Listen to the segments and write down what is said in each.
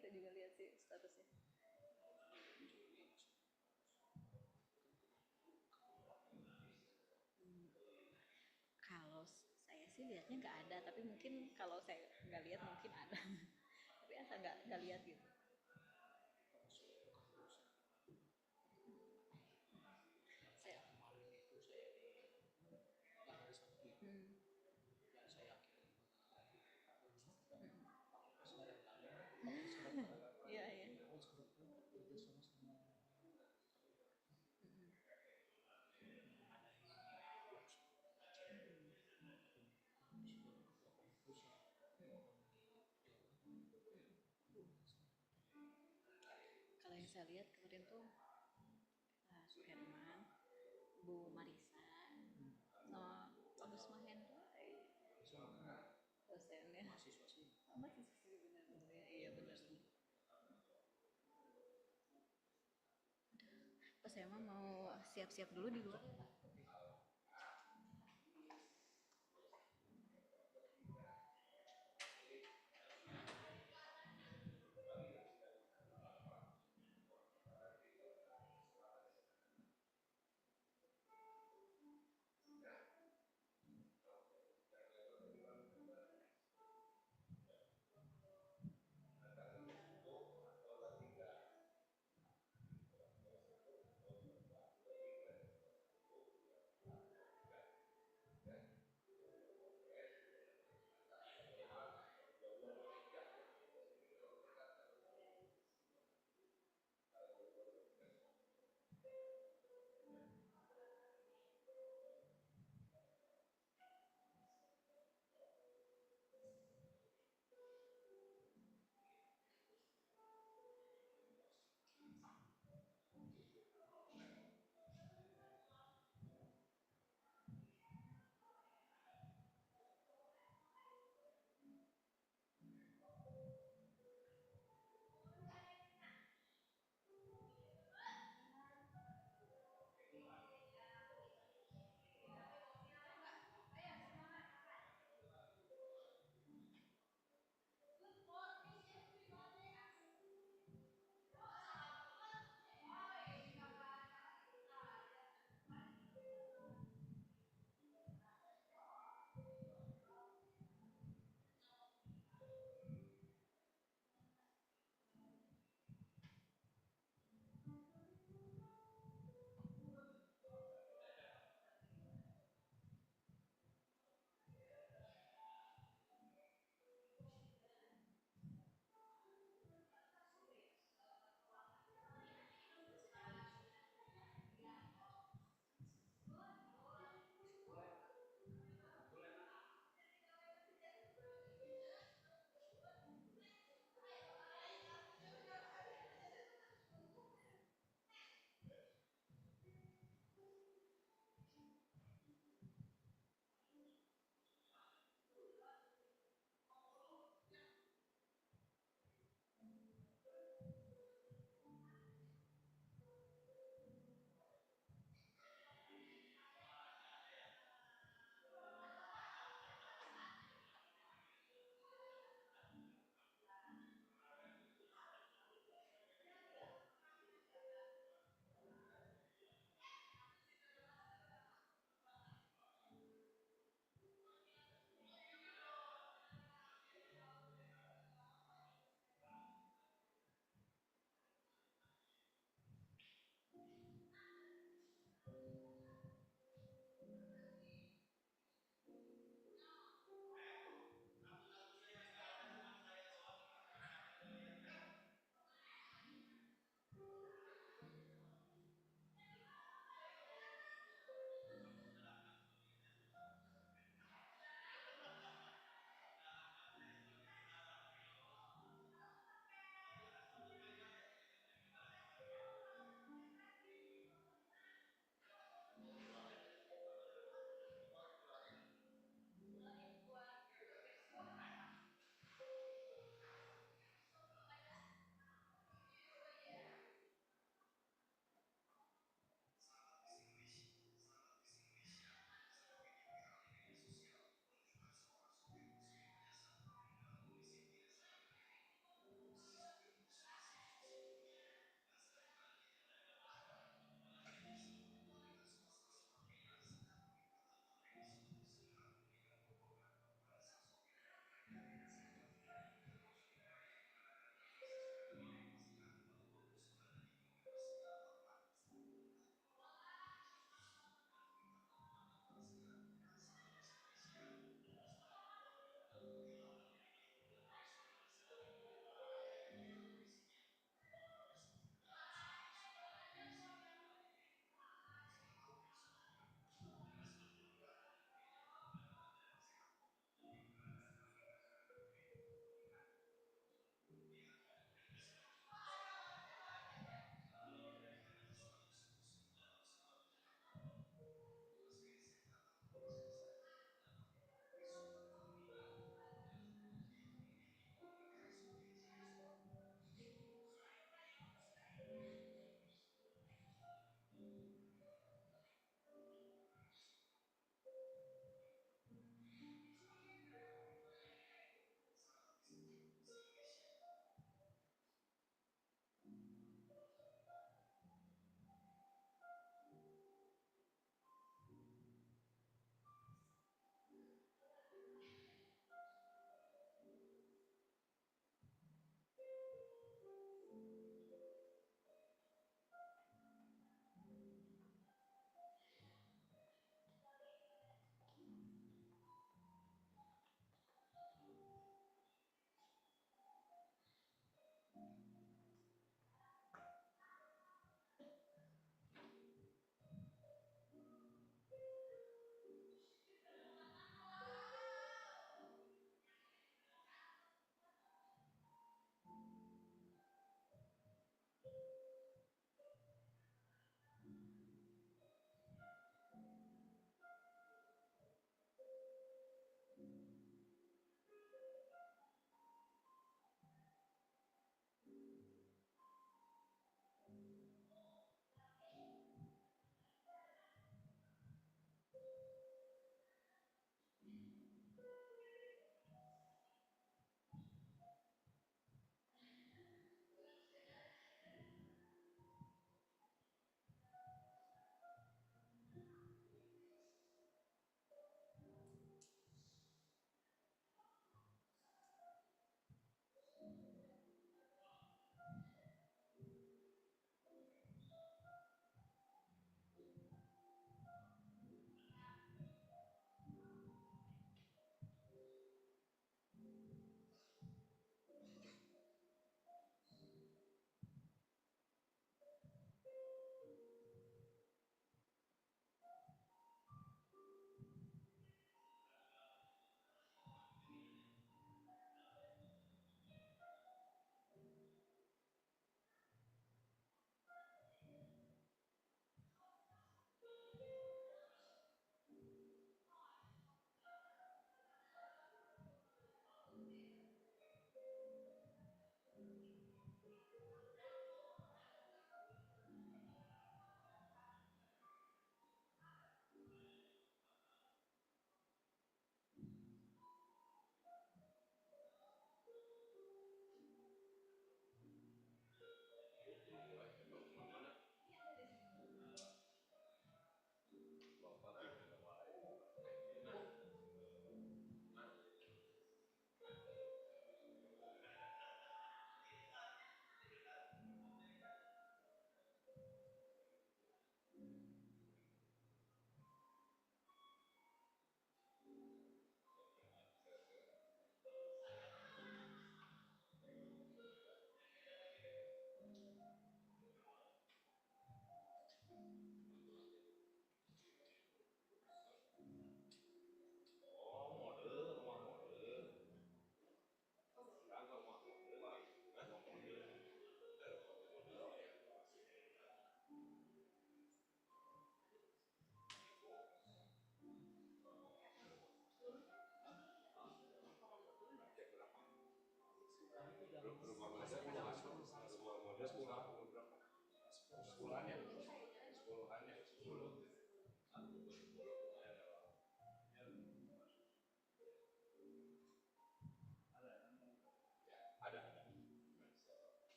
saya juga lihat sih statusnya. Kalau saya sih lihatnya nggak ada, tapi mungkin kalau saya nggak lihat mungkin ada. Tapi asal nggak lihat gitu. Saya kemarin itu saya di hari Sabtu itu yang saya kirim iya iya. kerja sama sama mengenai workshop di situ ada beberapa perusahaan ekonomi Kalau yang saya lihat kemarin tuh Suherman, Bu Marisa, sama Pak Gus Mahendra, dosennya. mahasiswa sih. Masih benar-benar ya, iya benar. Pas saya mah mau siap-siap dulu di luar ya Pak.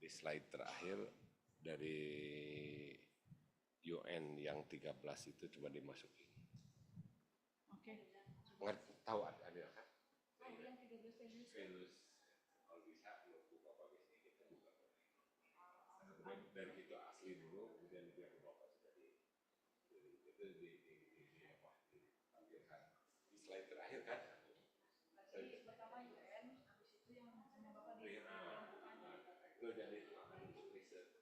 di slide terakhir dari UN yang 13 itu coba dimasukin. Oke. Tahu ada kan? Oh, yang 13 values. Kalau bisa notebook apa biasanya kita buka. Dari itu asli dulu, kemudian itu yang bapak sudah itu ditampilkan di slide terakhir kan? Tadi pertama UN, habis itu yang sama bapak di itu jadi riset.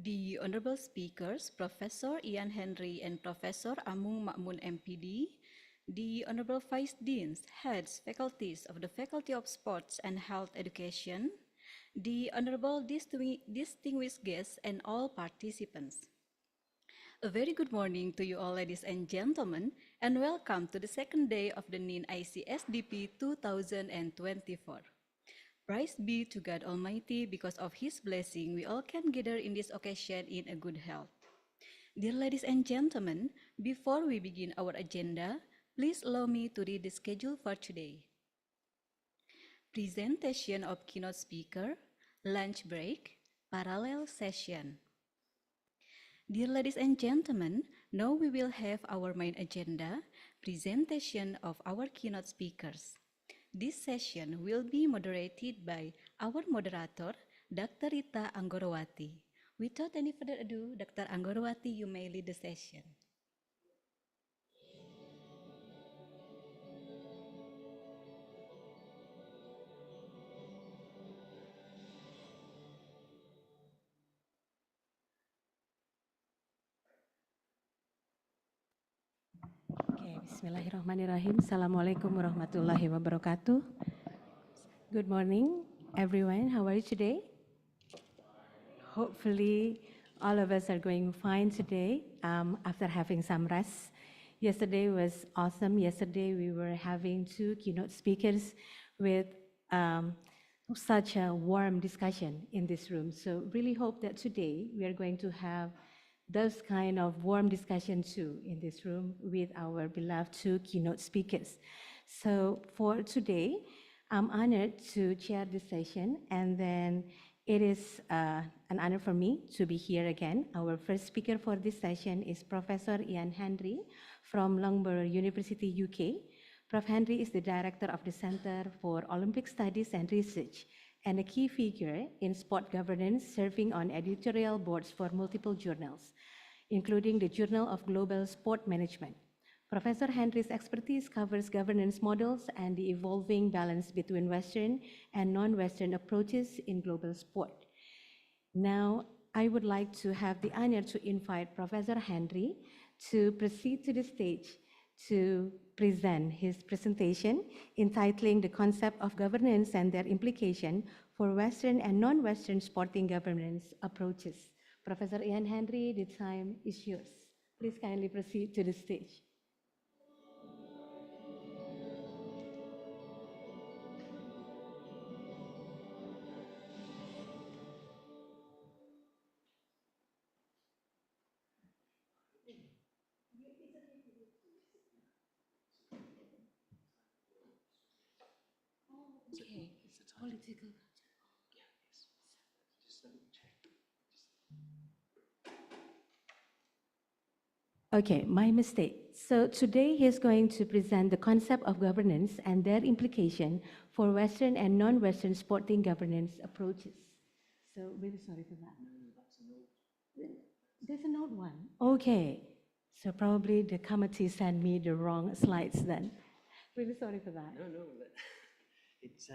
The honorable speakers, Professor Ian Henry and Professor Amung Makmun MPD, the honorable vice deans, heads, faculties of the Faculty of Sports and Health Education, the honorable distinguished guests and all participants. A very good morning to you all, ladies and gentlemen, and welcome to the second day of the NIN ICSDP 2024. Praise be to God Almighty, because of His blessing, we all can gather in this occasion in a good health. Dear ladies and gentlemen, before we begin our agenda, please allow me to read the schedule for today. Presentation of keynote speaker, lunch break, parallel session. Dear ladies and gentlemen, now we will have our main agenda, presentation of our keynote speakers. This session will be moderated by our moderator, Dr. Rita Anggorowati. Without any further ado, Dr. Anggorowati, you may lead the session. Okay, Bismillahirrahmanirrahim. Assalamualaikum warahmatullahi wabarakatuh. Good morning, everyone. How are you today? Hopefully, all of us are going fine today after having some rest. Yesterday was awesome. Yesterday, we were having 2 keynote speakers with such a warm discussion in this room. So really hope that today we are going to have those kind of warm discussion too in this room with our beloved 2 keynote speakers. So for today, I'm honored to chair this session, and then it is an honor for me to be here again. Our first speaker for this session is Professor Ian Henry from Loughborough University, UK. Prof. Henry is the director of the Center for Olympic Studies and Research and a key figure in sport governance, serving on editorial boards for multiple journals, including the Journal of Global Sport Management. Professor Henry's expertise covers governance models and the evolving balance between Western and non-Western approaches in global sport. Now, I would like to have the honor to invite Professor Henry to proceed to the stage to present his presentation entitling The Concept of Governance and Their Implication for Western and Non-Western Sporting Governance Approaches. Professor Ian Henry, the time is yours. Please kindly proceed to the stage. Okay, political. Okay, my mistake. So today he's going to present the concept of governance and their implication for Western and non-Western sporting governance approaches. So really sorry for that. There's an old one. Okay, so probably the committee sent me the wrong slides then. Really sorry for that. No, it's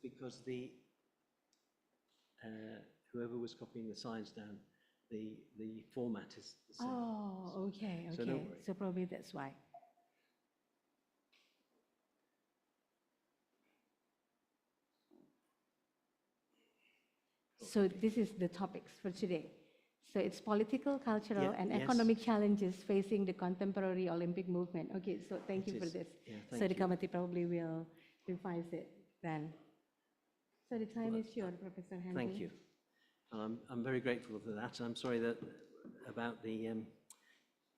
because the whoever was copying the slides down, the format is the same. Oh, okay, So okay. don't worry. So probably that's why. So this is the topics for today. So it's political, cultural, and yes. economic challenges facing the contemporary Olympic movement. Okay, so thank you for this. Yeah, So thank the you. committee probably will revise it then. So the time is yours, Professor Henry. Thank you. I'm very grateful for that. I'm sorry about the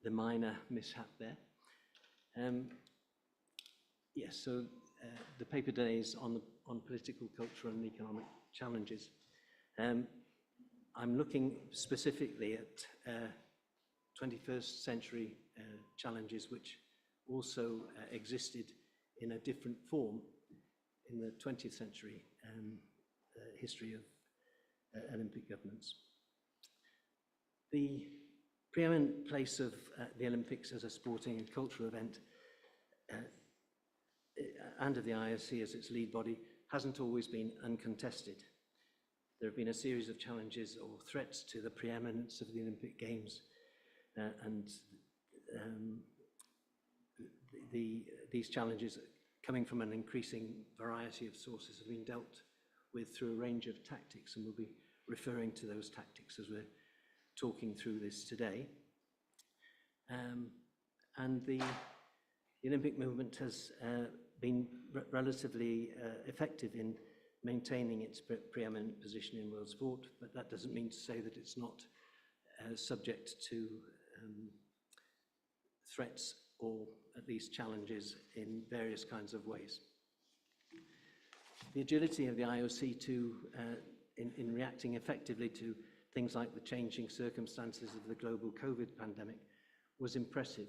minor mishap there. Yes, so the paper today is on political, cultural, and economic challenges. I'm looking specifically at 21st century challenges which also existed in a different form in the 20th century history of Olympic governance. The preeminent place of the Olympics as a sporting and cultural event and of the IOC as its lead body hasn't always been uncontested. There have been a series of challenges or threats to the preeminence of the Olympic Games, and these challenges, coming from an increasing variety of sources, have been dealt with through a range of tactics, and we'll be referring to those tactics as we're talking through this today. And the Olympic movement has been relatively effective in maintaining its preeminent position in world sport, but that doesn't mean to say that it's not subject to threats or at least challenges in various kinds of ways. The agility of the IOC in reacting effectively to things like the changing circumstances of the global COVID pandemic was impressive.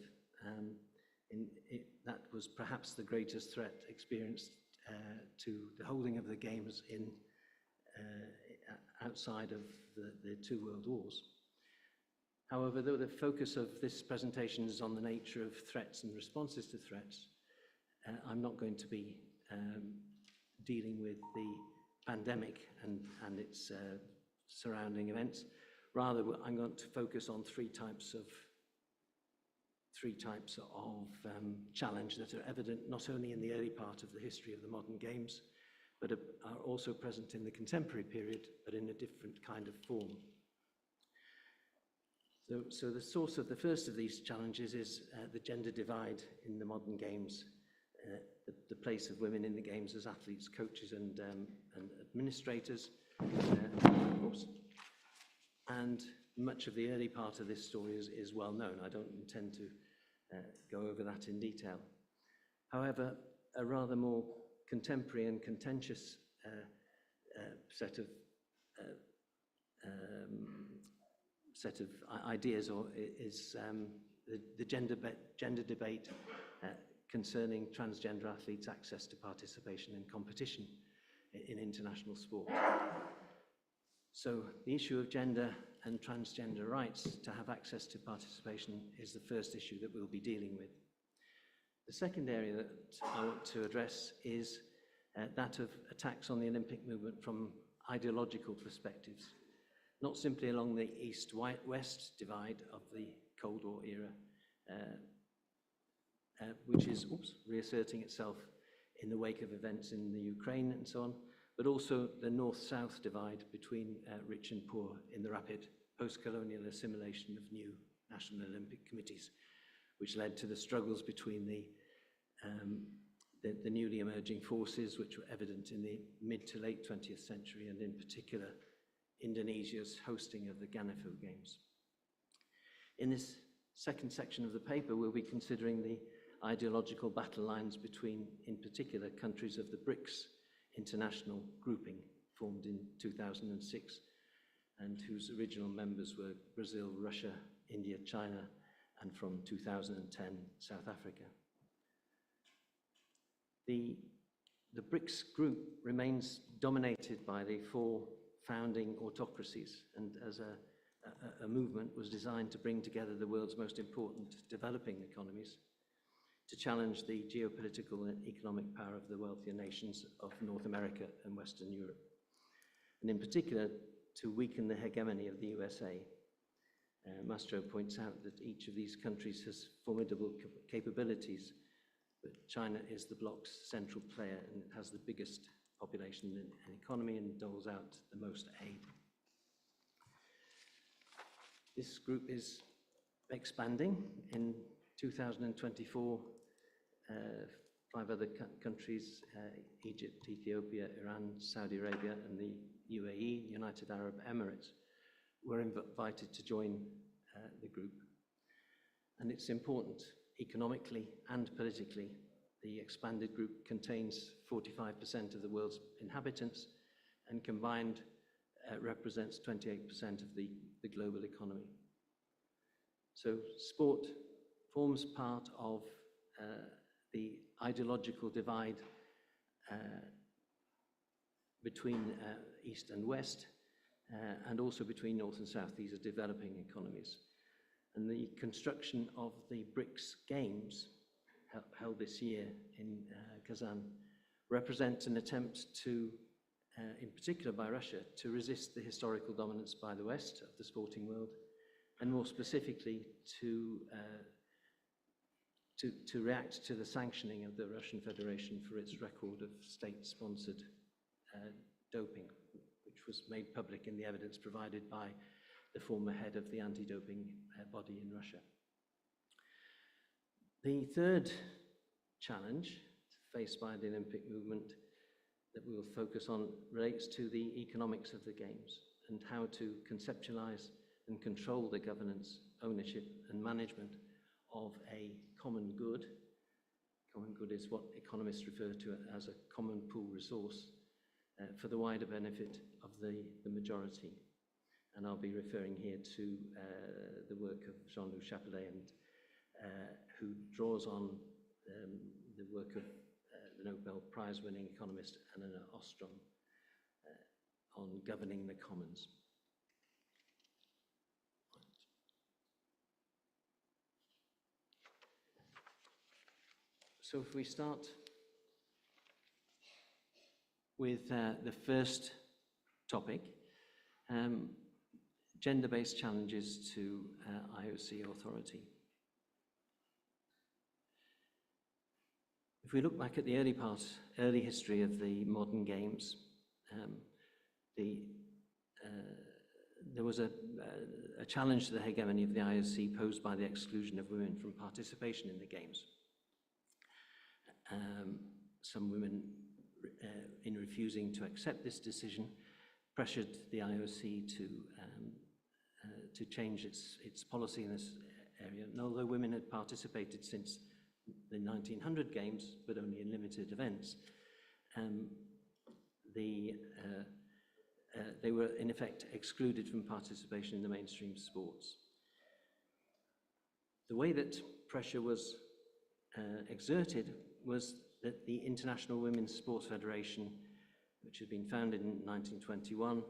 That was perhaps the greatest threat experienced to the holding of the Games outside of the two world wars. However, though the focus of this presentation is on the nature of threats and responses to threats, I'm not going to be dealing with the pandemic and its surrounding events. Rather, I'm going to focus on three types of challenge that are evident not only in the early part of the history of the modern games, but are also present in the contemporary period, but in a different kind of form. So the source of the first of these challenges is the gender divide in the modern games, the place of women in the games as athletes, coaches, and administrators, of course. And much of the early part of this story is well known. I don't intend to go over that in detail. However, a rather more contemporary and contentious set of ideas is the gender debate concerning transgender athletes' access to participation in competition in international sport. So the issue of gender and transgender rights to have access to participation is the first issue that we'll be dealing with. The second area that I want to address is that of attacks on the Olympic movement from ideological perspectives, not simply along the East-West divide of the Cold War era, which is reasserting itself in the wake of events in the Ukraine and so on, but also the North-South divide between rich and poor in the rapid post-colonial assimilation of new national Olympic committees, which led to the struggles between the newly emerging forces, which were evident in the mid to late 20th century, and in particular, Indonesia's hosting of the Ganefo Games. In this second section of the paper, we'll be considering the ideological battle lines between, in particular, countries of the BRICS international grouping formed in 2006, and whose original members were Brazil, Russia, India, China, and from 2010, South Africa. The BRICS group remains dominated by the four founding autocracies, and as a movement was designed to bring together the world's most important developing economies to challenge the geopolitical and economic power of the wealthier nations of North America and Western Europe, and in particular to weaken the hegemony of the USA. Mastro points out that each of these countries has formidable capabilities, but China is the bloc's central player and it has the biggest population and economy and doles out the most aid. This group is expanding. In 2024, 5 other countries, Egypt, Ethiopia, Iran, Saudi Arabia, and the UAE, United Arab Emirates, were invited to join the group. And it's important economically and politically. The expanded group contains 45% of the world's inhabitants and combined represents 28% of the global economy. So sport forms part of the ideological divide between East and West, and also between North and South. These are developing economies. And the construction of the BRICS Games, held this year in Kazan, represents an attempt to, in particular by Russia, to resist the historical dominance by the West of the sporting world, and more specifically to react to the sanctioning of the Russian Federation for its record of state-sponsored doping, which was made public in the evidence provided by the former head of the anti-doping body in Russia. The third challenge faced by the Olympic movement that we will focus on relates to the economics of the Games and how to conceptualize and control the governance, ownership and management of a common good. Common good is what economists refer to as a common pool resource for the wider benefit of the majority. And I'll be referring here to the work of Jean-Loup Chapelet, who draws on the work of the Nobel Prize-winning economist Anna Ostrom on governing the commons. So if we start with the first topic, gender-based challenges to IOC authority. If we look back at the early history of the modern games, there was a challenge to the hegemony of the IOC posed by the exclusion of women from participation in the games. Some women, in refusing to accept this decision, pressured the IOC to change its policy in this area. And although women had participated since the 1900 games, but only in limited events, they were in effect excluded from participation in the mainstream sports. The way that pressure was exerted was that the International Women's Sports Federation, which had been founded in 1921,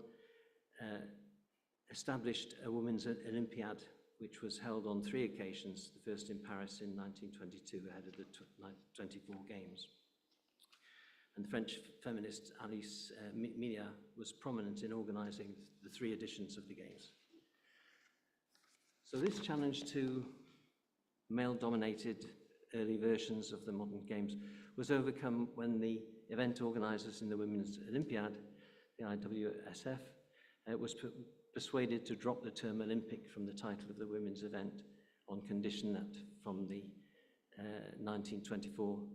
established a Women's Olympiad, which was held on 3 occasions, the first in Paris in 1922, ahead of the 24 Games. And the French feminist Alice Milla was prominent in organizing the 3 editions of the Games. So this challenge to male-dominated early versions of the modern Games was overcome when the event organizers in the Women's Olympiad, the IWSF, was persuaded to drop the term Olympic from the title of the women's event on condition that from the 1924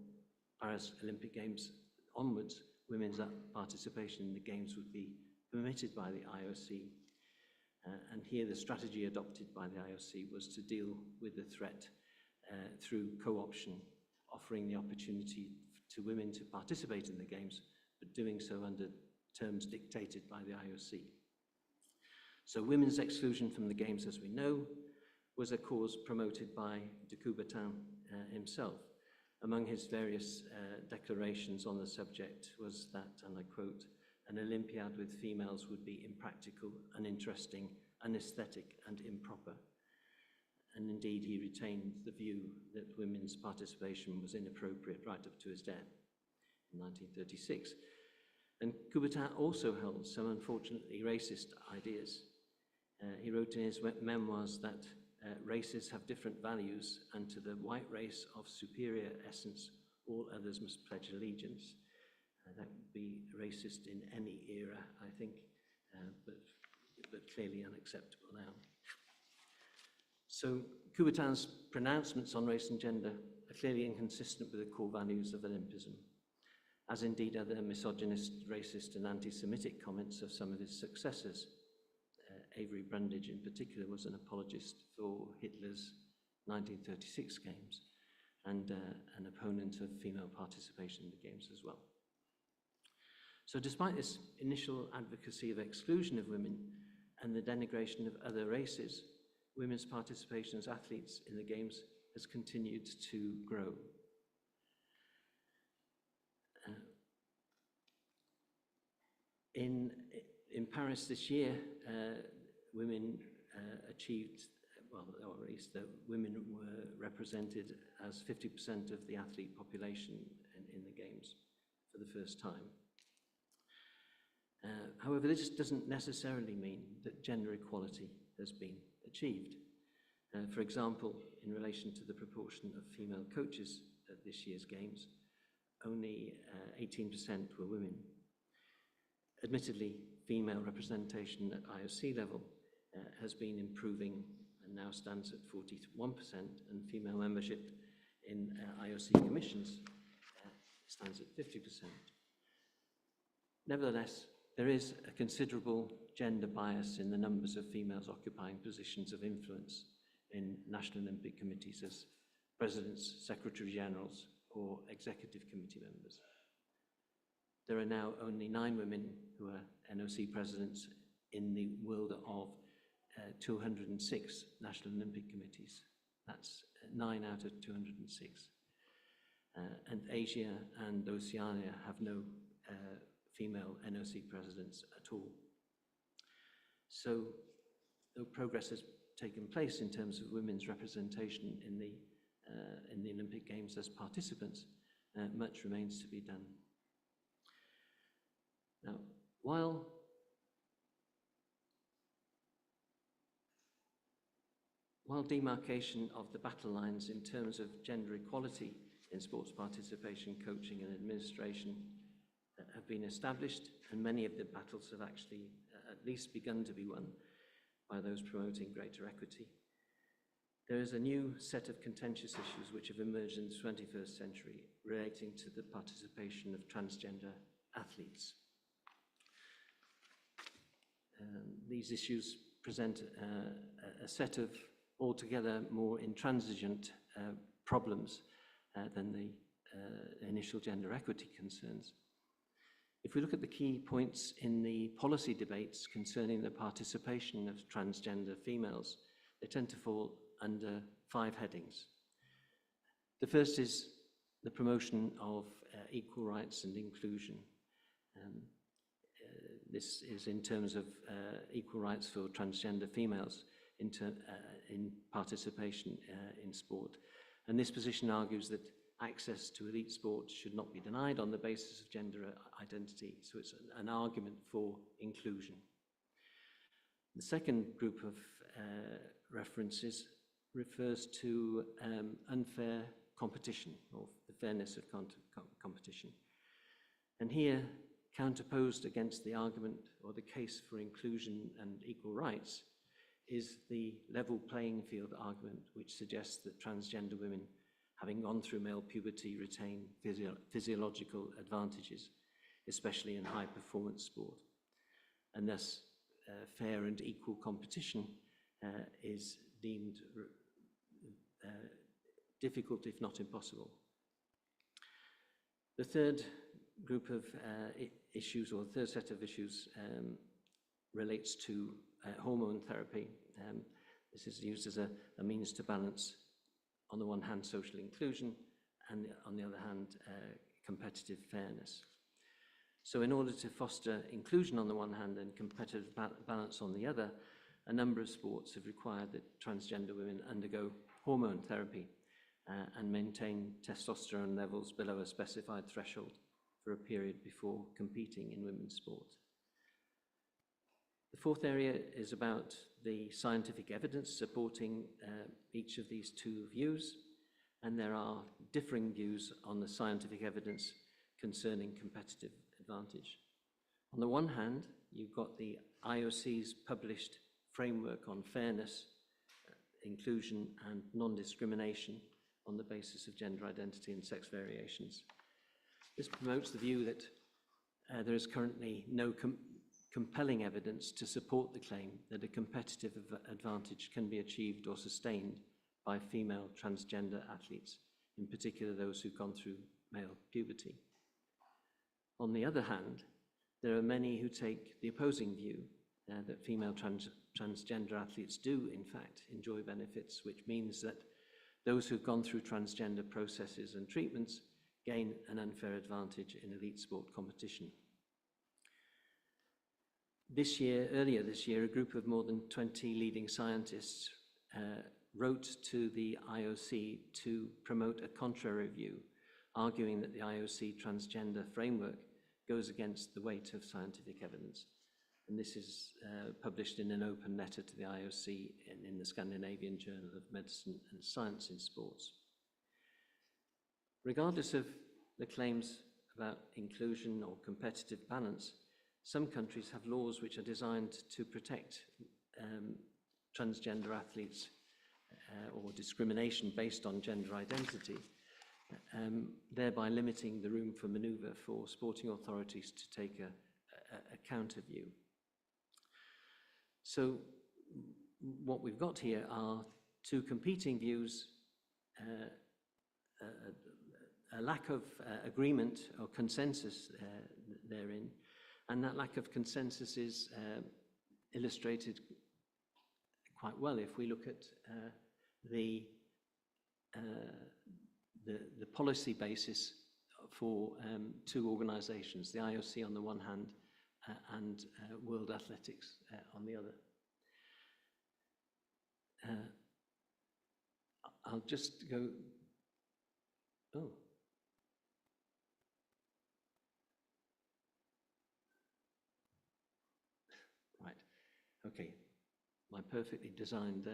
Paris Olympic Games onwards, women's participation in the Games would be permitted by the IOC. And here the strategy adopted by the IOC was to deal with the threat through co-option, offering the opportunity to women to participate in the Games, but doing so under terms dictated by the IOC. So women's exclusion from the Games, as we know, was a cause promoted by de Coubertin himself. Among his various declarations on the subject was that, and I quote, "An Olympiad with females would be impractical, uninteresting, unaesthetic, and improper." And indeed, he retained the view that women's participation was inappropriate right up to his death in 1936. And Coubertin also held some unfortunately racist ideas. He wrote in his memoirs that races have different values, and to the white race of superior essence, all others must pledge allegiance. That would be racist in any era, I think, but clearly unacceptable now. So Coubertin's pronouncements on race and gender are clearly inconsistent with the core values of Olympism, as indeed are the misogynist, racist and anti-Semitic comments of some of his successors. Avery Brundage in particular was an apologist for Hitler's 1936 Games and an opponent of female participation in the Games as well. So despite this initial advocacy of exclusion of women and the denigration of other races, women's participation as athletes in the Games has continued to grow. In Paris this year, women achieved, well, or at least women were represented as 50% of the athlete population in the Games for the first time. However, this doesn't necessarily mean that gender equality has been achieved. For example, in relation to the proportion of female coaches at this year's Games, only 18% were women. Admittedly, female representation at IOC level has been improving and now stands at 41%, and female membership in IOC commissions stands at 50%. Nevertheless, there is a considerable gender bias in the numbers of females occupying positions of influence in National Olympic committees as presidents, secretary generals, or executive committee members. There are now only 9 women who are NOC presidents in the world of 206 National Olympic committees. That's 9 out of 206. And Asia and Oceania have no female NOC presidents at all. So, though progress has taken place in terms of women's representation in the Olympic Games as participants, much remains to be done. Now, while demarcation of the battle lines in terms of gender equality in sports participation, coaching and administration have been established, and many of the battles have actually at least begun to be won by those promoting greater equity, there is a new set of contentious issues which have emerged in the 21st century relating to the participation of transgender athletes. These issues present a set of altogether more intransigent problems than the initial gender equity concerns. If we look at the key points in the policy debates concerning the participation of transgender females, they tend to fall under 5 headings. The first is the promotion of equal rights and inclusion. This is in terms of equal rights for transgender females in participation in sport. And this position argues that access to elite sports should not be denied on the basis of gender identity. So it's an argument for inclusion. The second group of references refers to unfair competition, or the fairness of competition. And here, counterposed against the argument or the case for inclusion and equal rights is the level playing field argument, which suggests that transgender women, having gone through male puberty, retain physiological advantages, especially in high performance sport. And thus, fair and equal competition is deemed difficult, if not impossible. The third group of issues, or the third set of issues, relates to hormone therapy. This is used as a means to balance, on the one hand, social inclusion, and on the other hand, competitive fairness. So in order to foster inclusion on the one hand and competitive balance on the other, a number of sports have required that transgender women undergo hormone therapy and maintain testosterone levels below a specified threshold for a period before competing in women's sport. The fourth area is about the scientific evidence supporting each of these 2 views, and there are differing views on the scientific evidence concerning competitive advantage. On the one hand, you've got the IOC's published framework on fairness, inclusion and non-discrimination on the basis of gender identity and sex variations. This promotes the view that there is currently no compelling evidence to support the claim that a competitive advantage can be achieved or sustained by female transgender athletes, in particular those who've gone through male puberty. On the other hand, there are many who take the opposing view that female transgender athletes do, in fact, enjoy benefits, which means that those who've gone through transgender processes and treatments gain an unfair advantage in elite sport competition. Earlier this year, a group of more than 20 leading scientists wrote to the IOC to promote a contrary view, arguing that the IOC transgender framework goes against the weight of scientific evidence. And this is published in an open letter to the IOC in the Scandinavian Journal of Medicine and Science in Sports. Regardless of the claims about inclusion or competitive balance, some countries have laws which are designed to protect transgender athletes or discrimination based on gender identity thereby limiting the room for manoeuvre for sporting authorities to take a counter view. So what we've got here are two competing views, a lack of agreement or consensus therein, and that lack of consensus is illustrated quite well if we look at the policy basis for two organisations, the IOC on the one hand and World Athletics on the other. I'll just go, oh. Right, okay. My perfectly designed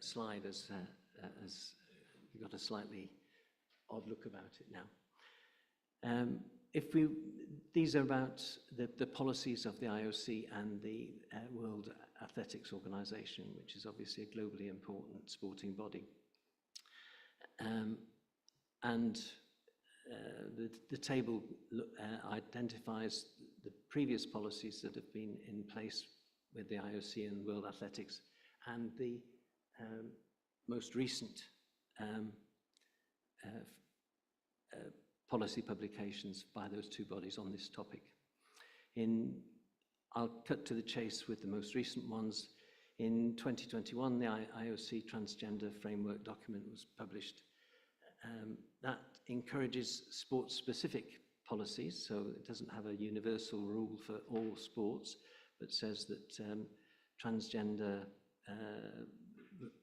slide has got a slightly odd look about it now. These are about the policies of the IOC and the World Athletics Organization, which is obviously a globally important sporting body. The table identifies the previous policies that have been in place with the IOC and World Athletics, and the most recent policy publications by those two bodies on this topic. I'll cut to the chase with the most recent ones. In 2021, the IOC Transgender Framework document was published. That encourages sport-specific policies, so it doesn't have a universal rule for all sports, but says that transgender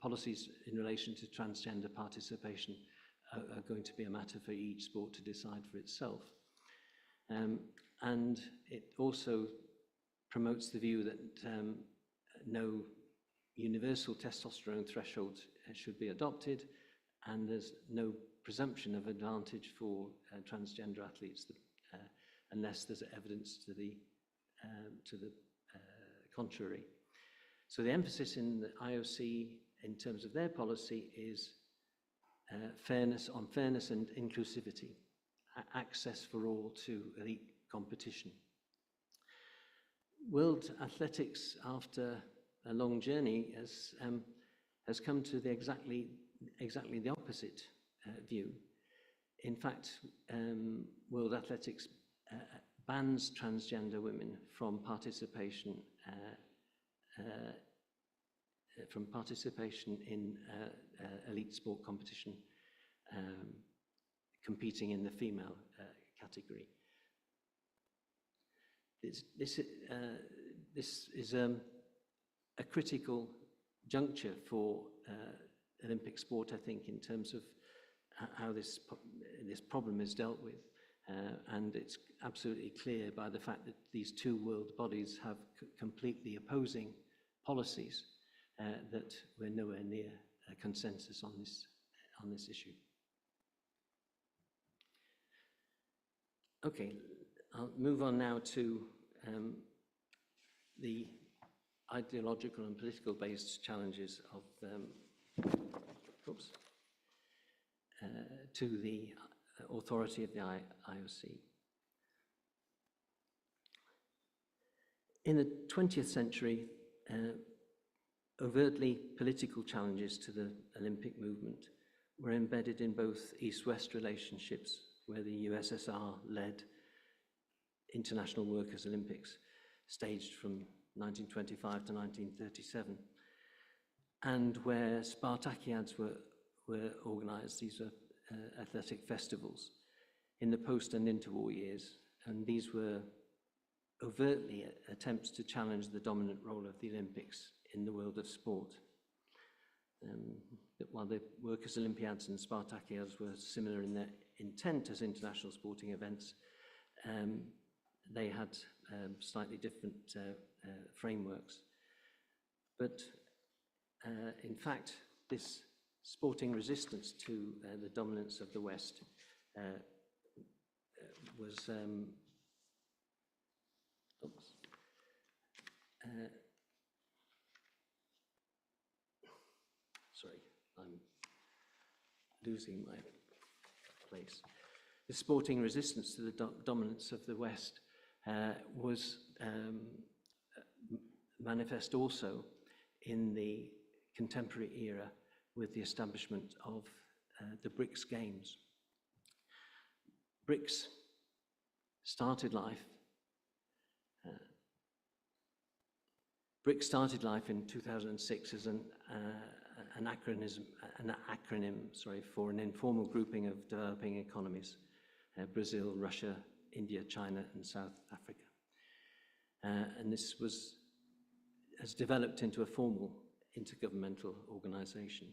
policies in relation to transgender participation are going to be a matter for each sport to decide for itself. And it also promotes the view that no universal testosterone threshold should be adopted, and there's no presumption of advantage for transgender athletes unless there's evidence to the contrary. So the emphasis in the IOC in terms of their policy is fairness and inclusivity, access for all to elite competition. World Athletics, after a long journey, has come to exactly the opposite view. In fact, World Athletics bans transgender women from participation in elite sport competition, competing in the female category. This is a critical juncture for Olympic sport, I think, in terms of how this problem is dealt with. And it's absolutely clear by the fact that these two world bodies have completely opposing policies that we're nowhere near a consensus on this issue. Okay, I'll move on now to the ideological and political based challenges of to the authority of the IOC. In the 20th century, overtly political challenges to the Olympic movement were embedded in both East-West relationships, where the USSR led International Workers' Olympics, staged from 1925 to 1937, and where Spartakiads were organized. These were athletic festivals in the post and interwar years, and these were overtly attempts to challenge the dominant role of the Olympics in the world of sport. While the Workers' Olympiads and Spartakiads were similar in their intent as international sporting events, they had slightly different frameworks. But in fact, this sporting resistance to the dominance of the West was sorry, I'm losing my place. The sporting resistance to the dominance of the West was manifest also in the contemporary era with the establishment of the BRICS Games. BRICS started life in 2006 as an acronym for an informal grouping of developing economies, Brazil, Russia, India, China, and South Africa. And this has developed into a formal intergovernmental organization.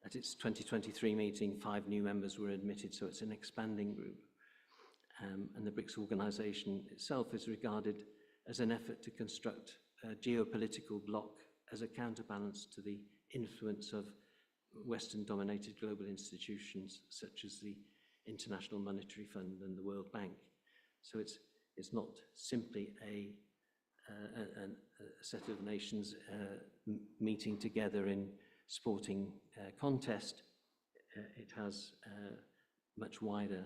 At its 2023 meeting, 5 new members were admitted, so it's an expanding group. And the BRICS organization itself is regarded as an effort to construct a geopolitical bloc as a counterbalance to the influence of Western-dominated global institutions such as the International Monetary Fund and the World Bank. So it's not simply a set of nations meeting together in sporting contest. It has much wider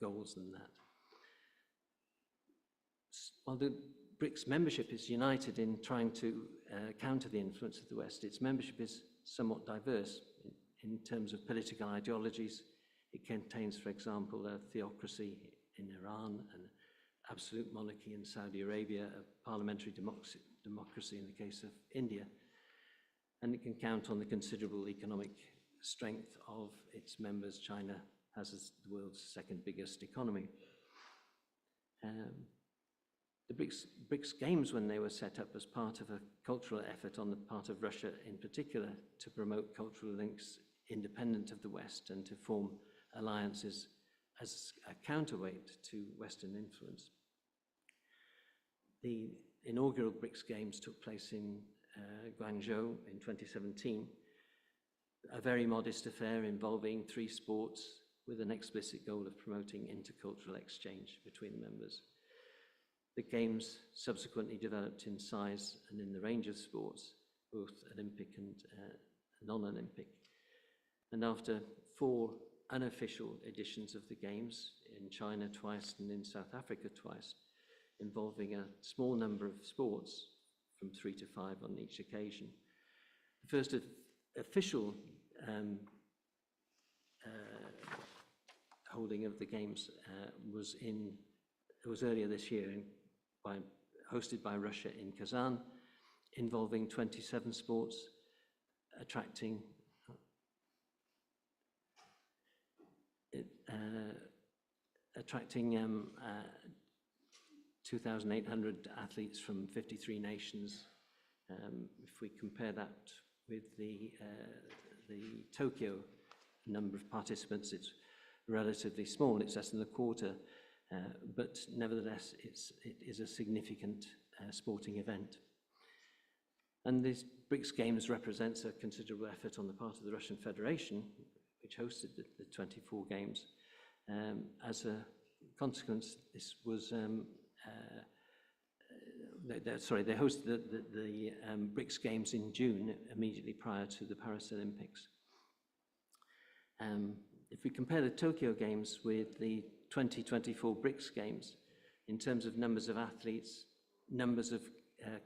goals than that. While the BRICS membership is united in trying to counter the influence of the West, its membership is somewhat diverse in terms of political ideologies. It contains, for example, a theocracy in Iran, an absolute monarchy in Saudi Arabia, a parliamentary democracy in the case of India, and it can count on the considerable economic strength of its members. China has the world's second biggest economy. The BRICS Games, when they were set up as part of a cultural effort on the part of Russia in particular to promote cultural links independent of the West and to form alliances as a counterweight to Western influence. The inaugural BRICS Games took place in Guangzhou in 2017, a very modest affair involving 3 sports with an explicit goal of promoting intercultural exchange between the members. The Games subsequently developed in size and in the range of sports, both Olympic and non-Olympic. And after 4 unofficial editions of the Games, in China twice and in South Africa twice, involving a small number of sports, from 3 to 5 on each occasion. The first official holding of the Games was earlier this year, hosted by Russia in Kazan, involving 27 sports, attracting 2,800 athletes from 53 nations. If we compare that with the Tokyo number of participants, it's relatively small, it's less than a quarter, but nevertheless it is a significant sporting event. And this BRICS Games represents a considerable effort on the part of the Russian Federation, which hosted the 24 games. As a consequence, this was they hosted the BRICS Games in June, immediately prior to the Paris Olympics. If we compare the Tokyo Games with the 2024 BRICS Games, in terms of numbers of athletes, numbers of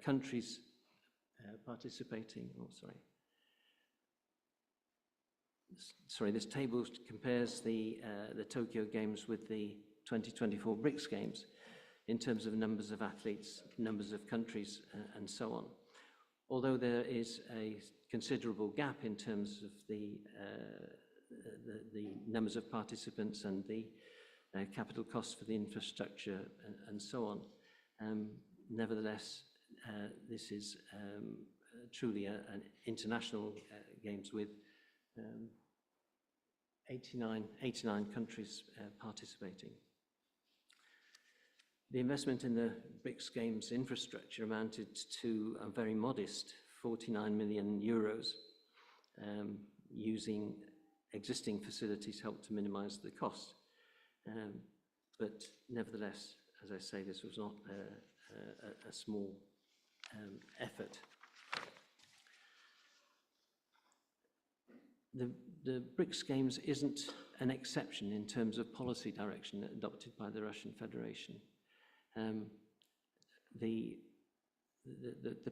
countries participating, this table compares the Tokyo Games with the 2024 BRICS Games in terms of numbers of athletes, numbers of countries, and so on. Although there is a considerable gap in terms of the numbers of participants and the capital costs for the infrastructure and so on, nevertheless, this is truly an international games with 89 countries participating. The investment in the BRICS Games infrastructure amounted to a very modest 49 million euros. Using existing facilities helped to minimize the cost. But nevertheless, as I say, this was not a small effort. the BRICS Games isn't an exception in terms of policy direction adopted by the Russian Federation. The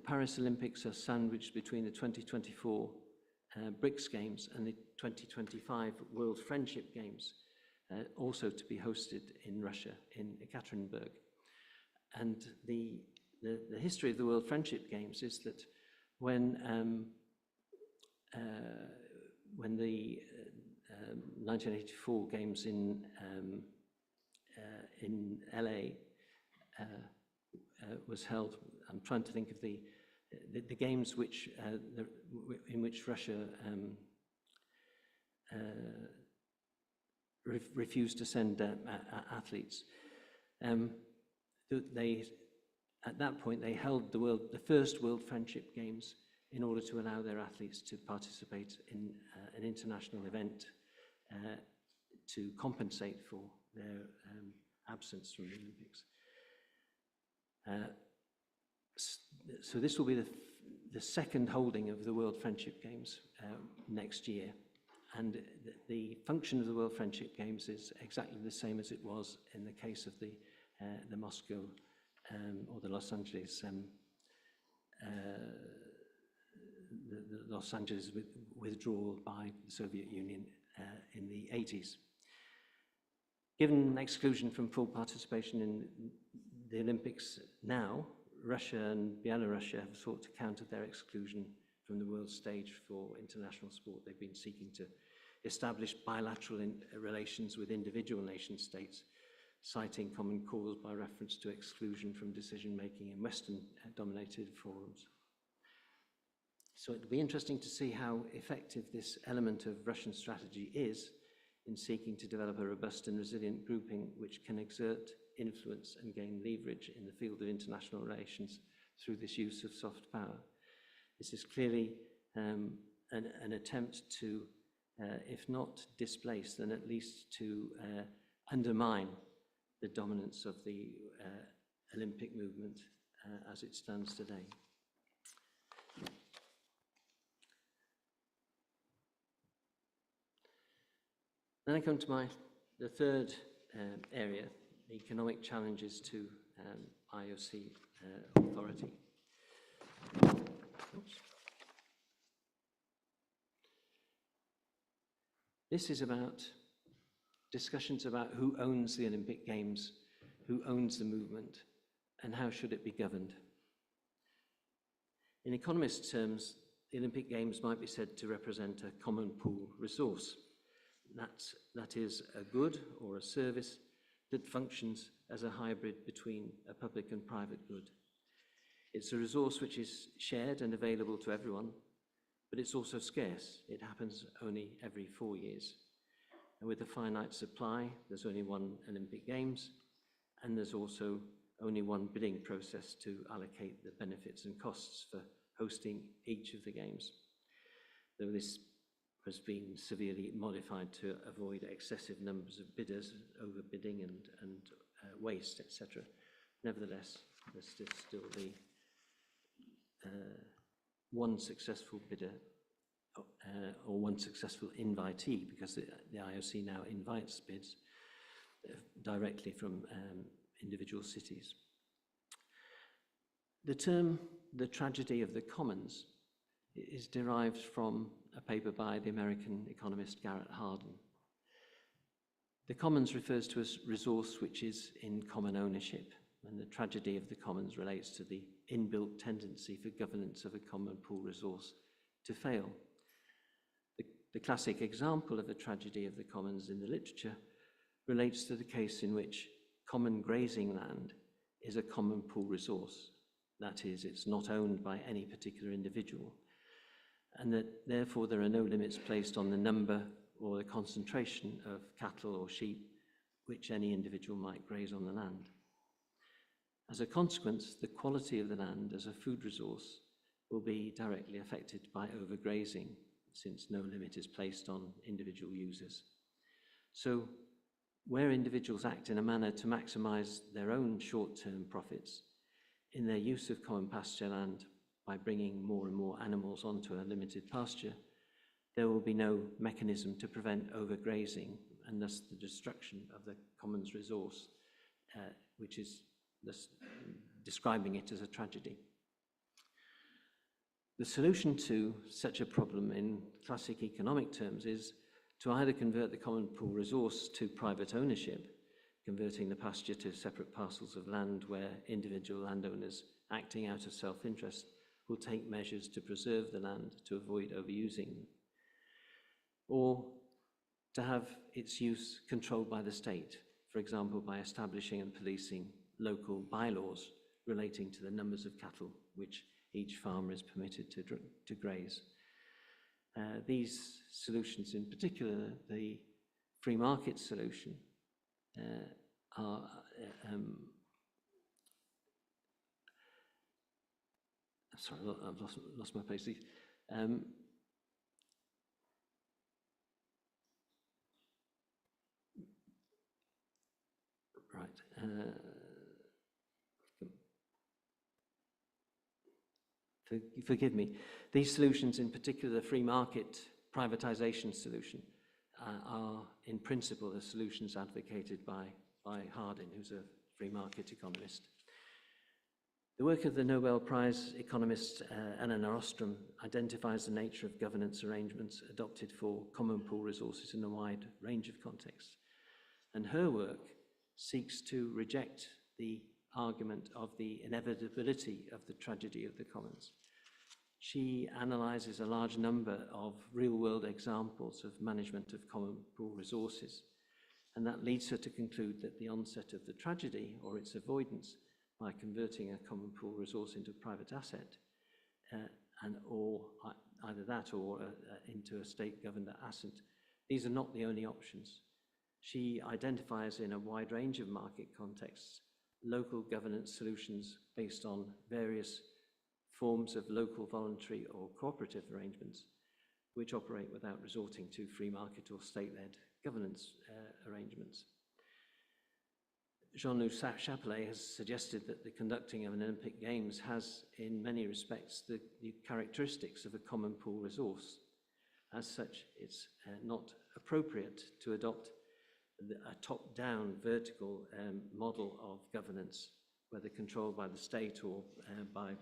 Paris Olympics are sandwiched between the 2024 BRICS Games and the 2025 World Friendship Games, also to be hosted in Russia, in Ekaterinburg. And the history of the World Friendship Games is that when the 1984 Games in LA was held, I'm trying to think of the games which in which Russia refused to send athletes. At that point, they held the first World Friendship Games in order to allow their athletes to participate in an international event to compensate for their absence from the Olympics. So this will be the second holding of the World Friendship Games next year. And the function of the World Friendship Games is exactly the same as it was in the case of the Moscow or the Los Angeles withdrawal by the Soviet Union in the 80s. Given exclusion from full participation in the Olympics now, Russia and Belarus have sought to counter their exclusion from the world stage for international sport. They've been seeking to establish bilateral relations with individual nation states, citing common cause by reference to exclusion from decision-making in Western-dominated forums. So it'll be interesting to see how effective this element of Russian strategy is in seeking to develop a robust and resilient grouping which can exert influence and gain leverage in the field of international relations through this use of soft power. This is clearly an attempt to, if not displace, then at least to undermine the dominance of the Olympic movement as it stands today. Then I come to the third area, the economic challenges to IOC authority. Oops. This is about discussions about who owns the Olympic Games, who owns the movement, and how should it be governed. In economist terms, the Olympic Games might be said to represent a common pool resource. That is a good or a service that functions as a hybrid between a public and private good. It's a resource which is shared and available to everyone, but it's also scarce. It happens only every 4 years. And with a finite supply, there's only one Olympic Games, and there's also only one bidding process to allocate the benefits and costs for hosting each of the games. Though this has been severely modified to avoid excessive numbers of bidders, overbidding and waste, etc. Nevertheless, there's still the one successful bidder or one successful invitee, because the IOC now invites bids directly from individual cities. The term, the tragedy of the commons, is derived from a paper by the American economist Garrett Hardin. The commons refers to a resource which is in common ownership, and the tragedy of the commons relates to the inbuilt tendency for governance of a common pool resource to fail. The classic example of a tragedy of the commons in the literature relates to the case in which common grazing land is a common pool resource. That is, it's not owned by any particular individual, and that therefore there are no limits placed on the number or the concentration of cattle or sheep which any individual might graze on the land. As a consequence, the quality of the land as a food resource will be directly affected by overgrazing, since no limit is placed on individual users. So, where individuals act in a manner to maximize their own short-term profits in their use of common pasture land by bringing more and more animals onto a limited pasture, there will be no mechanism to prevent overgrazing and thus the destruction of the commons resource, which is thus describing it as a tragedy. The solution to such a problem in classic economic terms is to either convert the common pool resource to private ownership, converting the pasture to separate parcels of land where individual landowners acting out of self-interest will take measures to preserve the land to avoid overusing them, or to have its use controlled by the state, for example, by establishing and policing local bylaws relating to the numbers of cattle which each farmer is permitted to graze. These solutions, in particular, the free market solution, are sorry, I've lost my place. Right. Forgive me. These solutions, in particular the free market privatization solution, are in principle the solutions advocated by Hardin, who's a free market economist. The work of the Nobel Prize economist Elinor Ostrom identifies the nature of governance arrangements adopted for common pool resources in a wide range of contexts. And her work seeks to reject the argument of the inevitability of the tragedy of the commons. She analyzes a large number of real-world examples of management of common pool resources, and that leads her to conclude that the onset of the tragedy, or its avoidance, by converting a common pool resource into a private asset, or either that or into a state-governed asset, these are not the only options. She identifies in a wide range of market contexts local governance solutions based on various forms of local voluntary or cooperative arrangements which operate without resorting to free market or state-led governance arrangements. Jean-Luc Chapelet has suggested that the conducting of an Olympic Games has, in many respects, the characteristics of a common pool resource. As such, it's not appropriate to adopt a top-down vertical model of governance, whether controlled by the state or by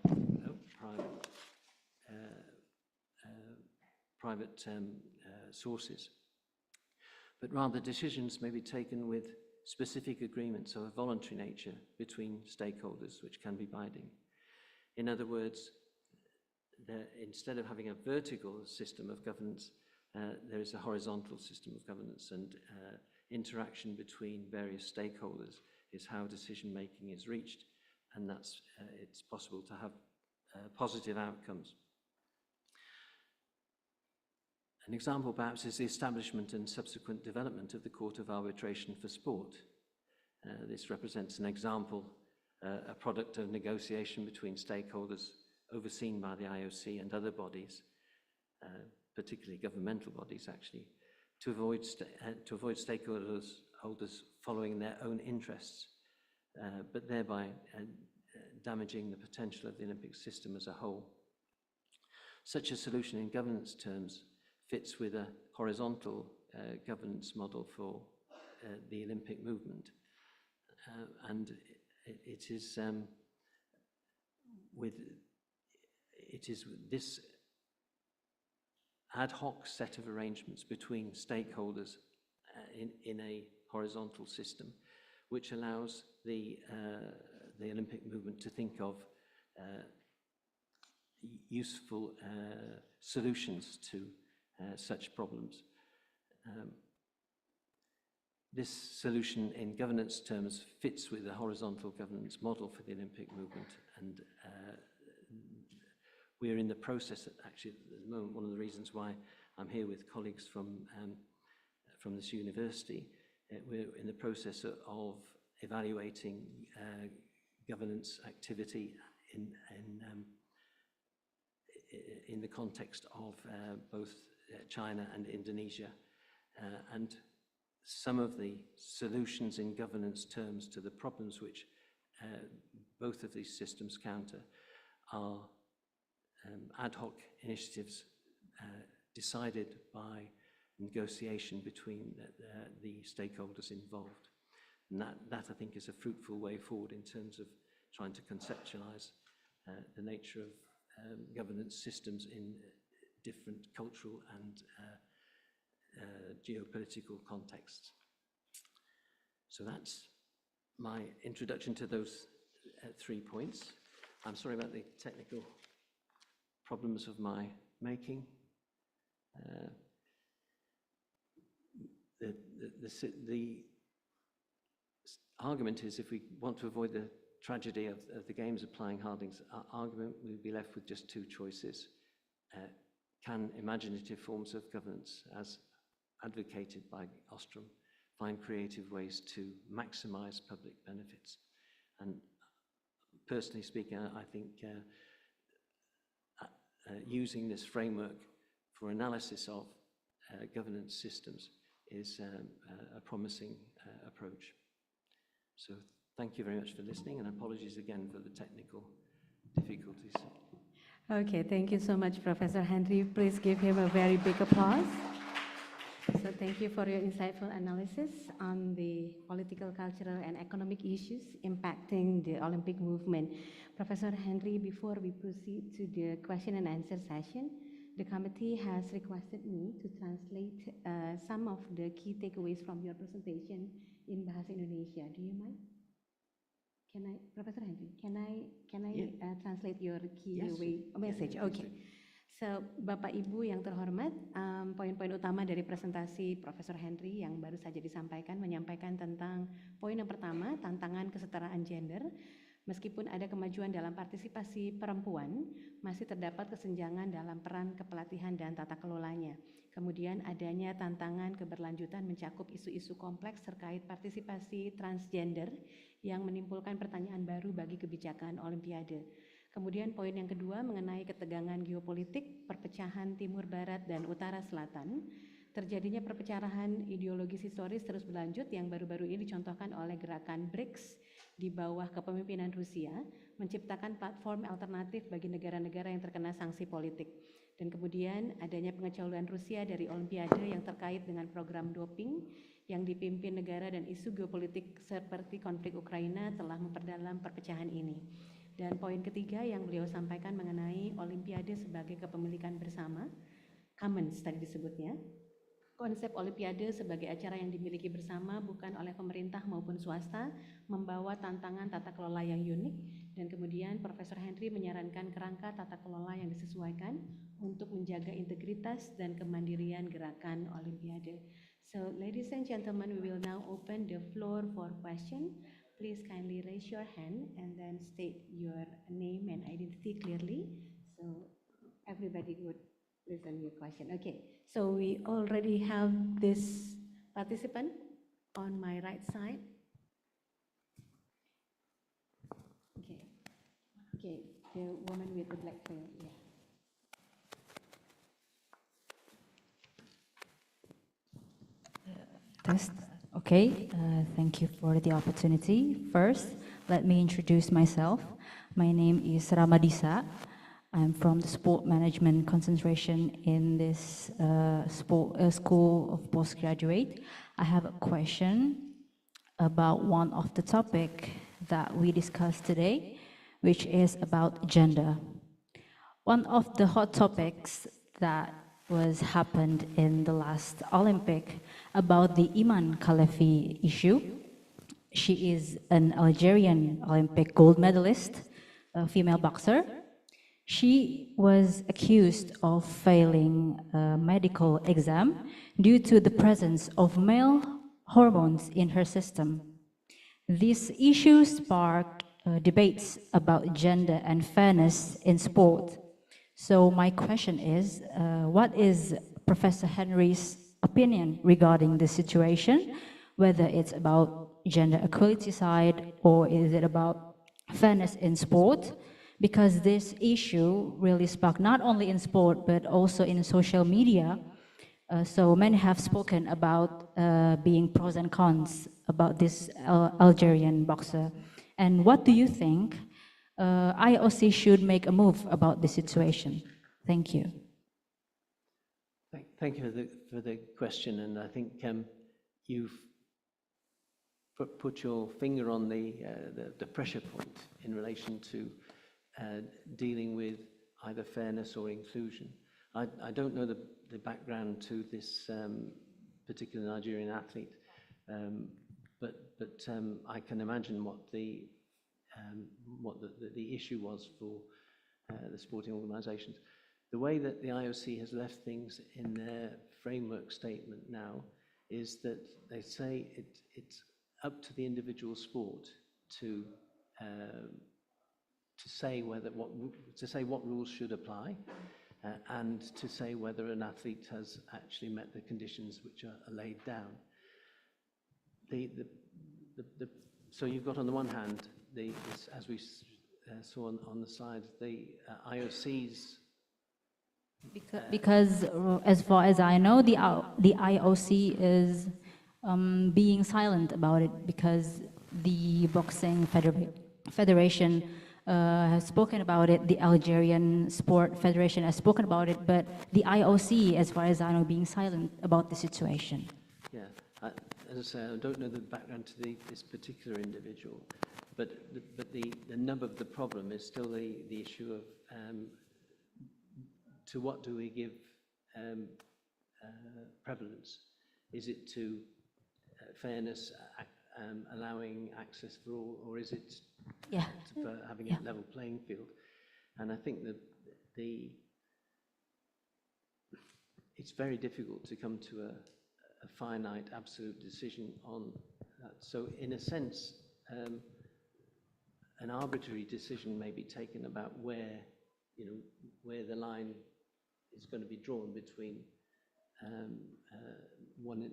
private sources. But rather, decisions may be taken with specific agreements of a voluntary nature between stakeholders, which can be binding. In other words, instead of having a vertical system of governance, there is a horizontal system of governance, and interaction between various stakeholders is how decision-making is reached, and it's possible to have positive outcomes. An example, perhaps, is the establishment and subsequent development of the Court of Arbitration for Sport. This represents an example, a product of negotiation between stakeholders overseen by the IOC and other bodies, particularly governmental bodies, actually, to avoid stakeholders following their own interests, but thereby damaging the potential of the Olympic system as a whole. Such a solution in governance terms fits with a horizontal governance model for the Olympic movement, and it is this ad hoc set of arrangements between stakeholders in a horizontal system, which allows the Olympic movement to think of useful solutions to such problems. This solution in governance terms fits with the horizontal governance model for the Olympic movement, and we're in the process, actually at the moment, one of the reasons why I'm here with colleagues from this university, we're in the process of evaluating governance activity in the context of both China and Indonesia, and some of the solutions in governance terms to the problems which both of these systems counter are ad hoc initiatives decided by negotiation between the stakeholders involved. And that I think is a fruitful way forward in terms of trying to conceptualize the nature of governance systems in different cultural and geopolitical contexts. So that's my introduction to those 3 points. I'm sorry about the technical problems of my making. The argument is, if we want to avoid the tragedy of the games applying Harding's argument, we'll be left with just 2 choices. Can imaginative forms of governance, as advocated by Ostrom, find creative ways to maximize public benefits? And personally speaking, I think using this framework for analysis of governance systems is a promising approach. So thank you very much for listening, and apologies again for the technical difficulties. Okay, thank you so much, Professor Henry. Please give him a very big applause. So thank you for your insightful analysis on the political, cultural, and economic issues impacting the Olympic movement. Professor Henry, before we proceed to the question and answer session, the committee has requested me to translate some of the key takeaways from your presentation in Bahasa Indonesia. Do you mind? Can I, Professor Henry, can I translate your key message? Yeah, Okay. So, Bapak Ibu yang terhormat, poin-poin utama dari presentasi Profesor Henry yang baru saja disampaikan menyampaikan tentang poin yang pertama, tantangan kesetaraan gender. Meskipun ada kemajuan dalam partisipasi perempuan, masih terdapat kesenjangan dalam peran kepelatihan dan tata kelolanya. Kemudian adanya tantangan keberlanjutan mencakup isu-isu kompleks terkait partisipasi transgender yang menimbulkan pertanyaan baru bagi kebijakan Olimpiade. Kemudian poin yang kedua mengenai ketegangan geopolitik, perpecahan Timur Barat dan Utara Selatan. Terjadinya perpecahan ideologis historis terus berlanjut yang baru-baru ini dicontohkan oleh gerakan BRICS di bawah kepemimpinan Rusia, menciptakan platform alternatif bagi negara-negara yang terkena sanksi politik. Dan kemudian adanya pengecualian Rusia dari Olimpiade yang terkait dengan program doping yang dipimpin negara, dan isu geopolitik seperti konflik Ukraina telah memperdalam perpecahan ini. Dan poin ketiga yang beliau sampaikan mengenai Olimpiade sebagai kepemilikan bersama, commons tadi disebutnya. Konsep Olimpiade sebagai acara yang dimiliki bersama bukan oleh pemerintah maupun swasta, membawa tantangan tata kelola yang unik, dan kemudian Profesor Henry menyarankan kerangka tata kelola yang disesuaikan untuk menjaga integritas dan kemandirian gerakan Olimpiade. So, ladies and gentlemen, we will now open the floor for question. Please kindly raise your hand and then state your name and identity clearly, so everybody would listen to your question. Okay, so we already have this participant on my right side. Okay, the woman with the black veil, yeah. Test. Okay, thank you for the opportunity. First, let me introduce myself. My name is Ramadisa. I'm from the Sport Management concentration in this School of Postgraduate. I have a question about one of the topic that we discussed today, which is about gender. One of the hot topics that was happened in the last Olympic about the Iman Khalefi issue. She is an Algerian Olympic gold medalist, a female boxer. She was accused of failing a medical exam due to the presence of male hormones in her system. This issue sparked debates about gender and fairness in sport. So my question is, what is Professor Henry's opinion regarding this situation, whether it's about gender equality side or is it about fairness in sport? Because this issue really sparked not only in sport but also in social media. So many have spoken about being pros and cons about this Algerian boxer. And what do you think IOC should make a move about this situation? Thank you. Thank you for the question, and I think you've put your finger on the pressure point in relation to dealing with either fairness or inclusion. I don't know the background to this particular Nigerian athlete, but I can imagine what the issue was for the sporting organisations. The way that the IOC has left things in their framework statement now is that they say it's up to the individual sport to say what rules should apply, and to say whether an athlete has actually met the conditions which are laid down. So you've got on the one hand, as we saw on the side, the IOC's. Because as far as I know, the IOC is being silent about it, because the boxing federation has spoken about it, the Algerian Sport Federation has spoken about it, but the IOC, as far as I know, being silent about the situation. Yeah, as I say, I don't know the background to this particular individual, but the nub of the problem is still the issue of to what do we give prevalence? Is it to fairness, allowing access for all, or is it for having a level playing field? And I think that it's very difficult to come to a finite, absolute decision on that. So in a sense, an arbitrary decision may be taken about where the line is going to be drawn between one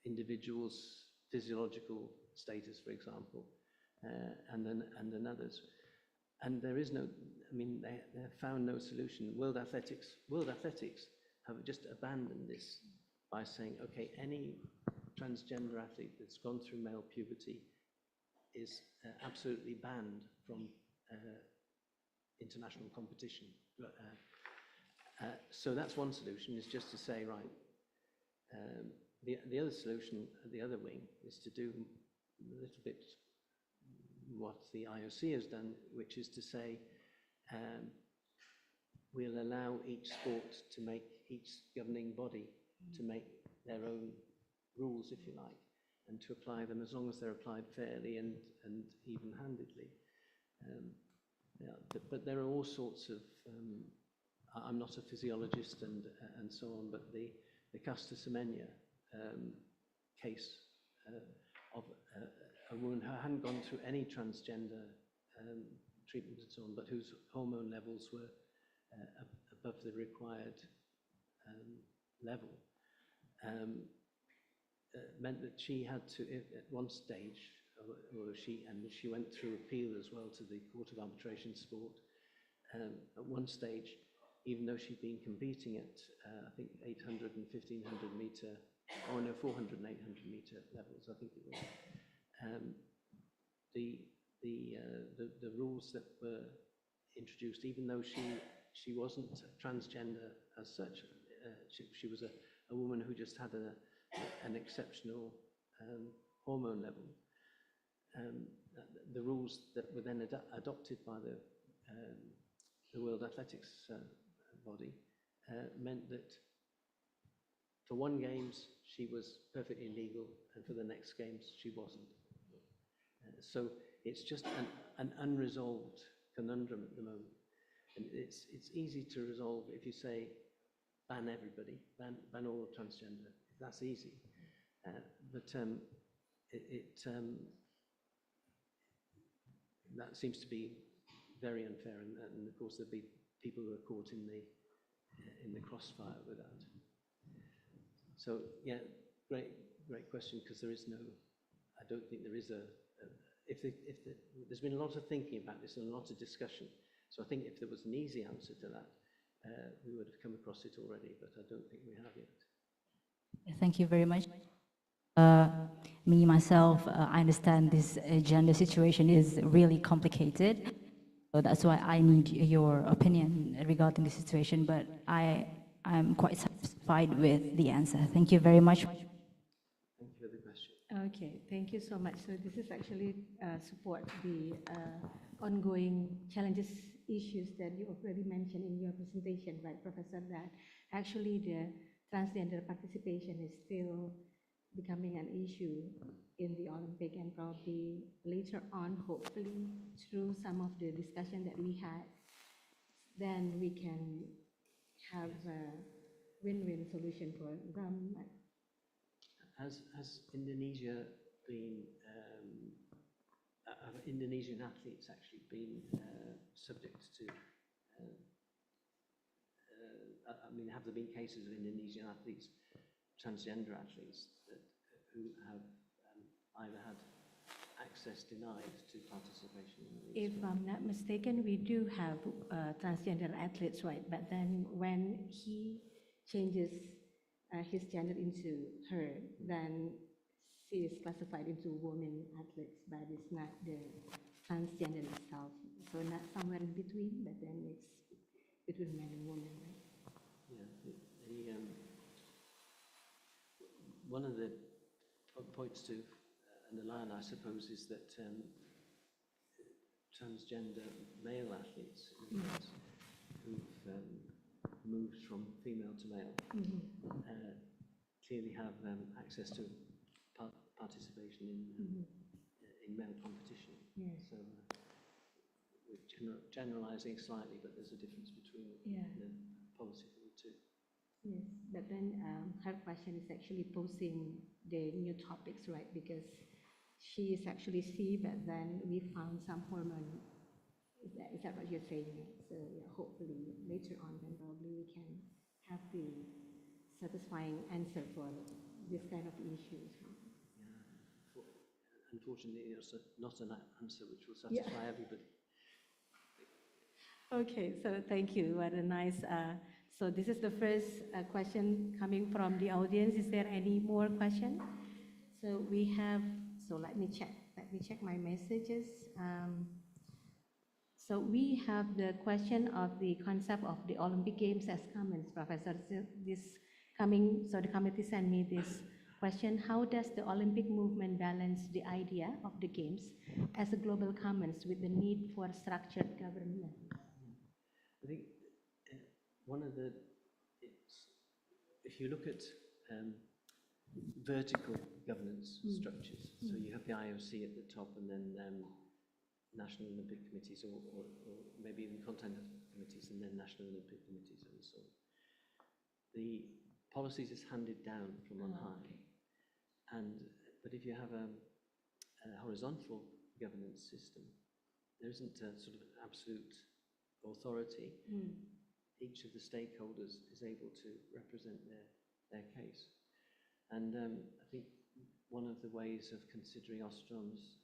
individual's physiological status, for example, and another's. And there is no, they have found no solution. World Athletics have just abandoned this by saying, okay, any transgender athlete that's gone through male puberty is absolutely banned from international competition. So that's one solution, is just to say, right, the other solution, the other wing, is to do a little bit what the IOC has done, which is to say, we'll allow each sport to make, each governing body to make their own rules, if you like, and to apply them as long as they're applied fairly and even-handedly. But there are all sorts of, I'm not a physiologist and so on, but the Caster Semenya case of a woman who hadn't gone through any transgender treatment and so on, but whose hormone levels were above the required level, meant that she had to, at one stage, she went through appeal as well to the Court of Arbitration Sport. At one stage, even though she'd been competing at, I think, 800 and 1500 meter, 400 and 800 meter levels, I think it was. The rules that were introduced, even though she wasn't transgender as such, she was a woman who just had an exceptional hormone level. The rules that were then adopted by the World Athletics body meant that for one games she was perfectly legal, and for the next games she wasn't. So it's just an unresolved conundrum at the moment, and it's easy to resolve if you say ban everybody, ban all transgender. That's easy, but that seems to be very unfair, and of course there'll be people who are caught in the crossfire with that. So yeah, great question, because there is no, I don't think there is there's been a lot of thinking about this and a lot of discussion. So I think if there was an easy answer to that, we would have come across it already, but I don't think we have yet. Thank you very much. Me, myself, I understand this gender situation is really complicated. So that's why I need your opinion regarding the situation. But I I'm quite satisfied with the answer. Thank you very much. Thank you for the question. Okay, thank you so much. So this is actually support the ongoing challenges, issues that you already mentioned in your presentation, right, Professor, that actually the transgender participation is still becoming an issue in the Olympic, and probably later on, hopefully, through some of the discussion that we had, then we can have a win-win solution for them. Has Indonesia been, Indonesian athletes actually been subject to, I mean, have there been cases of Indonesian athletes, transgender athletes, who have either had access denied to participation in these? If I'm not mistaken, we do have transgender athletes, right? But then when he changes his gender into her, then she is classified into woman athletes, but it's not the transgender itself. So not somewhere in between, but then it's between men and women, right? Yeah, one of the points to underline, I suppose, is that transgender male athletes who've moved from female to male clearly have access to participation in male competition. Yes. So we're generalizing slightly, but there's a difference between the policy for the two. Yes, but then her question is actually posing the new topics, right? Because she is actually C, but then we found some hormone. Is that what you're saying? So yeah, hopefully later on, then probably we can have the satisfying answer for this kind of issues. Yeah. Unfortunately, it's not an answer which will satisfy everybody. Okay, so thank you. What a nice. So this is the first question coming from the audience. Is there any more question? So we have. So let me check. Let me check my messages. So we have the question of the concept of the Olympic Games as commons, Professor. So the committee sent me this question: how does the Olympic movement balance the idea of the Games as a global commons with the need for structured government? I think one of the, if you look at vertical governance structures, so you have the IOC at the top and then national Olympic committees or maybe even content committees and then national Olympic committees and so on. The policies is handed down from on high. But if you have a horizontal governance system, there isn't a sort of absolute authority. Each of the stakeholders is able to represent their case. And I think one of the ways of considering Ostrom's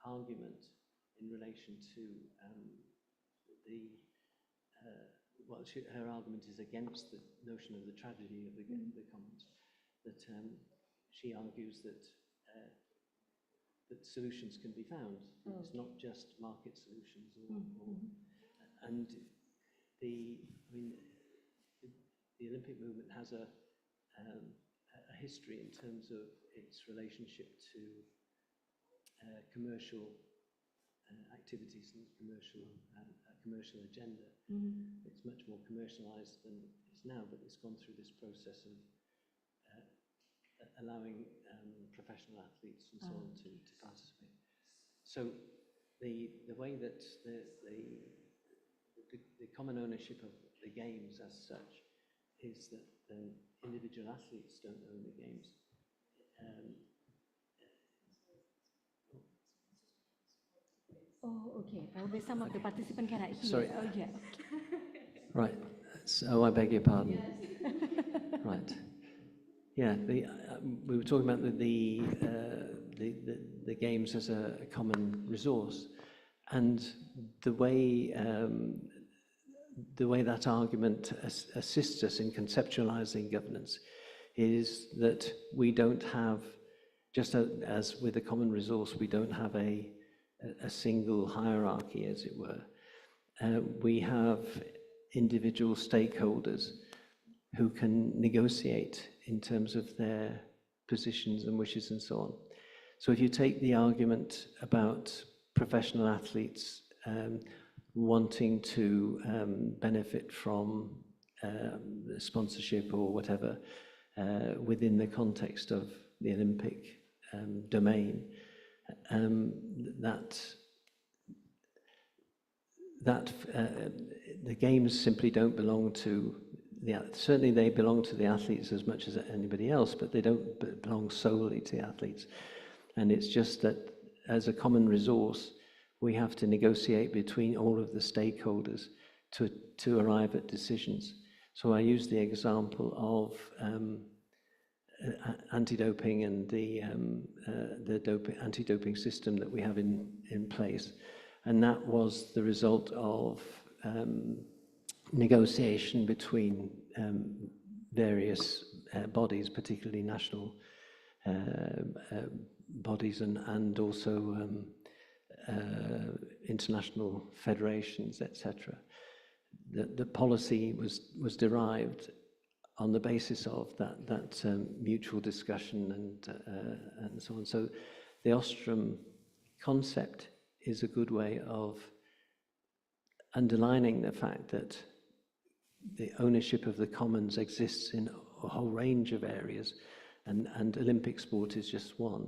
argument in relation to her argument is against the notion of the tragedy of the commons, that she argues that that solutions can be found. It's not just market solutions, and the Olympic movement has a history in terms of its relationship to commercial activities and commercial agenda. It's much more commercialized than it is now, but it's gone through this process of allowing professional athletes and so on to participate. So the way that the common ownership of the games as such is that the individual athletes don't own the games. Oh, okay. Probably some of the participants cannot hear. Sorry. Oh, yeah. Right. So I beg your pardon. Right. Yeah. We were talking about the games as a common resource, and the way that argument assists us in conceptualizing governance is that we don't have, just as with a common resource, we don't have a single hierarchy, as it were. We have individual stakeholders who can negotiate in terms of their positions and wishes and so on. So if you take the argument about professional athletes wanting to benefit from sponsorship or whatever within the context of the Olympic domain, the games simply don't belong to certainly they belong to the athletes as much as anybody else, but they don't belong solely to the athletes. And it's just that as a common resource, we have to negotiate between all of the stakeholders to arrive at decisions. So I use the example of anti-doping and the anti-doping system that we have in place. And that was the result of negotiation between various bodies, particularly national bodies and also international federations, etc. The policy was derived on the basis of that mutual discussion and so on. So the Ostrom concept is a good way of underlining the fact that the ownership of the commons exists in a whole range of areas, and Olympic sport is just one.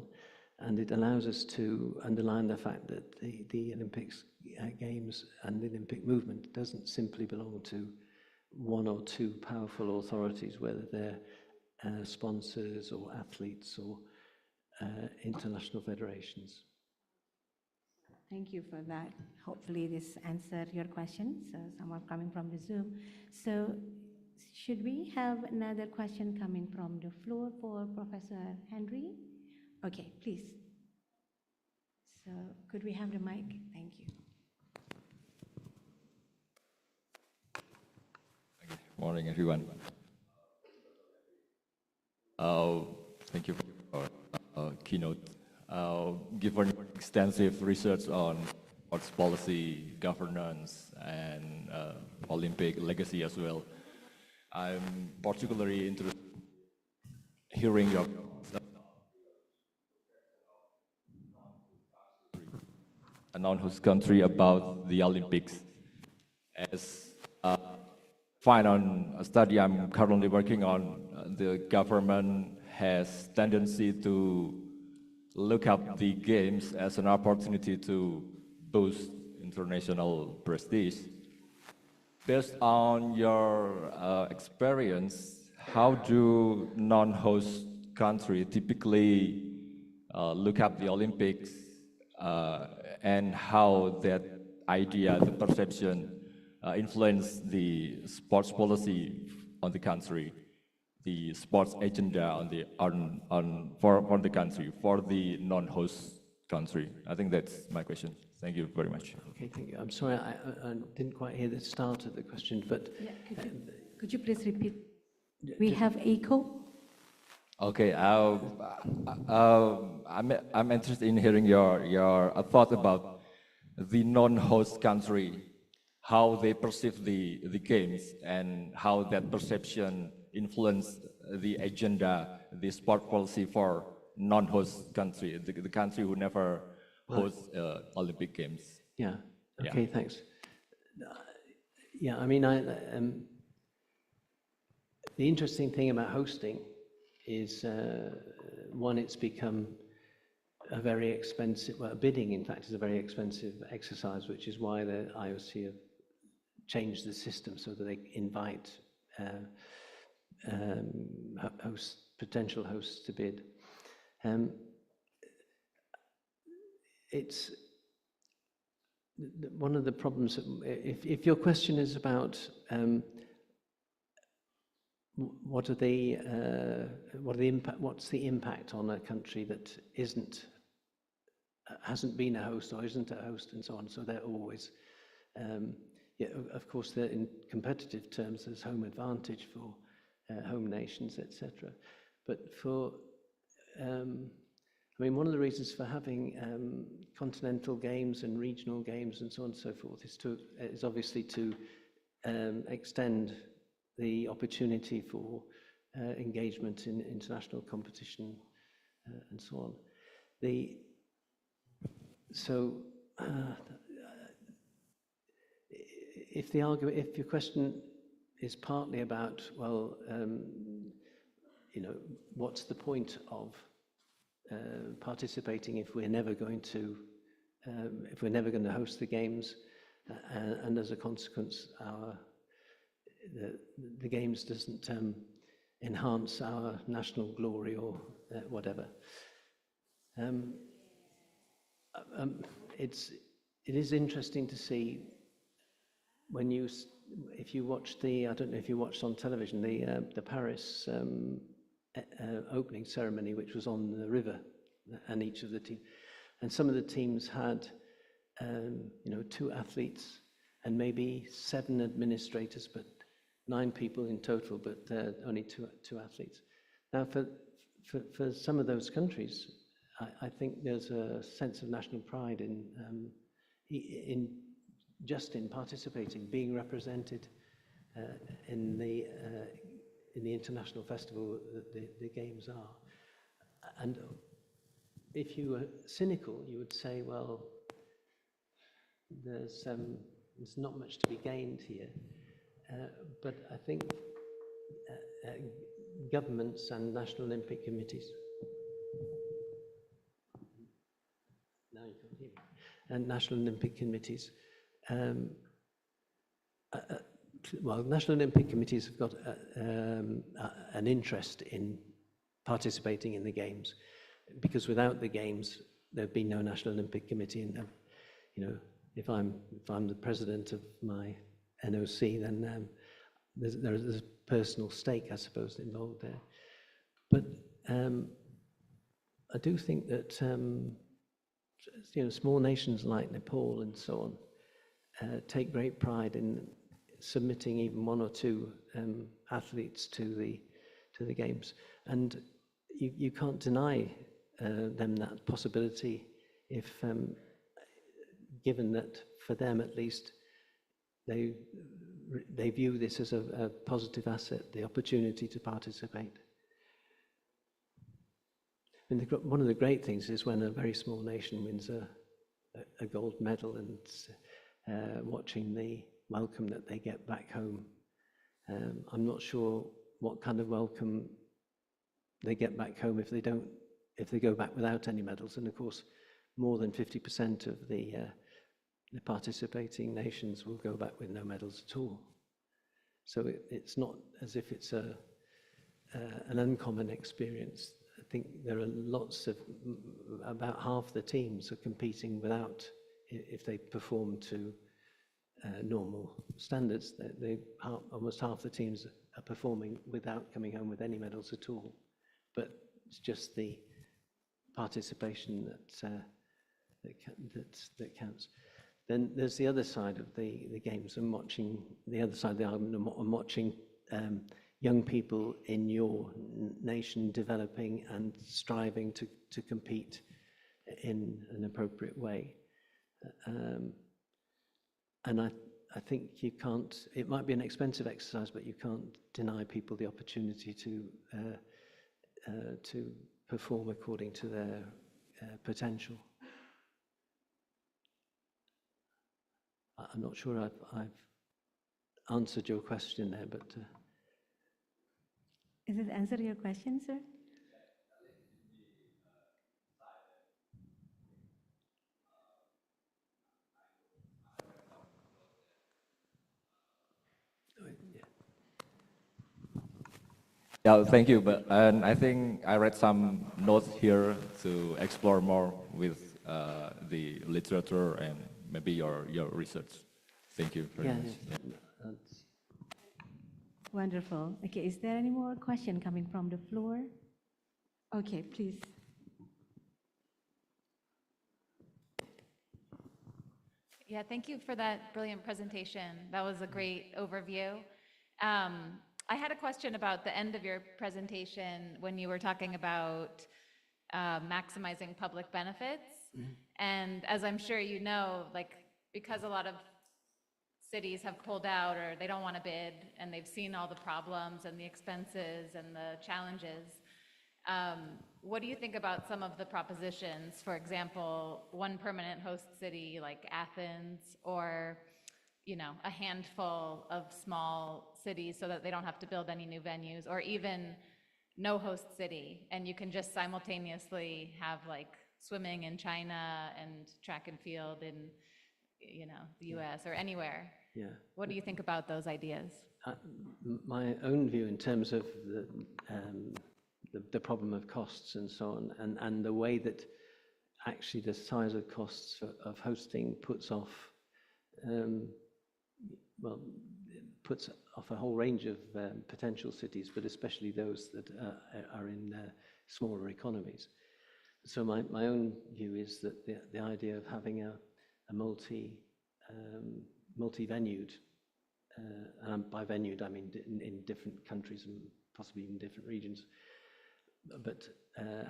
And it allows us to underline the fact that the Olympics Games and the Olympic movement doesn't simply belong to one or two powerful authorities, whether they're sponsors or athletes or international federations. Thank you for that. Hopefully this answered your question. So someone coming from the Zoom. So should we have another question coming from the floor for Professor Henry? Okay, please. So could we have the mic? Thank you. Morning, everyone. Thank you for your keynote. Given extensive research on sports policy, governance, and Olympic legacy as well, I'm particularly interested in hearing your a non-host country about the Olympics. As find on a study I'm currently working on, the government has tendency to look up the games as an opportunity to boost international prestige. Based on your experience, how do non-host countries typically look up the Olympics and how that idea, the perception, influence the sports policy on the country, the sports agenda for the country, for the non-host country? I think that's my question. Thank you very much. Okay, thank you. I'm sorry, I didn't quite hear the start of the question, but... Yeah, could you please repeat? We have echo. Okay, I'm interested in hearing your thought about the non-host country, how they perceive the games, and how that perception influence the agenda, the sport policy for non-host country, the country who never hosts Olympic Games. Yeah, okay, yeah. Thanks. Yeah, I mean, the interesting thing about hosting is, one, it's become a very expensive, well, bidding, in fact, is a very expensive exercise, which is why the IOC have changed the system so that they invite potential hosts to bid. It's one of the problems, if your question is about what's the impact on a country that hasn't been a host or isn't a host and so on, so they're always, yeah, of course, they're in competitive terms, there's home advantage for home nations, etc. But for, I mean, one of the reasons for having continental games and regional games and so on and so forth is obviously to extend the opportunity for engagement in international competition and so on. If your question is partly about, well, you know, what's the point of participating if we're never going to host the games, and as a consequence, the games doesn't enhance our national glory or whatever. It is interesting to see when if you watch I don't know if you watched on television the Paris opening ceremony, which was on the river, and each of the teams, and some of the teams had 2 athletes and maybe 7 administrators, but 9 people in total, but only two athletes. Now, for some of those countries, I think there's a sense of national pride in participating, being represented in the international festival that the games are. And if you were cynical, you would say, well, there's not much to be gained here. But I think governments and national Olympic committees, now you can't hear me, and national Olympic committees, national Olympic committees have got an interest in participating in the games, because without the games, there'd be no national Olympic committee. And if I'm the president of my NOC, then there's a personal stake, I suppose, involved there. But I do think that small nations like Nepal and so on take great pride in submitting even 1 or 2 athletes to the games, and you can't deny them that possibility if, given that for them at least, they view this as a positive asset, the opportunity to participate. And one of the great things is when a very small nation wins a gold medal, and watching the welcome that they get back home. I'm not sure what kind of welcome they get back home if they go back without any medals. And of course, more than 50% of the participating nations will go back with no medals at all. So it's not as if it's an uncommon experience. I think there are about half the teams are competing without, if they perform to normal standards, almost half the teams are performing without coming home with any medals at all. But it's just the participation that counts. Then there's the other side of the games, and watching the other side of the argument, and watching young people in your nation developing and striving to compete in an appropriate way. And I think you can't, it might be an expensive exercise, but you can't deny people the opportunity to perform according to their potential. I'm not sure I've answered your question there, but... Does it answer your question, sir? Yeah, thank you. And I think I read some notes here to explore more with the literature and maybe your research. Thank you very much. Yeah. Wonderful. Okay, is there any more question coming from the floor? Okay, please. Yeah, thank you for that brilliant presentation. That was a great overview. I had a question about the end of your presentation when you were talking about maximizing public benefits. And as I'm sure you know, because a lot of cities have pulled out or they don't want to bid and they've seen all the problems and the expenses and the challenges. What do you think about some of the propositions? For example, one permanent host city like Athens, or a handful of small cities so that they don't have to build any new venues, or even no host city, and you can just simultaneously have like swimming in China and track and field in the US or anywhere. Yeah. What do you think about those ideas? My own view in terms of the problem of costs and so on, and the way that actually the size of costs of hosting puts off a whole range of potential cities, but especially those that are in smaller economies. So my own view is that the idea of having a multi-venued, and by venued I mean in different countries and possibly in different regions, but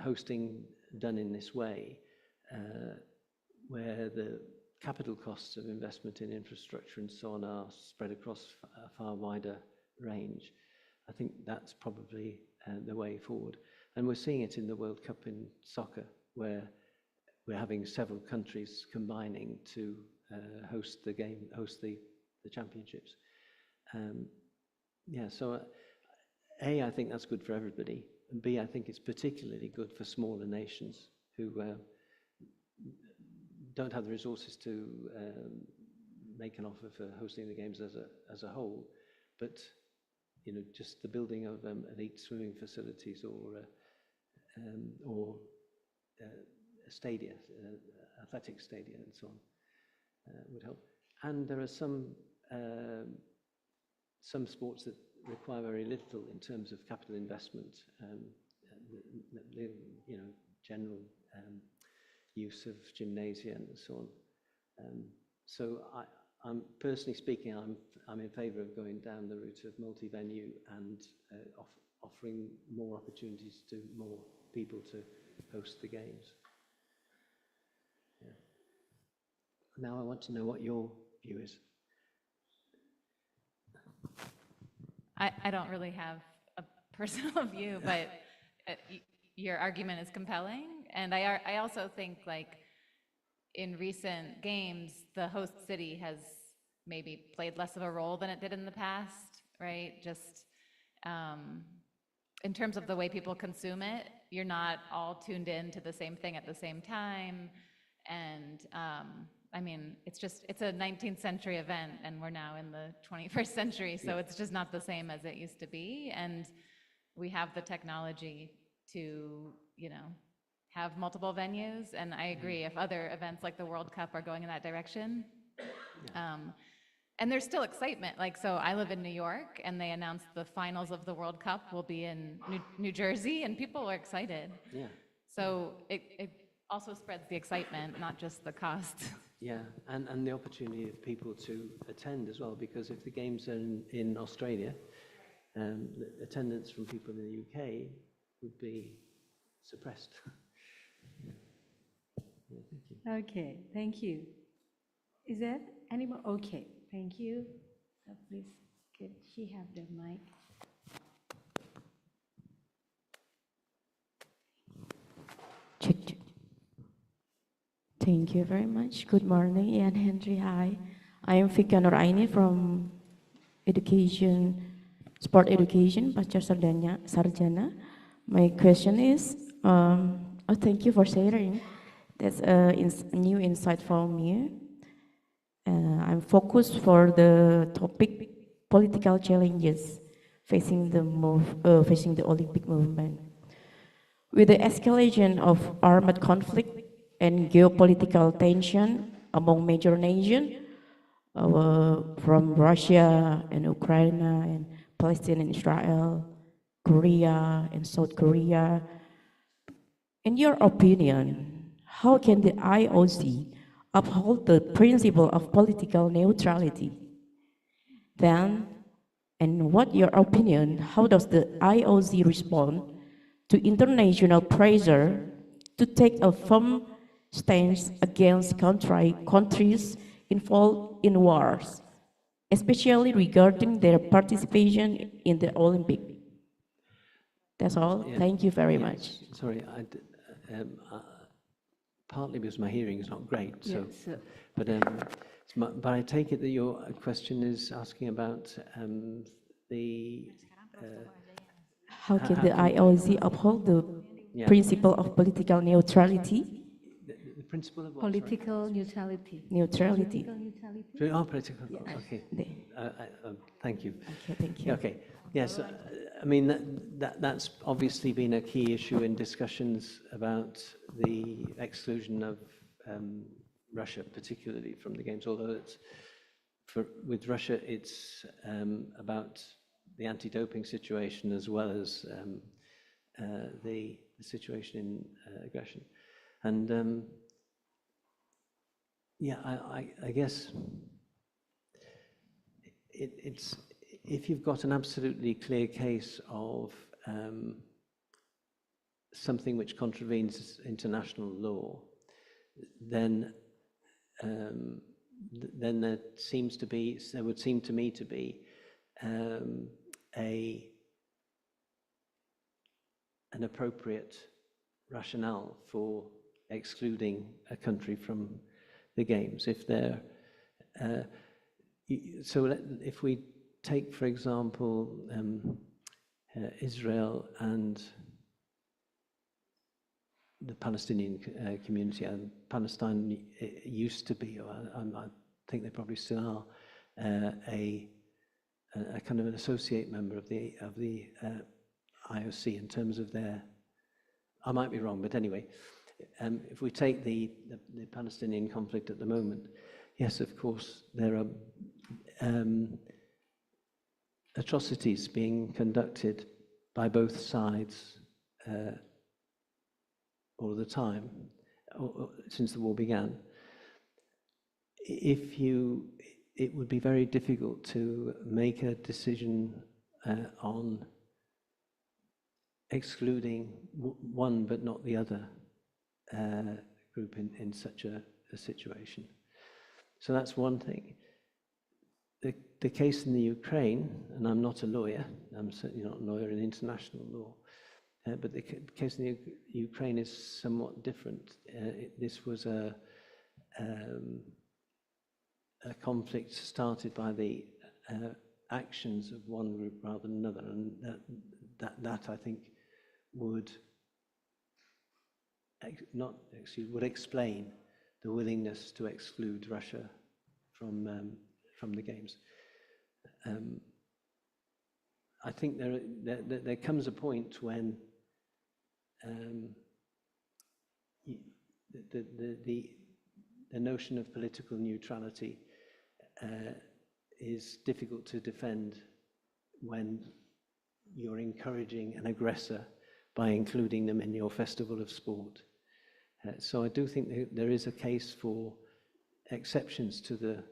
hosting done in this way, where the capital costs of investment in infrastructure and so on are spread across a far wider range. I think that's probably the way forward. And we're seeing it in the World Cup in soccer, where we're having several countries combining to host the championships. So A, I think that's good for everybody, and B, I think it's particularly good for smaller nations who don't have the resources to make an offer for hosting the games as a whole, but just the building of elite swimming facilities or stadia, athletic stadia, and so on would help. And there are some sports that require very little in terms of capital investment, general use of gymnasia and so on. So I'm personally speaking, I'm in favour of going down the route of multi-venue and offering more opportunities to more people to host the games. Yeah. Now I want to know what your view is. I don't really have a personal view, but your argument is compelling. And I also think, like, in recent games, the host city has maybe played less of a role than it did in the past, right? Just in terms of the way people consume it, you're not all tuned in to the same thing at the same time. And I mean, it's a 19th century event, and we're now in the 21st century, so it's just not the same as it used to be. And we have the technology to, have multiple venues. And I agree, if other events like the World Cup are going in that direction, and there's still excitement. Like, so I live in New York, and they announced the finals of the World Cup will be in New Jersey, and people are excited. Yeah. So it also spreads the excitement, not just the cost. Yeah, and the opportunity of people to attend as well, because if the games are in Australia, the attendance from people in the UK would be suppressed. Yeah, thank you. Okay, thank you. Is there any more? Okay, thank you. Please, could she have the mic? Check, check. Thank you very much. Good morning, Ian Henry. Hi. I am Fika Nuraini from Sport Education, Pasca Sarjana. My question is, thank you for sharing. That's a new insight for me. I'm focused for the topic political challenges facing the Olympic movement. With the escalation of armed conflict and geopolitical tension among major nations, from Russia and Ukraine and Palestine and Israel, Korea and South Korea, in your opinion, how can the IOC uphold the principle of political neutrality? Then, in what your opinion, how does the IOC respond to international pressure to take a firm stance against countries involved in wars? especially regarding their participation in the Olympic. That's all. Yeah, Thank you very yes, much. Sorry, partly because my hearing is not great, so. Yes. But I take it that your question is asking about the. How can the IOC uphold the Yeah. principle of political neutrality? The principle of what? Sorry? Political neutrality. Neutrality. Oh, political. Okay. Thank you. Okay, thank you. Okay. Yes. I mean that's obviously been a key issue in discussions about the exclusion of Russia, particularly from the games. Although it's with Russia, it's about the anti-doping situation as well as the situation in aggression, and yeah, I guess it's if you've got an absolutely clear case of something which contravenes international law, then there would seem to me to be an appropriate rationale for excluding a country from the games if they're if we take, for example, Israel and the Palestinian community, and Palestine used to be, or I think they probably still are, a kind of an associate member of the IOC in terms of their. I might be wrong, but anyway, if we take the Palestinian conflict at the moment, yes, of course, there are atrocities being conducted by both sides all the time since the war began. It would be very difficult to make a decision on excluding one but not the other group in such a situation. So that's one thing. The case in the Ukraine, and I'm not a lawyer, I'm certainly not a lawyer in international law, but the case in the Ukraine is somewhat different. This was a conflict started by the actions of one group rather than another, and that I think would explain the willingness to exclude Russia from the games. I think there comes a point when the notion of political neutrality is difficult to defend when you're encouraging an aggressor by including them in your festival of sport. So I do think there is a case for exceptions to the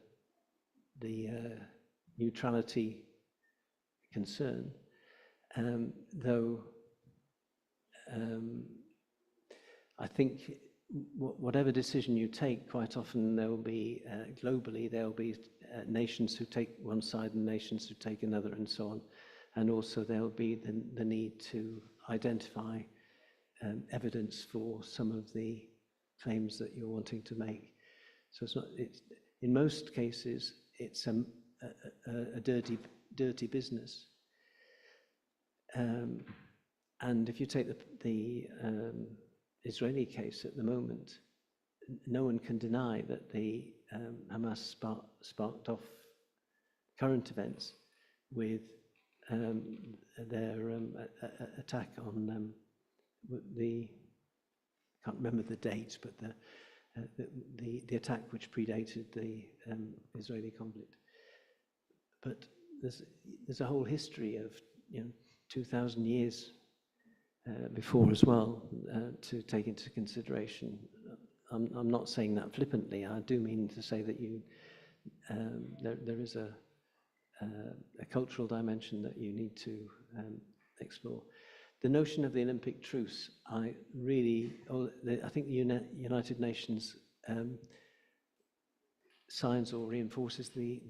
neutrality concern, though I think whatever decision you take, quite often there will be globally there will be nations who take one side and nations who take another, and so on, and also there will be the need to identify evidence for some of the claims that you're wanting to make. So it's in most cases it's a dirty business. And if you take the Israeli case at the moment, no one can deny that the Hamas sparked off current events with their attack on I can't remember the date, but the attack which predated the Israeli conflict. But there's a whole history of 2,000 years before as well to take into consideration. I'm not saying that flippantly. I do mean to say that there is a cultural dimension that you need to explore. The notion of the Olympic truce, I think the United Nations signs or reinforces the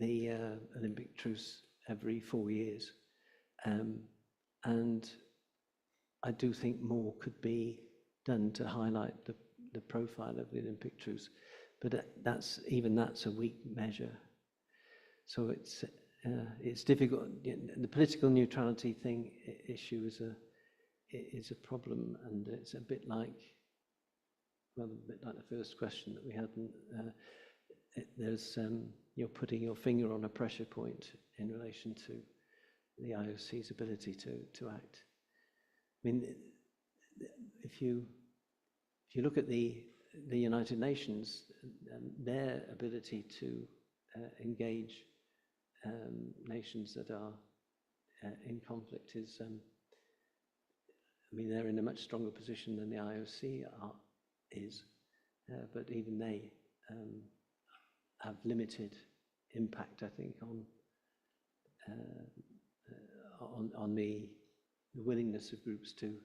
Olympic truce every 4 years. And I do think more could be done to highlight the profile of the Olympic truce, but that's a weak measure. So it's difficult. The political neutrality issue is a problem, and it's a bit like the first question that we had. You're putting your finger on a pressure point in relation to the IOC's ability to act. I mean, if you look at the United Nations, their ability to engage nations that are in conflict is, they're in a much stronger position than the IOC is, but even they have limited impact, I think, on the willingness of groups to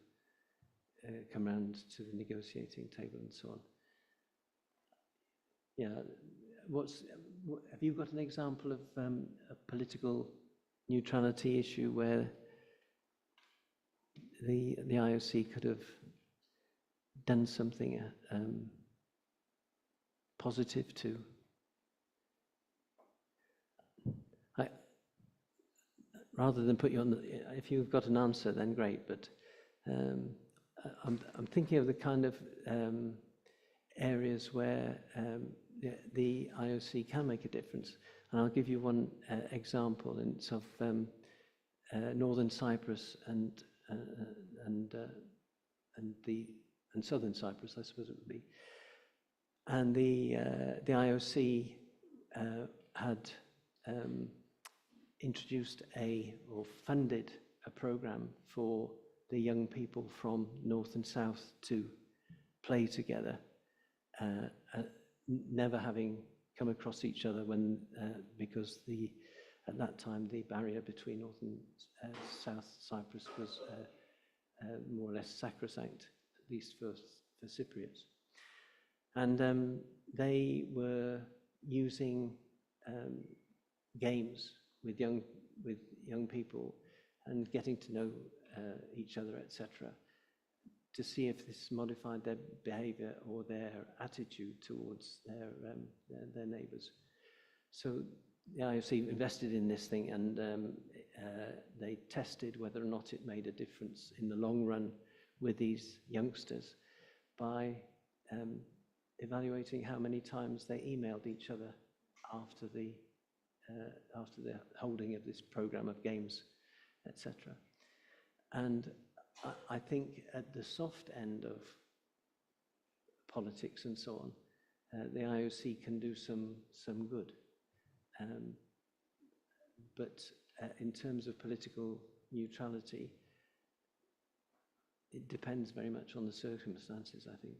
come around to the negotiating table and so on. Yeah, have you got an example of a political neutrality issue where the IOC could have done something positive to? Rather than put you on if you've got an answer, then great. But I'm thinking of the kind of areas where the IOC can make a difference, and I'll give you one example. And it's of Northern Cyprus and Southern Cyprus, I suppose it would be. And the IOC had introduced or funded a program for the young people from North and South to play together, never having come across each other because at that time the barrier between North and South Cyprus was more or less sacrosanct, at least for Cypriots. And they were using games with young people and getting to know each other, etc., to see if this modified their behavior or their attitude towards their neighbors. So the IOC invested in this thing, and they tested whether or not it made a difference in the long run with these youngsters by evaluating how many times they emailed each other after the holding of this program of games, etc. And I think at the soft end of politics and so on, the IOC can do some good. But in terms of political neutrality, it depends very much on the circumstances, I think.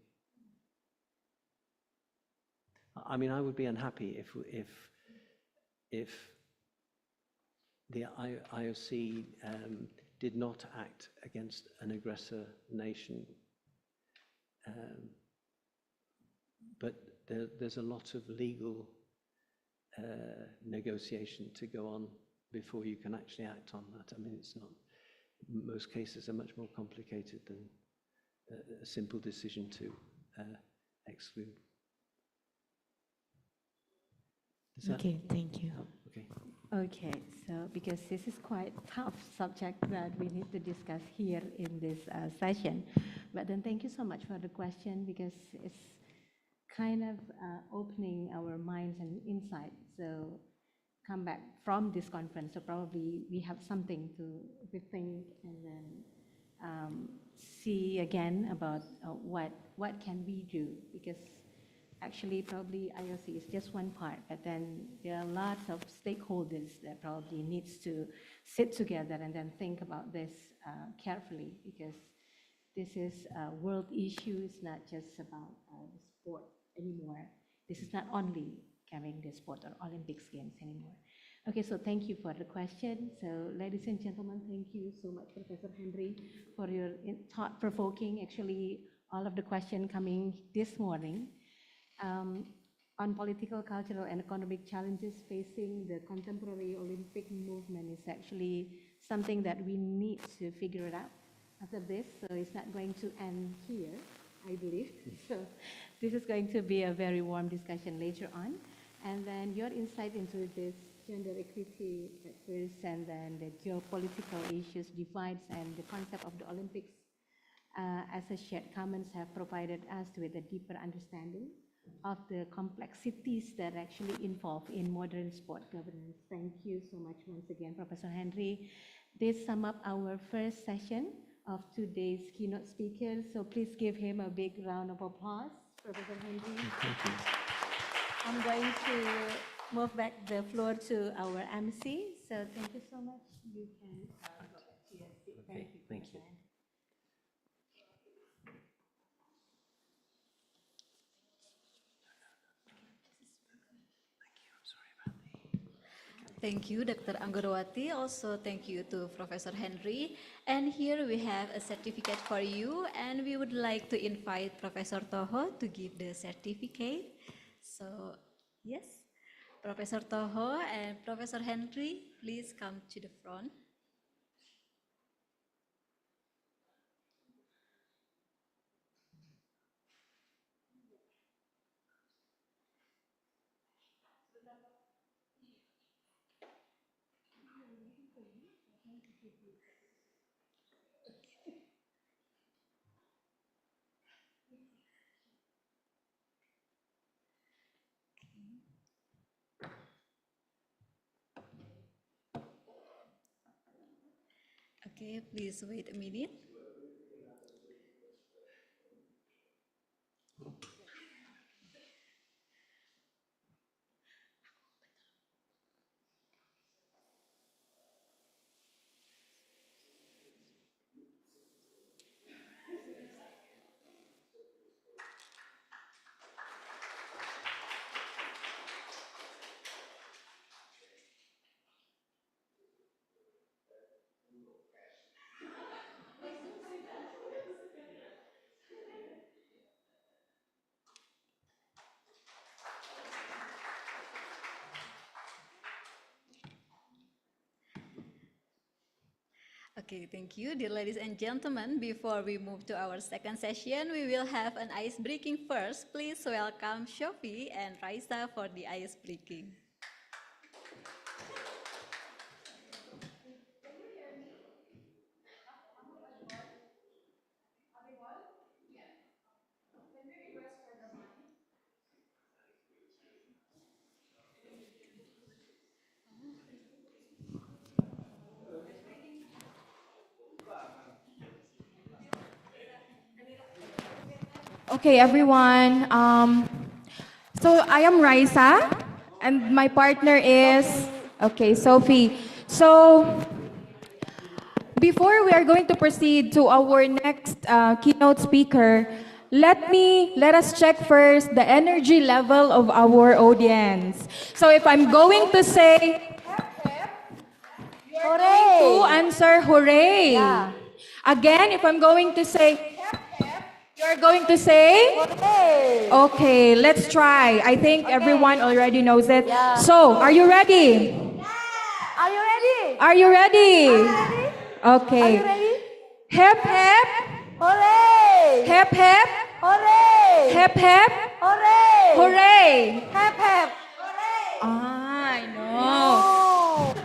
I mean, I would be unhappy if the IOC did not act against an aggressor nation, but there's a lot of legal negotiation to go on before you can actually act on that. I mean, it's not. Most cases are much more complicated than a simple decision to exclude. Okay, thank you. Okay. Okay, so because this is quite tough subject that we need to discuss here in this session, but then thank you so much for the question, because it's kind of opening our minds and insight. So come back from this conference, so probably we have something to rethink and then see again about what can we do, because actually probably IOC is just one part, but then there are lots of stakeholders that probably needs to sit together and then think about this carefully, because this is a world issue. It's not just about the sport anymore. This is not only carrying the sport or Olympics games anymore. Okay, so thank you for the question. So ladies and gentlemen, thank you so much, Professor Henry, for your thought-provoking, actually all of the questions coming this morning. on political, cultural, and economic challenges facing the contemporary Olympic movement is actually something that we need to figure it out after this. So it's not going to end here, I believe. So this is going to be a very warm discussion later on. And then your insight into this gender equity at first, and then the geopolitical issues, divides, and the concept of the Olympics as a shared commons have provided us with a deeper understanding of the complexities that actually involve in modern sport governance. Thank you so much once again, Professor Henry. This sums up our first session of today's keynote speakers. So please give him a big round of applause, Professor Henry. Thank you. I'm going to move back the floor to our MC. So thank you so much. You can go back to your seat. Okay, thank you. Thank you, Dr. Anggorowati. Also, thank you to Professor Henry. And here we have a certificate for you, and we would like to invite Professor Toho to give the certificate. So, yes, Professor Toho and Professor Henry, please come to the front. Okay, please wait a minute. Okay, thank you, dear ladies and gentlemen. Before we move to our second session, we will have an ice breaking first. Please welcome Shofi and Raisa for the ice breaking. Okay, everyone. So I am Raisa, and my partner is Sophie. So before we are going to proceed to our next keynote speaker, let us check first the energy level of our audience. So if I'm going to say, you're going to answer hooray. Yeah. Again, if I'm going to say, you're going to say? Okay, let's try. I think everyone already knows it. Yeah. So, are you ready? Are you ready? Are you ready? Okay. Are you ready? Hep hep. Hooray! Hep hep. Hooray! Hep hep. Hooray! Hooray. Hep hep! I know.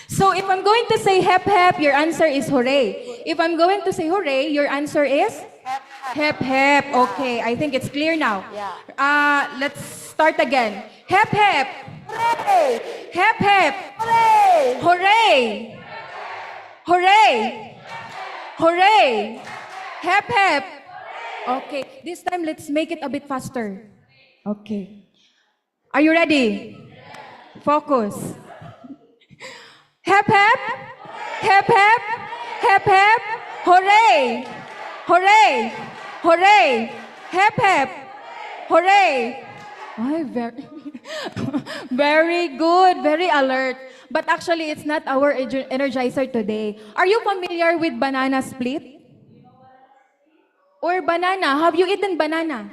So if I'm going to say hep hep, your answer is hooray. If I'm going to say hooray, your answer is? Hep hep. Okay, I think it's clear now. Yeah. Let's start again. Hep hep. Hooray! Hep hep. Hooray! Hooray. Hooray. Hooray. Hep hep. Okay, this time let's make it a bit faster. Okay. Are you ready? Focus. Hep hep. Hep hep. Hep hep. Hooray. Hooray. Hooray. Hep hep. Hooray. Ay, very good, very alert. But actually, it's not our energizer today. Are you familiar with banana split? Or banana? Have you eaten banana?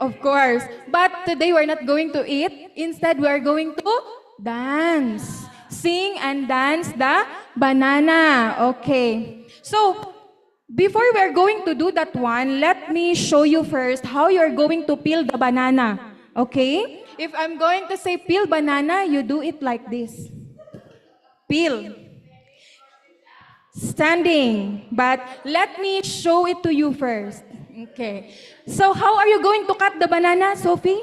Of course. But today we're not going to eat. Instead, we are going to dance. Sing and dance the banana. Okay. So, before we're going to do that one, let me show you first how you're going to peel the banana. Okay? If I'm going to say peel banana, you do it like this. Peel. Standing. But let me show it to you first. Okay. So how are you going to cut the banana, Sophie?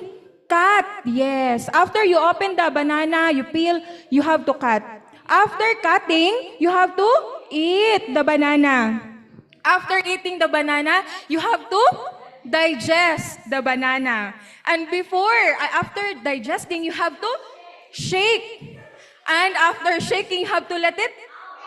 Cut. Yes. After you open the banana, you peel, you have to cut. After cutting, you have to eat the banana. After eating the banana, you have to digest the banana. And after digesting, you have to shake. And after shaking, you have to let it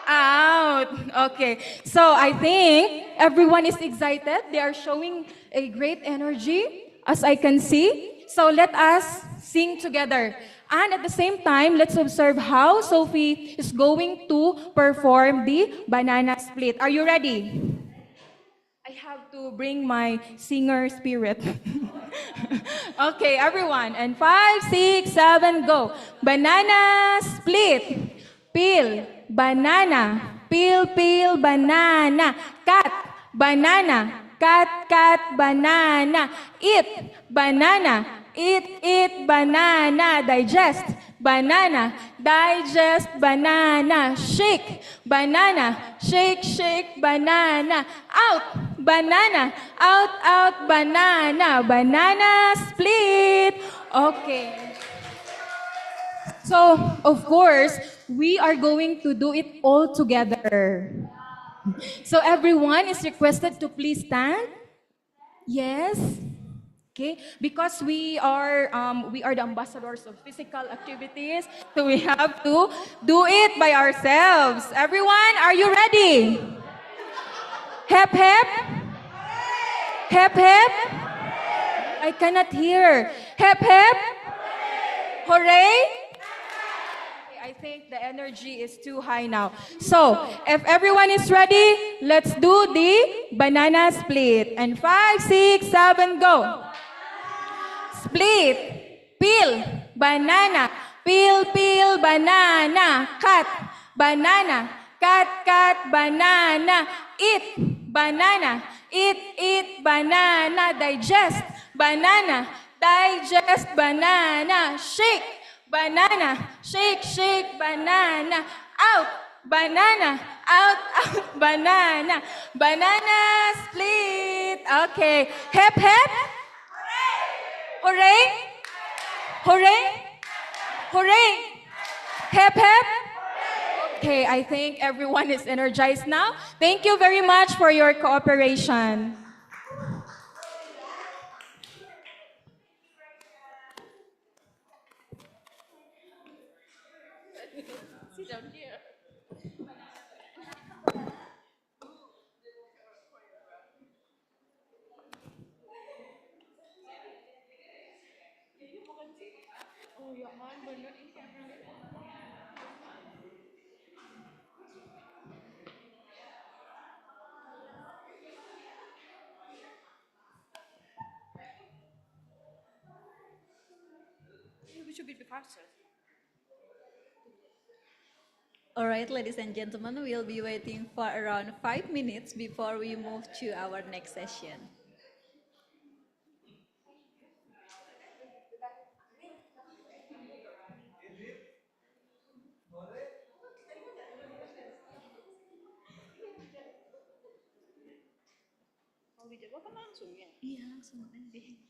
out. Okay. So I think everyone is excited. They are showing a great energy, as I can see. So let us sing together. And at the same time, let's observe how Sophie is going to perform the banana split. Are you ready? I have to bring my singer spirit. Okay, everyone. And 5, 6, 7, go. Banana split. Peel. Banana. Peel, peel, banana. Cut. Banana. Cut, cut, banana. Eat. Banana. Eat, banana. Digest. Banana. Digest, banana. Shake. Banana. Shake, banana. Out. Banana. Out, banana. Banana split. Okay. So, of course, we are going to do it all together. So everyone is requested to please stand. Yes. Okay, because we are the ambassadors of physical activities, so we have to do it by ourselves. Everyone, are you ready? Hep hep. Hep hep. I cannot hear. Hep hep. Hooray. I think the energy is too high now. So, if everyone is ready, let's do the banana split. And 5, 6, 7, go. Split. Peel. Banana. Peel, peel, banana. Cut. Banana. Cut, cut, banana. Eat. Banana. Eat, banana. Digest. Banana. Digest, banana. Shake. Banana. Shake, banana. Out. Banana. Out, banana. Banana split. Okay. Hep, hep. Hooray! Hooray! Hooray! Hep, hep! Okay, I think everyone is energized now. Thank you very much for your cooperation. All right, ladies and gentlemen, we'll be waiting for around 5 minutes before we move to our next session. Iya, langsung nanti.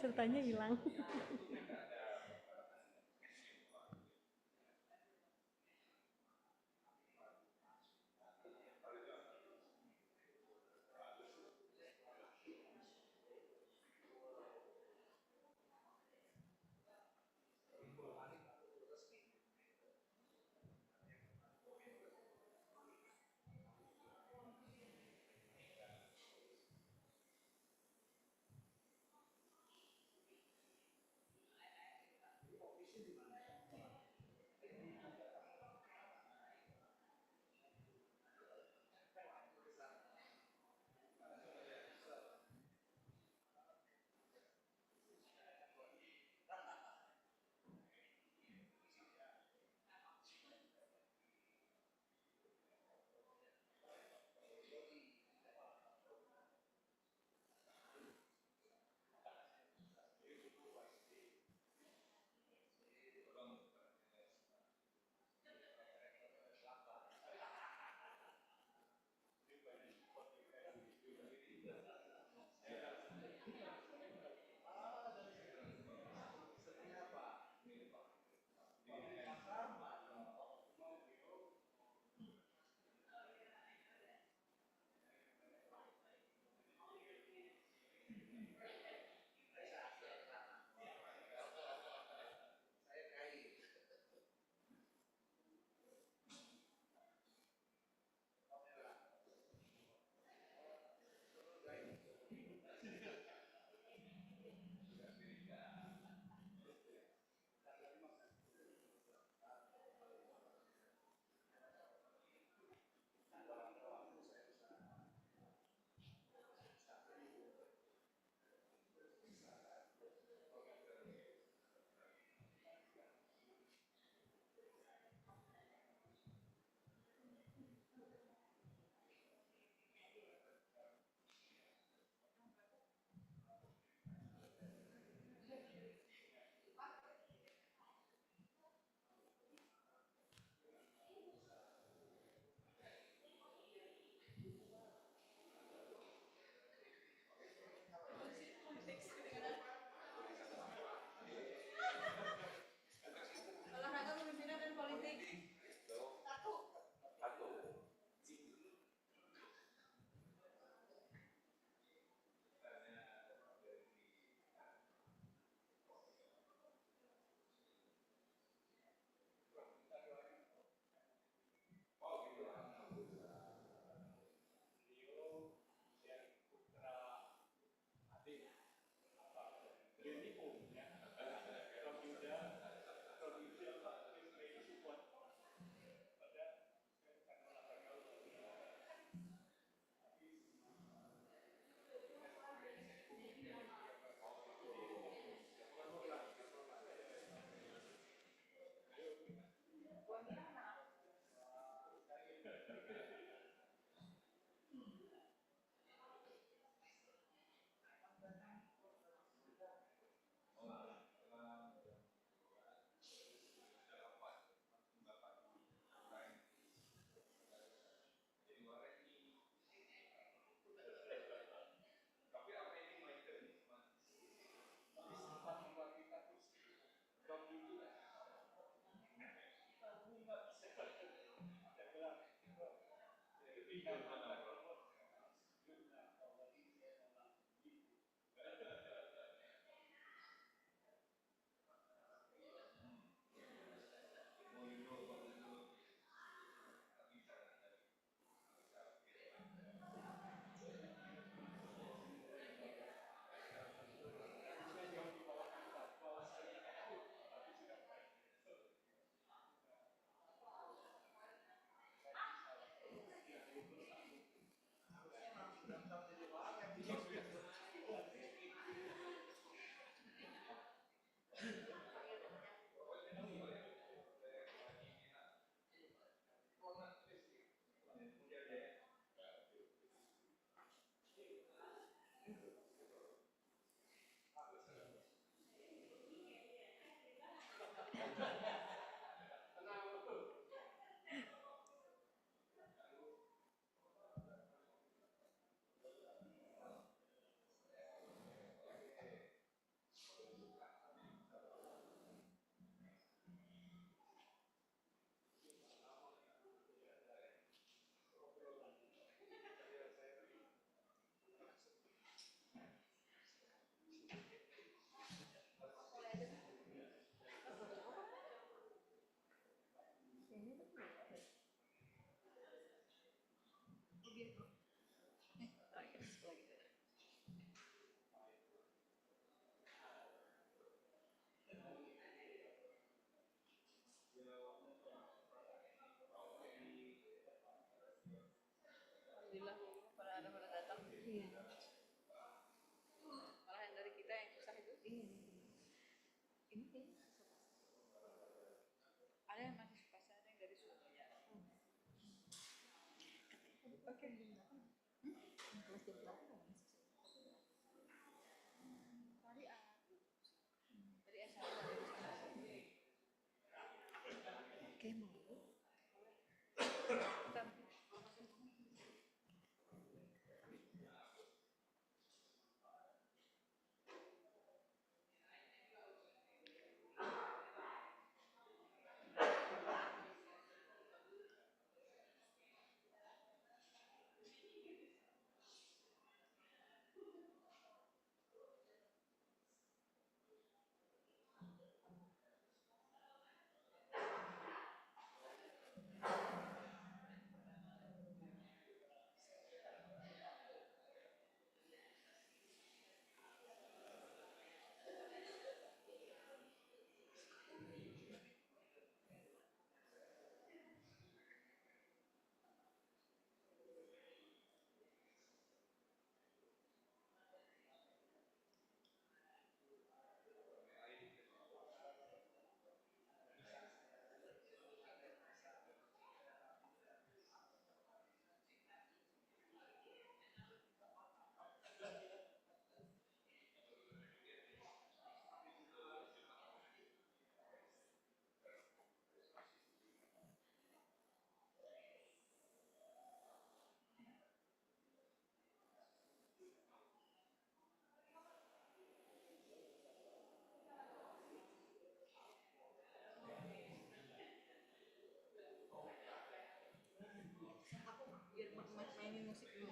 pesertanya hilang.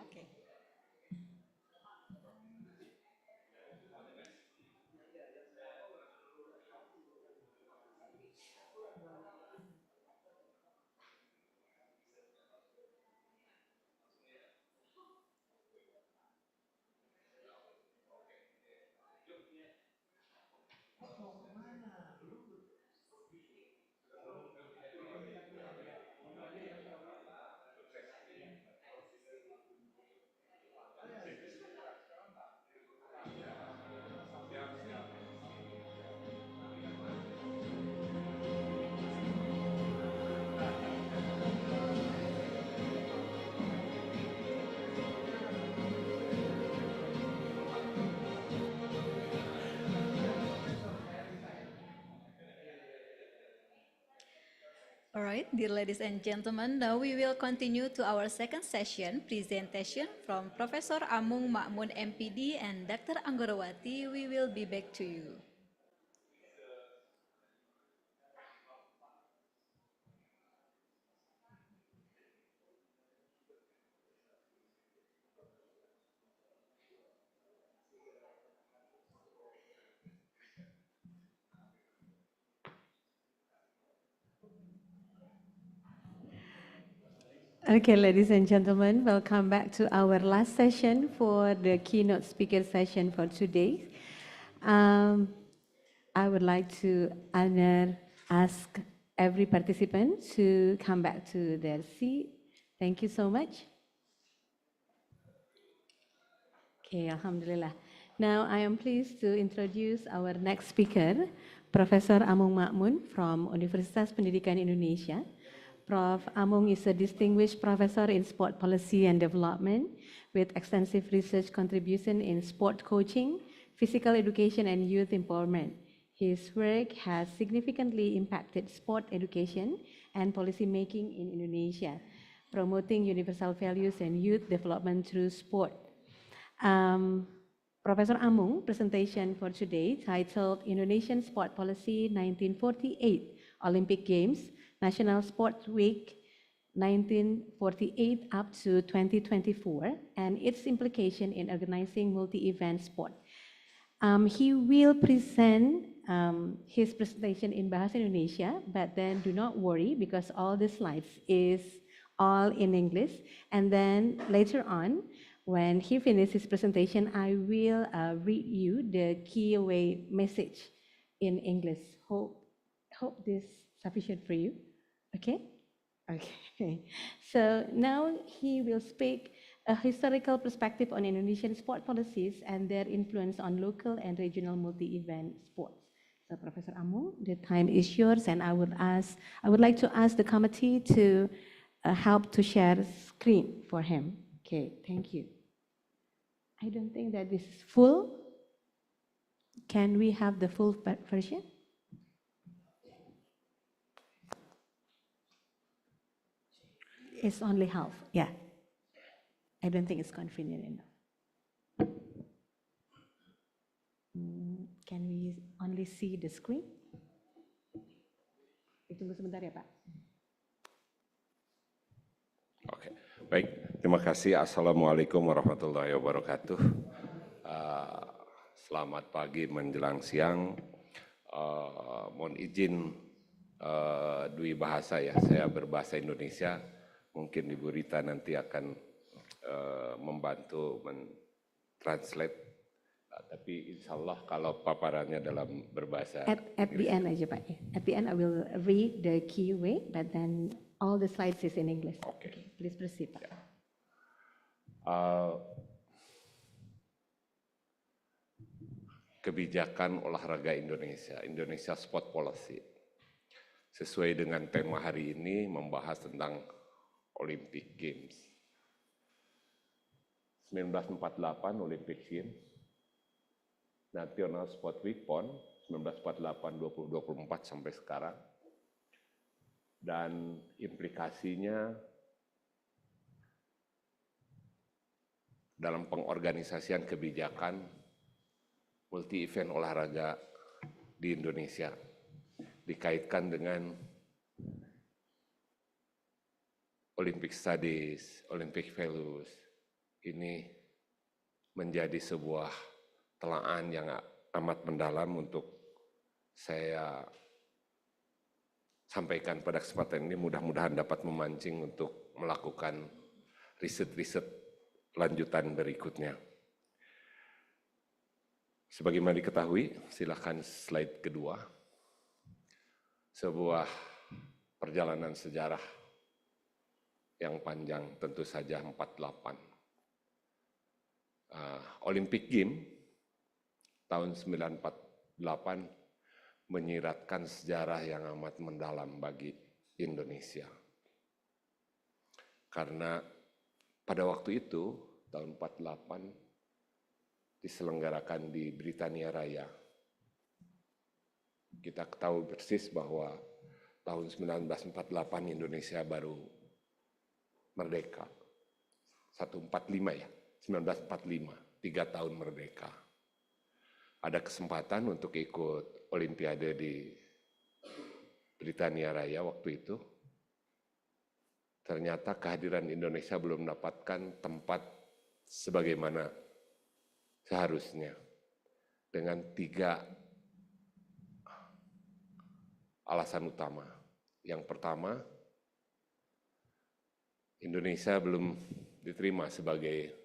Okay. All right, dear ladies and gentlemen, now we will continue to our second session, presentation from Professor Amung Makmun MPD and Dr. Anggorawati. We will be back to you. Okay, ladies and gentlemen, welcome back to our last session for the keynote speaker session for today. I would like to ask every participant to come back to their seat. Thank you so much. Okay, Alhamdulillah. Now I am pleased to introduce our next speaker, Professor Amung Makmun from Universitas Pendidikan Indonesia. Prof. Amung is a distinguished professor in sport policy and development with extensive research contribution in sport coaching, physical education, and youth empowerment. His work has significantly impacted sport education and policy making in Indonesia, promoting universal values and youth development through sport. Professor Amung presentation for today titled Indonesian Sport Policy 1948 Olympic Games, National Sport Week 1948 up to 2024 and its implication in organizing multi-event sport. He will present his presentation in Bahasa Indonesia, but then do not worry because all the slides is all in English. And then later on, when he finishes his presentation, I will read you the key away message in English. Hope this sufficient for you. Okay? Okay. So now he will speak a historical perspective on Indonesian sport policies and their influence on local and regional multi-event sports. Professor Amung, the time is yours, and I would like to ask the committee to help to share the screen for him. Okay, thank you. I don't think that this is full. Can we have the full version? It's only half, yeah. I don't think it's convenient enough. Can we only see the screen? Tunggu sebentar ya, Pak. Oke, baik. Terima kasih. Assalamualaikum warahmatullahi wabarakatuh. Selamat pagi menjelang siang. Mohon izin dui bahasa ya. Saya berbahasa Indonesia. Mungkin Ibu Rita nanti akan membantu mentranslate. Tapi insya Allah kalau paparannya dalam berbahasa At the end aja Pak. At the end I will read the key way, but then all the slides is in English. Okay. Please proceed Pak. Kebijakan olahraga Indonesia, Indonesia Sport Policy. Sesuai dengan tema hari ini membahas tentang Olympic Games. 1948 Olympic Games, National Sport Week PON 1948 2024 sampai sekarang, dan implikasinya dalam pengorganisasian kebijakan multi event olahraga di Indonesia dikaitkan dengan Olympic Studies, Olympic Values. Ini menjadi sebuah telaan yang amat mendalam untuk saya sampaikan pada kesempatan ini. Mudah-mudahan dapat memancing untuk melakukan riset-riset lanjutan berikutnya. Sebagaimana diketahui, silakan slide kedua. Sebuah perjalanan sejarah yang panjang, tentu saja 48. Olympic Games tahun 1948 menyiratkan sejarah yang amat mendalam bagi Indonesia. Karena pada waktu itu, tahun 48, diselenggarakan di Britania Raya. Kita tahu persis bahwa tahun 1948 Indonesia baru merdeka. 145 ya, 1945, 3 tahun merdeka. Ada kesempatan untuk ikut Olimpiade di Britania Raya waktu itu. Ternyata kehadiran Indonesia belum mendapatkan tempat sebagaimana seharusnya. Dengan 3 alasan utama. Yang pertama, Indonesia belum diterima sebagai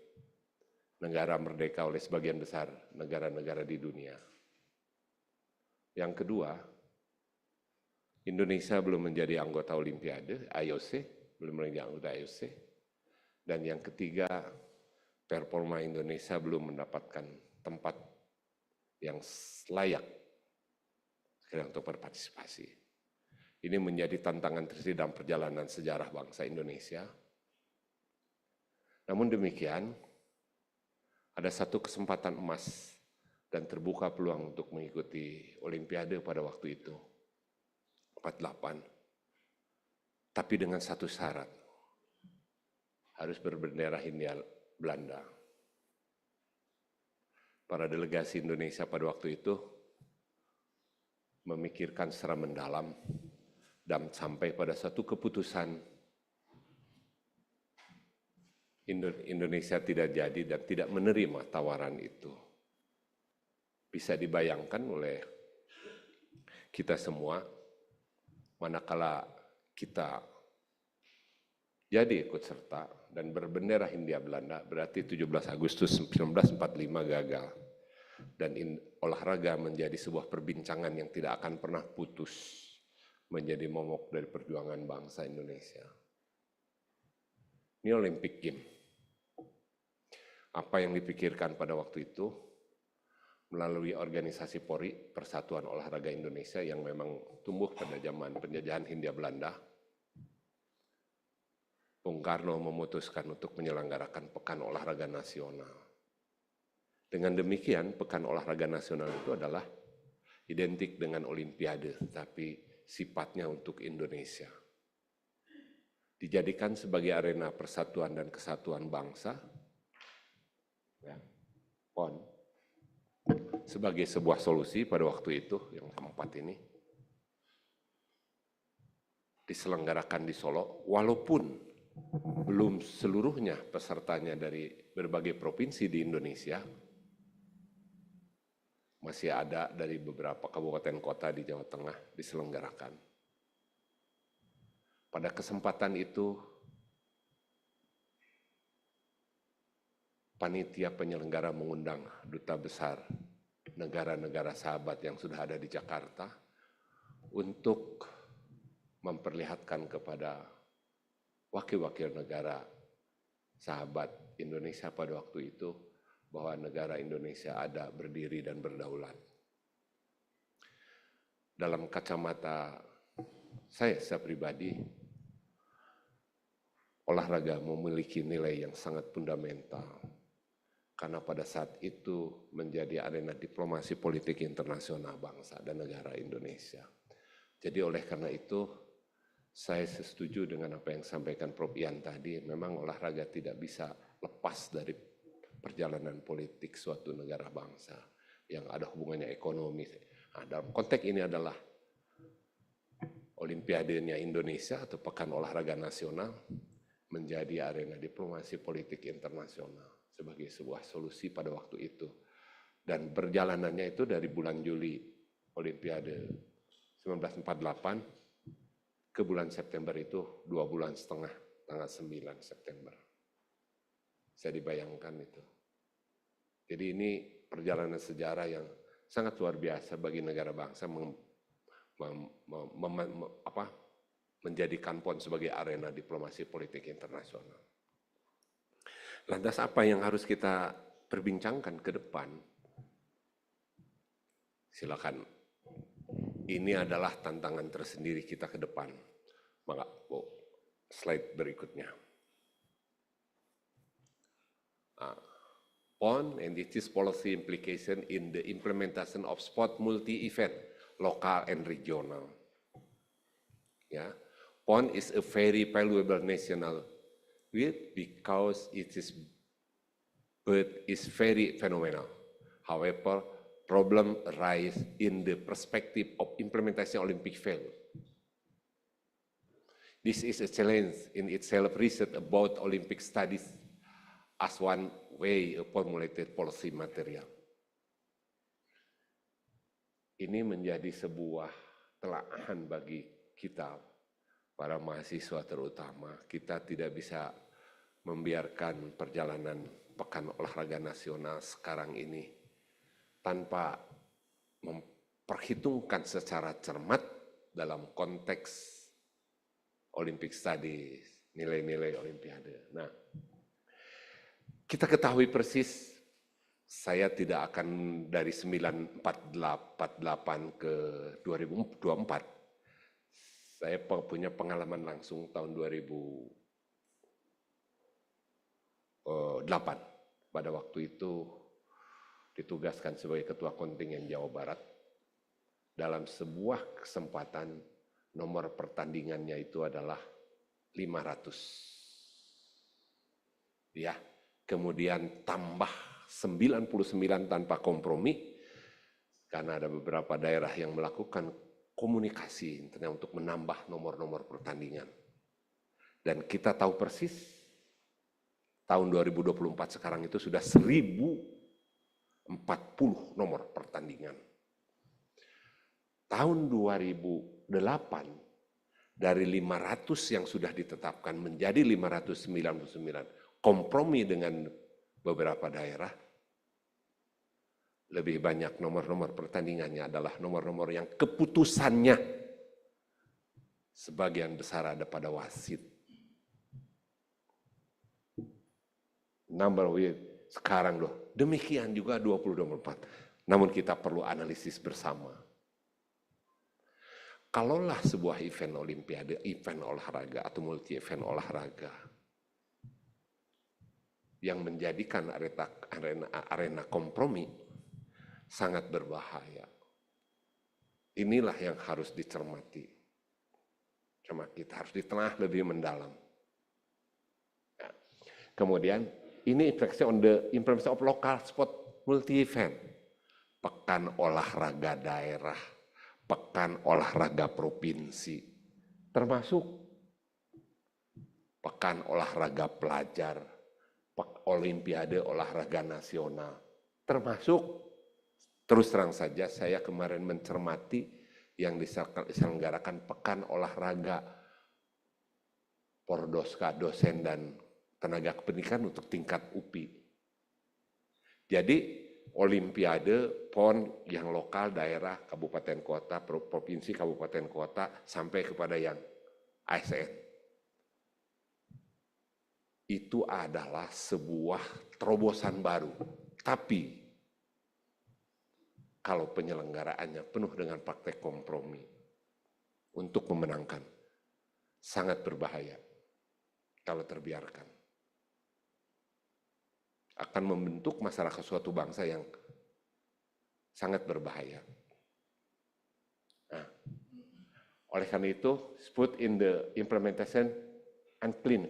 negara merdeka oleh sebagian besar negara-negara di dunia. Yang kedua, Indonesia belum menjadi anggota Olimpiade, IOC, belum menjadi anggota IOC. Dan yang ketiga, performa Indonesia belum mendapatkan tempat yang layak untuk berpartisipasi. Ini menjadi tantangan tersendiri dalam perjalanan sejarah bangsa Indonesia. Namun demikian, ada satu kesempatan emas dan terbuka peluang untuk mengikuti Olimpiade pada waktu itu, 48. Tapi dengan satu syarat, harus berbendera Hindia Belanda. Para delegasi Indonesia pada waktu itu memikirkan secara mendalam dan sampai pada satu keputusan Indonesia tidak jadi dan tidak menerima tawaran itu. Bisa dibayangkan oleh kita semua, manakala kita jadi ikut serta dan berbendera Hindia Belanda, berarti 17 Agustus 1945 gagal. Dan olahraga menjadi sebuah perbincangan yang tidak akan pernah putus, menjadi momok dari perjuangan bangsa Indonesia. Ini Olympic Games. Apa yang dipikirkan pada waktu itu melalui organisasi PORI, Persatuan Olahraga Indonesia, yang memang tumbuh pada zaman penjajahan Hindia Belanda, Bung Karno memutuskan untuk menyelenggarakan Pekan Olahraga Nasional. Dengan demikian, Pekan Olahraga Nasional itu adalah identik dengan Olimpiade, tapi sifatnya untuk Indonesia. Dijadikan sebagai arena persatuan dan kesatuan bangsa, ya, PON, sebagai sebuah solusi pada waktu itu, yang keempat ini, diselenggarakan di Solo, walaupun belum seluruhnya pesertanya dari berbagai provinsi di Indonesia, masih ada dari beberapa kabupaten kota di Jawa Tengah diselenggarakan. Pada kesempatan itu, panitia penyelenggara mengundang duta besar negara-negara sahabat yang sudah ada di Jakarta untuk memperlihatkan kepada wakil-wakil negara sahabat Indonesia pada waktu itu bahwa negara Indonesia ada, berdiri dan berdaulat. Dalam kacamata saya pribadi, olahraga memiliki nilai yang sangat fundamental karena pada saat itu menjadi arena diplomasi politik internasional bangsa dan negara Indonesia. Jadi oleh karena itu, saya setuju dengan apa yang disampaikan Prof. Ian tadi, memang olahraga tidak bisa lepas dari perjalanan politik suatu negara bangsa yang ada hubungannya ekonomi. Nah, dalam konteks ini adalah Olimpiadenya Indonesia atau Pekan Olahraga Nasional menjadi arena diplomasi politik internasional sebagai sebuah solusi pada waktu itu. Dan perjalanannya itu dari bulan Juli Olimpiade 1948 ke bulan September itu 2,5 bulan, tanggal 9 September. Saya dibayangkan itu. Jadi ini perjalanan sejarah yang sangat luar biasa bagi negara bangsa menjadikan PON sebagai arena diplomasi politik internasional. Lantas apa yang harus kita perbincangkan ke depan? Silakan. Ini adalah tantangan tersendiri kita ke depan. Maka, slide berikutnya. PON and its policy implication in the implementation of sport multi-event, local and regional. Ya, PON is a very valuable national good because its birth is very phenomenal. However, problem arise in the perspective of implementation Olympic value. This is a challenge in itself. Research about Olympic studies as one way of formulated policy material. Ini menjadi sebuah telahan bagi kita, para mahasiswa terutama. Kita tidak bisa membiarkan perjalanan Pekan Olahraga Nasional sekarang ini tanpa memperhitungkan secara cermat dalam konteks Olympic Studies, nilai-nilai Olimpiade. Nah, kita ketahui persis, saya tidak akan dari 1948 ke 2024. Saya punya pengalaman langsung tahun 2008. Pada waktu itu ditugaskan sebagai Ketua Kontingen Jawa Barat. Dalam sebuah kesempatan, nomor pertandingannya itu adalah 500. Ya, kemudian tambah 99 tanpa kompromi, karena ada beberapa daerah yang melakukan komunikasi internet untuk menambah nomor-nomor pertandingan. Dan kita tahu persis, tahun 2024 sekarang itu sudah 1040 nomor pertandingan. Tahun 2008, dari 500 yang sudah ditetapkan menjadi 599, kompromi dengan beberapa daerah, lebih banyak nomor-nomor pertandingannya adalah nomor-nomor yang keputusannya sebagian besar ada pada wasit. Number with sekarang loh, demikian juga 2024. Namun kita perlu analisis bersama. Kalaulah sebuah event olimpiade, event olahraga atau multi event olahraga yang menjadikan arena kompromi sangat berbahaya. Inilah yang harus dicermati. Cuma kita harus ditelah lebih mendalam. Ya. Kemudian ini on the implementation of local sport multi event. Pekan olahraga daerah, pekan olahraga provinsi, termasuk pekan olahraga pelajar, olimpiade olahraga nasional, termasuk, terus terang saja saya kemarin mencermati yang diselenggarakan pekan olahraga Pordoska, dosen dan tenaga kependidikan untuk tingkat UPI. Jadi olimpiade PON yang lokal, daerah, kabupaten kota, provinsi, kabupaten kota, sampai kepada yang ASN. Itu adalah sebuah terobosan baru. Tapi kalau penyelenggaraannya penuh dengan praktek kompromi untuk memenangkan, sangat berbahaya kalau terbiarkan. Akan membentuk masyarakat suatu bangsa yang sangat berbahaya. Nah, oleh karena itu, put in the implementation unclean.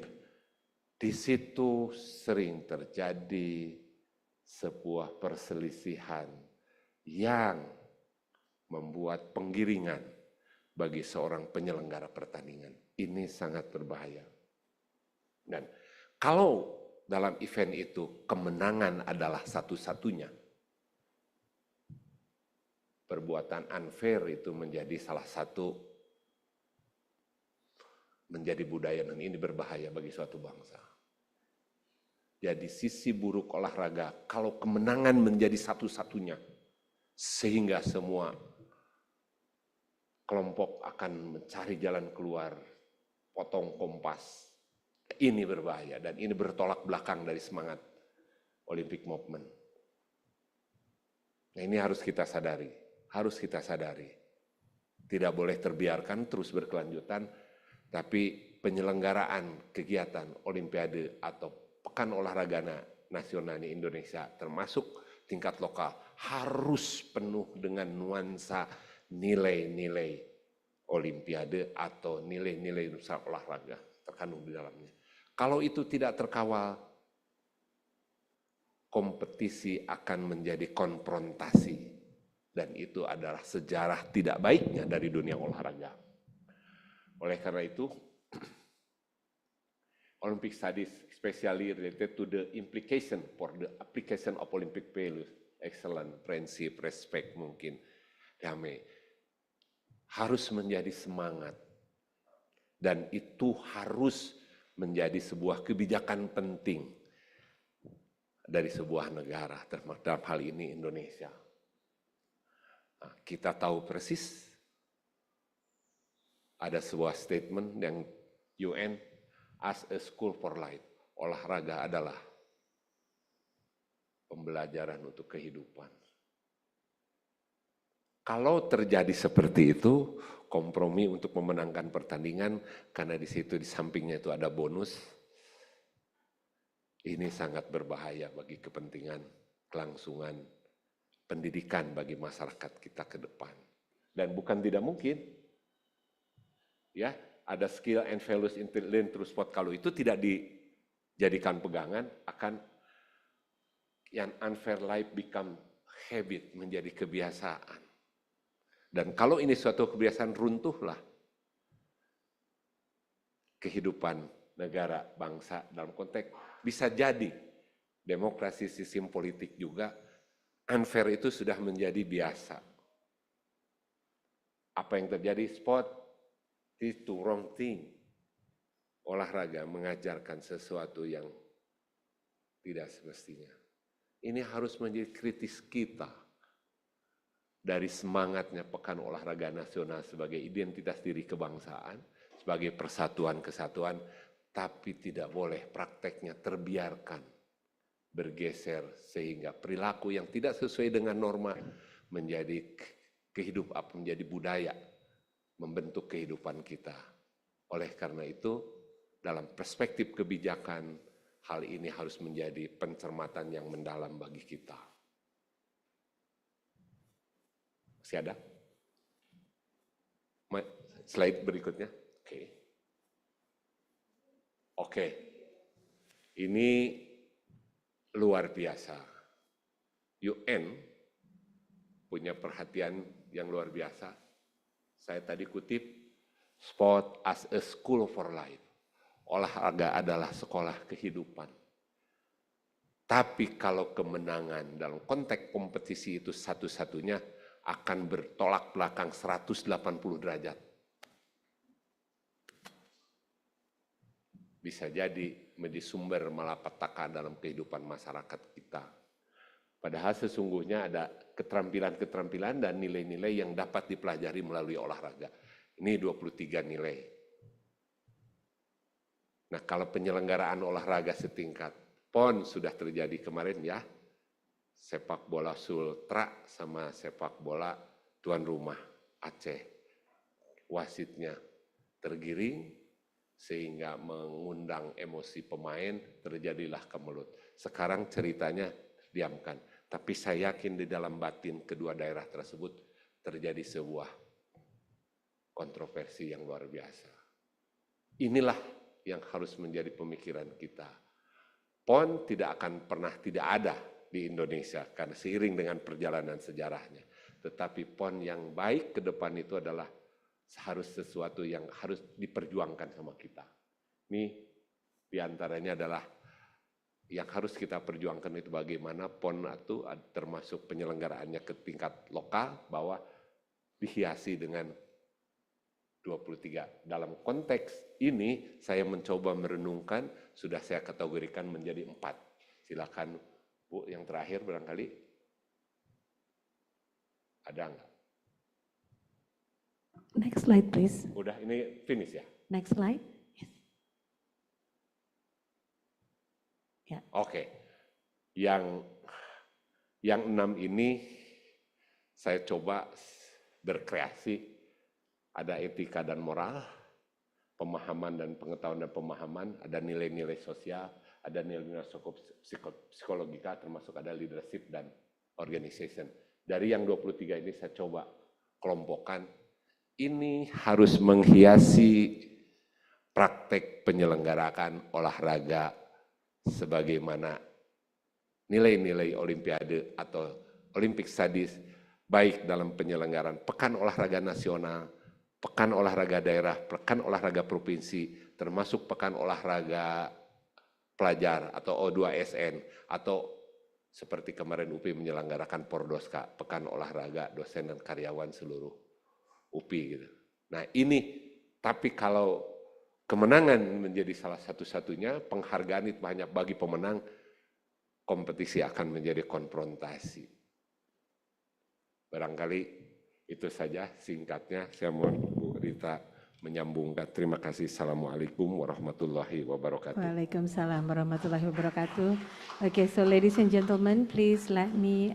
Di situ sering terjadi sebuah perselisihan yang membuat penggiringan bagi seorang penyelenggara pertandingan. Ini sangat berbahaya. Dan kalau dalam event itu kemenangan adalah satu-satunya, perbuatan unfair itu menjadi salah satu, menjadi budaya, dan ini berbahaya bagi suatu bangsa. Jadi sisi buruk olahraga, kalau kemenangan menjadi satu-satunya, sehingga semua kelompok akan mencari jalan keluar, potong kompas. Ini berbahaya dan ini bertolak belakang dari semangat Olympic Movement. Nah, ini harus kita sadari, Tidak boleh terbiarkan terus berkelanjutan, tapi penyelenggaraan kegiatan Olimpiade atau Pekan Olahraga Nasional di Indonesia, termasuk tingkat lokal, harus penuh dengan nuansa nilai-nilai Olimpiade atau nilai-nilai nusa olahraga terkandung di dalamnya. Kalau itu tidak terkawal, kompetisi akan menjadi konfrontasi, dan itu adalah sejarah tidak baiknya dari dunia olahraga. Oleh karena itu, Olympic studies especially related to the implication for the application of Olympic values, excellence, friendship, respect, mungkin damai, harus menjadi semangat, dan itu harus menjadi sebuah kebijakan penting dari sebuah negara, termasuk dalam hal ini Indonesia. Nah, kita tahu persis ada sebuah statement yang UN, as a school for life, olahraga adalah pembelajaran untuk kehidupan. Kalau terjadi seperti itu, kompromi untuk memenangkan pertandingan, karena di situ di sampingnya itu ada bonus, ini sangat berbahaya bagi kepentingan kelangsungan pendidikan bagi masyarakat kita ke depan. Dan bukan tidak mungkin, ya, ada skill and values learned through sport. Kalau itu tidak dijadikan pegangan, akan yang unfair life become habit, menjadi kebiasaan. Dan kalau ini suatu kebiasaan, runtuhlah kehidupan negara, bangsa dalam konteks. Bisa jadi demokrasi sistem politik juga, unfair itu sudah menjadi biasa. Apa yang terjadi? Sport itu wrong thing. Olahraga mengajarkan sesuatu yang tidak semestinya. Ini harus menjadi kritis kita. Dari semangatnya Pekan Olahraga Nasional sebagai identitas diri kebangsaan, sebagai persatuan kesatuan, tapi tidak boleh prakteknya terbiarkan bergeser sehingga perilaku yang tidak sesuai dengan norma menjadi menjadi budaya, membentuk kehidupan kita. Oleh karena itu, dalam perspektif kebijakan, hal ini harus menjadi pencermatan yang mendalam bagi kita. Masih ada? Slide berikutnya. Oke. Ini luar biasa. UN punya perhatian yang luar biasa. Saya tadi kutip, sport as a school for life. Olahraga adalah sekolah kehidupan. Tapi kalau kemenangan dalam konteks kompetisi itu satu-satunya akan bertolak belakang 180 derajat. Bisa jadi menjadi sumber malapetaka dalam kehidupan masyarakat kita. Padahal sesungguhnya ada keterampilan-keterampilan dan nilai-nilai yang dapat dipelajari melalui olahraga. Ini 23 nilai. Nah, kalau penyelenggaraan olahraga setingkat PON sudah terjadi kemarin ya, sepak bola Sultra sama sepak bola tuan rumah Aceh. Wasitnya tergiring sehingga mengundang emosi pemain, terjadilah kemelut. Sekarang ceritanya diamkan. Tapi saya yakin di dalam batin kedua daerah tersebut terjadi sebuah kontroversi yang luar biasa. Inilah yang harus menjadi pemikiran kita. PON tidak akan pernah tidak ada di Indonesia karena seiring dengan perjalanan sejarahnya. Tetapi PON yang baik ke depan itu adalah harus sesuatu yang harus diperjuangkan sama kita. Ini diantaranya adalah yang harus kita perjuangkan itu bagaimana PON itu termasuk penyelenggaraannya ke tingkat lokal bahwa dihiasi dengan 23. Dalam konteks ini saya mencoba merenungkan, sudah saya kategorikan menjadi 4. Silakan Bu, yang terakhir barangkali. Ada enggak? Next slide, please. Udah, ini finish ya? Next slide. Yes. Yeah. Oke. Yang 6 ini saya coba berkreasi. Ada etika dan moral, pemahaman dan pengetahuan dan pemahaman, ada nilai-nilai sosial, ada nilai-nilai psikologika, termasuk ada leadership dan organization. Dari yang 23 ini saya coba kelompokkan, ini harus menghiasi praktek penyelenggaraan olahraga sebagaimana nilai-nilai olimpiade atau Olympic Studies, baik dalam penyelenggaraan Pekan Olahraga Nasional, Pekan Olahraga Daerah, Pekan Olahraga Provinsi, termasuk Pekan Olahraga Pelajar atau O2SN, atau seperti kemarin UPI menyelenggarakan Pordoska, Pekan Olahraga Dosen dan Karyawan seluruh UPI gitu. Nah ini, tapi kalau kemenangan menjadi salah satu-satunya, penghargaan itu banyak bagi pemenang, kompetisi akan menjadi konfrontasi. Barangkali itu saja singkatnya, saya mohon Bu Rita menyambungkan. Terima kasih. Assalamualaikum warahmatullahi wabarakatuh. Waalaikumsalam warahmatullahi wabarakatuh. Okay, so ladies and gentlemen, please let me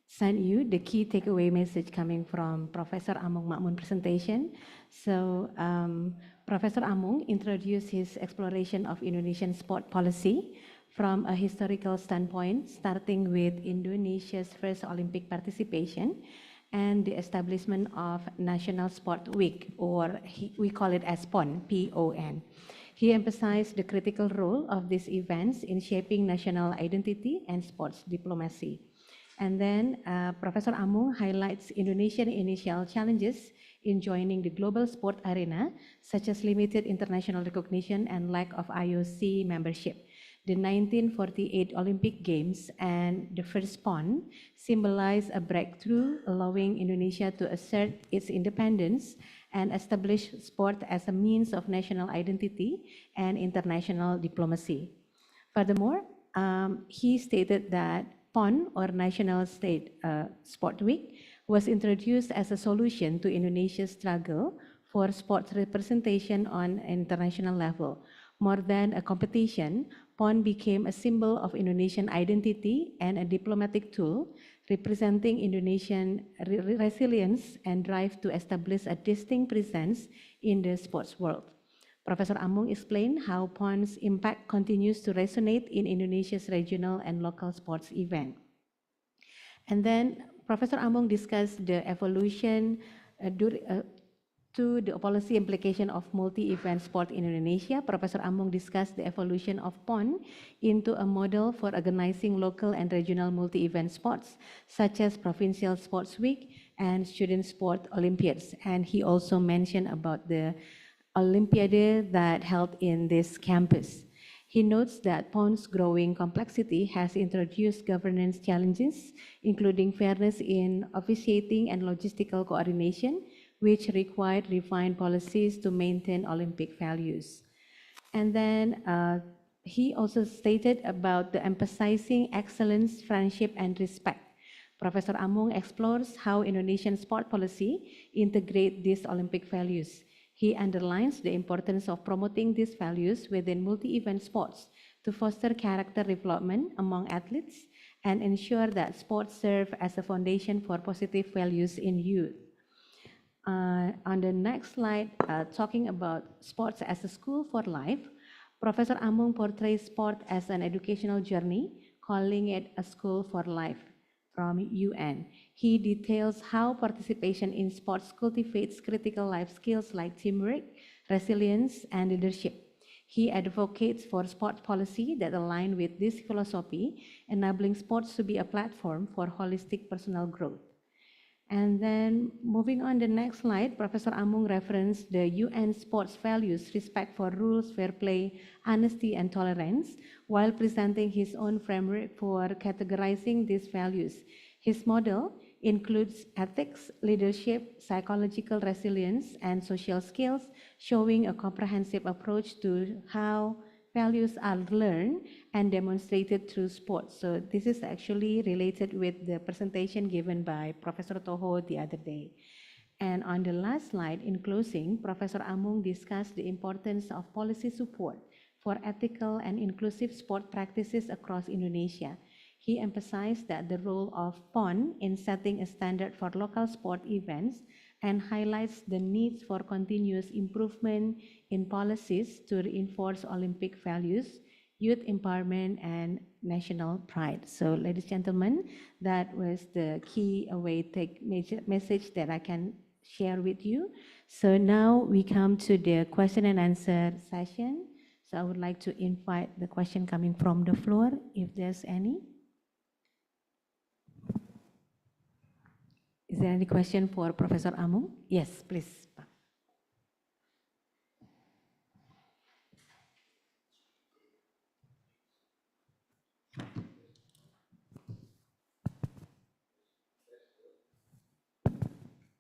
send you the key takeaway message coming from Professor Amung Makmun presentation. So Professor Amung introduced his exploration of Indonesian sport policy from a historical standpoint, starting with Indonesia's first Olympic participation and the establishment of National Sport Week, or we call it as PON, P-O-N. He emphasized the critical role of these events in shaping national identity and sports diplomacy. And then Professor Amung highlights Indonesian initial challenges in joining the global sport arena, such as limited international recognition and lack of IOC membership. The 1948 Olympic Games and the first PON symbolize a breakthrough, allowing Indonesia to assert its independence and establish sport as a means of national identity and international diplomacy. Furthermore, he stated that PON, or National State Sport Week, was introduced as a solution to Indonesia's struggle for sports representation on an international level. More than a competition, PON became a symbol of Indonesian identity and a diplomatic tool representing Indonesian resilience and drive to establish a distinct presence in the sports world. Professor Amung explained how PON's impact continues to resonate in Indonesia's regional and local sports events. And then Professor Amung discussed the evolution to the policy implication of multi-event sport in Indonesia. Professor Amung discussed the evolution of PON into a model for organizing local and regional multi-event sports, such as Provincial Sports Week and Student Sport Olympiads. And he also mentioned about the Olympiad that held in this campus. He notes that PON's growing complexity has introduced governance challenges, including fairness in officiating and logistical coordination, which required refined policies to maintain Olympic values. And then he also stated about the emphasizing excellence, friendship, and respect. Professor Amung explores how Indonesian sport policy integrate these Olympic values. He underlines the importance of promoting these values within multi-event sports to foster character development among athletes and ensure that sports serve as a foundation for positive values in youth. On the next slide, talking about sports as a school for life, Professor Amung portrays sport as an educational journey, calling it a school for life from UN. He details how participation in sports cultivates critical life skills like teamwork, resilience, and leadership. He advocates for sport policy that align with this philosophy, enabling sports to be a platform for holistic personal growth. And then moving on the next slide, Professor Amung referenced the UN sports values, respect for rules, fair play, honesty, and tolerance, while presenting his own framework for categorizing these values. His model includes ethics, leadership, psychological resilience, and social skills, showing a comprehensive approach to how values are learned and demonstrated through sports. So this is actually related with the presentation given by Professor Toho the other day. And on the last slide, in closing, Professor Amung discussed the importance of policy support for ethical and inclusive sport practices across Indonesia. He emphasized that the role of PON in setting a standard for local sport events and highlights the needs for continuous improvement in policies to reinforce Olympic values, youth empowerment, and national pride. So, ladies and gentlemen, that was the key message that I can share with you. So now we come to the question and answer session. So I would like to invite the question coming from the floor, if there's any. Is there any question for Professor Amung? Yes, please.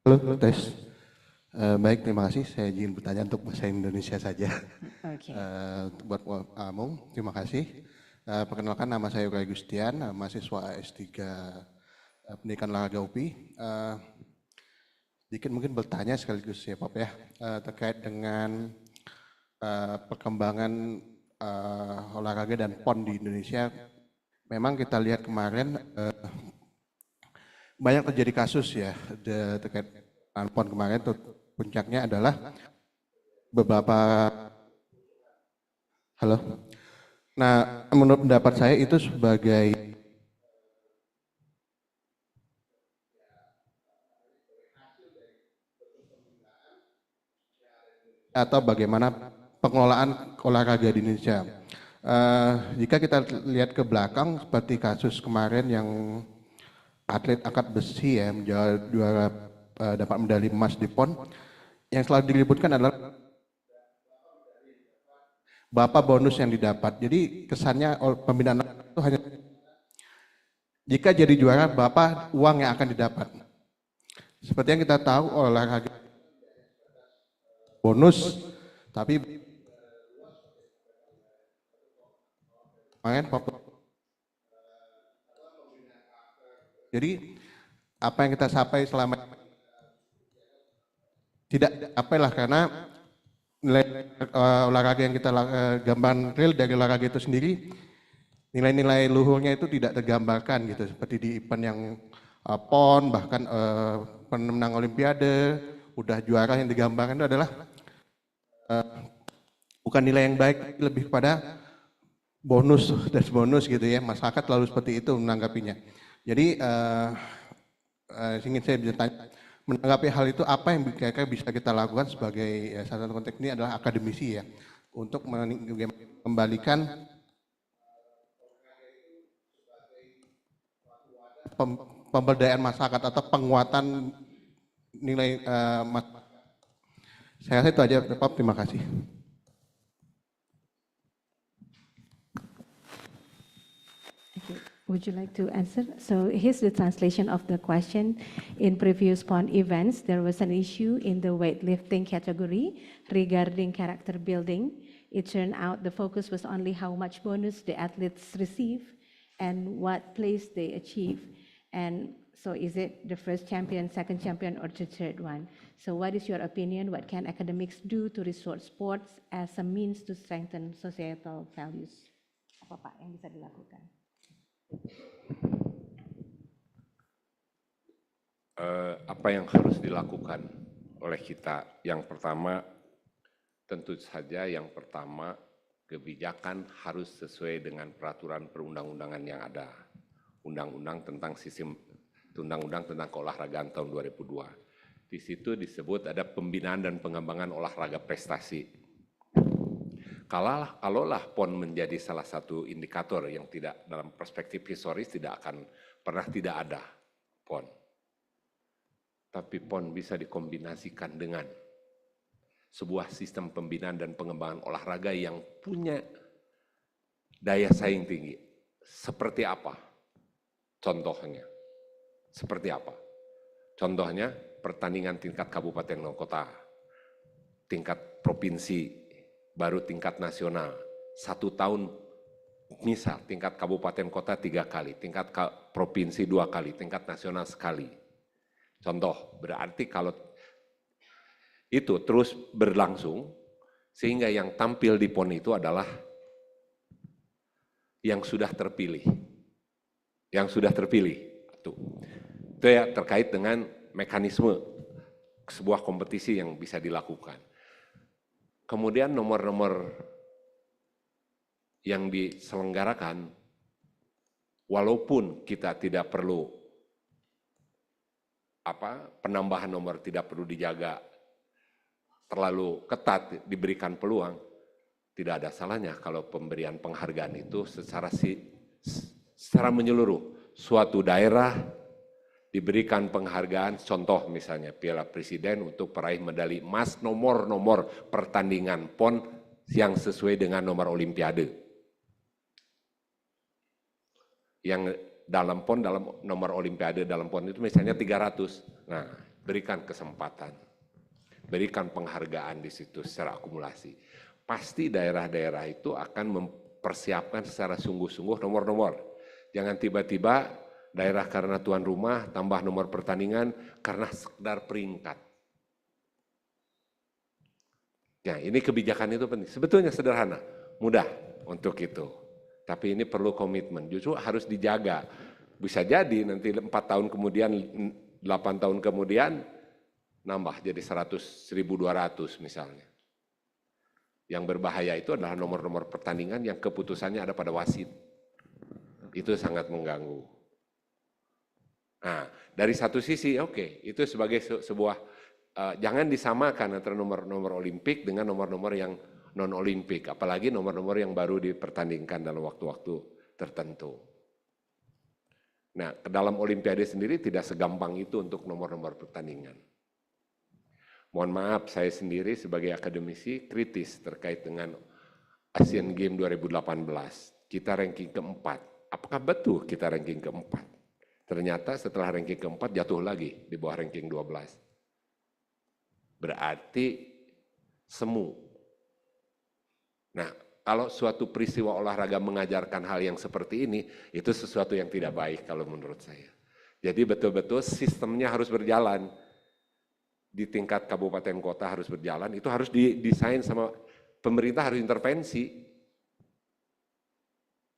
Halo, tes. Baik, terima kasih. Saya izin bertanya untuk bahasa Indonesia saja. Okay. Buat Amung, terima kasih. Perkenalkan, nama saya Yoga Gustian, mahasiswa S3 Pendidikan Olahraga UPI. Sedikit mungkin bertanya sekaligus ya Pak ya, terkait dengan perkembangan olahraga dan PON di Indonesia. Memang kita lihat kemarin banyak terjadi kasus ya terkait dengan PON kemarin. Puncaknya adalah beberapa Nah, menurut pendapat saya itu sebagai atau bagaimana pengelolaan olahraga di Indonesia. Jika kita lihat ke belakang seperti kasus kemarin yang atlet angkat besi ya juara dapat medali emas di PON, yang selalu diributkan adalah berapa bonus yang didapat. Jadi kesannya pembinaan itu hanya jika jadi juara berapa uang yang akan didapat. Seperti yang kita tahu olahraga bonus, tapi jadi apa yang kita capai selama tidak apalah karena nilai olahraga yang kita gambaran real dari olahraga itu sendiri, nilai-nilai luhurnya itu tidak tergambarkan gitu, seperti di event yang PON, bahkan pemenang Olimpiade, udah juara yang digambarkan itu adalah bukan nilai yang baik, lebih kepada bonus gitu ya. Masyarakat lalu seperti itu menanggapinya. Jadi ingin saya bisa tanya, menanggapi hal itu apa yang kira-kira bisa kita lakukan sebagai satu konteks ini adalah akademisi ya, untuk mengembalikan pemberdayaan masyarakat atau penguatan nilai saya rasa itu aja, Pak. Terima kasih. Would you like to answer? So here's the translation of the question. In previous PON events, there was an issue in the weightlifting category regarding character building. It turned out the focus was only how much bonus the athletes receive and what place they achieve. And so is it the first champion, second champion, or the third one? So what is your opinion? What can academics do to resort sports as a means to strengthen societal values? Apa Pak yang bisa dilakukan? Apa yang harus dilakukan oleh kita? Yang pertama, tentu saja yang pertama, kebijakan harus sesuai dengan peraturan perundang-undangan yang ada. Undang-undang tentang sistem, undang-undang tentang keolahragaan tahun 2002. Di situ disebut ada pembinaan dan pengembangan olahraga prestasi. Kalaulah PON menjadi salah satu indikator yang tidak dalam perspektif historis tidak akan pernah tidak ada PON. Tapi PON bisa dikombinasikan dengan sebuah sistem pembinaan dan pengembangan olahraga yang punya daya saing tinggi. Seperti apa? Contohnya. Seperti apa? Contohnya pertandingan tingkat kabupaten dan kota, tingkat provinsi, baru tingkat nasional. 1 tahun misal tingkat kabupaten kota 3 kali, tingkat provinsi 2 kali, tingkat nasional sekali. Contoh, berarti kalau itu terus berlangsung, sehingga yang tampil di PON itu adalah yang sudah terpilih. Yang sudah terpilih. Itu ya terkait dengan mekanisme sebuah kompetisi yang bisa dilakukan. Kemudian nomor-nomor yang diselenggarakan, walaupun kita tidak perlu penambahan nomor tidak perlu dijaga terlalu ketat, diberikan peluang, tidak ada salahnya kalau pemberian penghargaan itu secara menyeluruh. Suatu daerah diberikan penghargaan, contoh misalnya Piala Presiden untuk peraih medali emas nomor-nomor pertandingan PON yang sesuai dengan nomor Olimpiade. Yang dalam PON, dalam nomor Olimpiade dalam PON itu misalnya 300. Nah, berikan kesempatan, berikan penghargaan di situ secara akumulasi. Pasti daerah-daerah itu akan mempersiapkan secara sungguh-sungguh nomor-nomor. Jangan tiba-tiba daerah karena tuan rumah, tambah nomor pertandingan karena sekedar peringkat. Ya, ini kebijakan itu penting. Sebetulnya sederhana, mudah untuk itu. Tapi ini perlu komitmen, justru harus dijaga. Bisa jadi nanti 4 tahun kemudian, 8 tahun kemudian, nambah jadi 100.200 misalnya. Yang berbahaya itu adalah nomor-nomor pertandingan yang keputusannya ada pada wasit. Itu sangat mengganggu. Nah, dari satu sisi oke, itu sebagai sebuah jangan disamakan antara nomor-nomor Olimpik dengan nomor-nomor yang non-Olimpik, apalagi nomor-nomor yang baru dipertandingkan dalam waktu-waktu tertentu. Nah, ke dalam Olimpiade sendiri tidak segampang itu untuk nomor-nomor pertandingan. Mohon maaf, saya sendiri sebagai akademisi kritis terkait dengan Asian Games 2018. Kita ranking keempat. Apakah betul kita ranking keempat? Ternyata setelah ranking keempat jatuh lagi di bawah ranking 12. Berarti semu. Nah, kalau suatu peristiwa olahraga mengajarkan hal yang seperti ini, itu sesuatu yang tidak baik kalau menurut saya. Jadi betul-betul sistemnya harus berjalan. di tingkat kabupaten kota harus berjalan, itu harus didesain sama pemerintah, harus intervensi.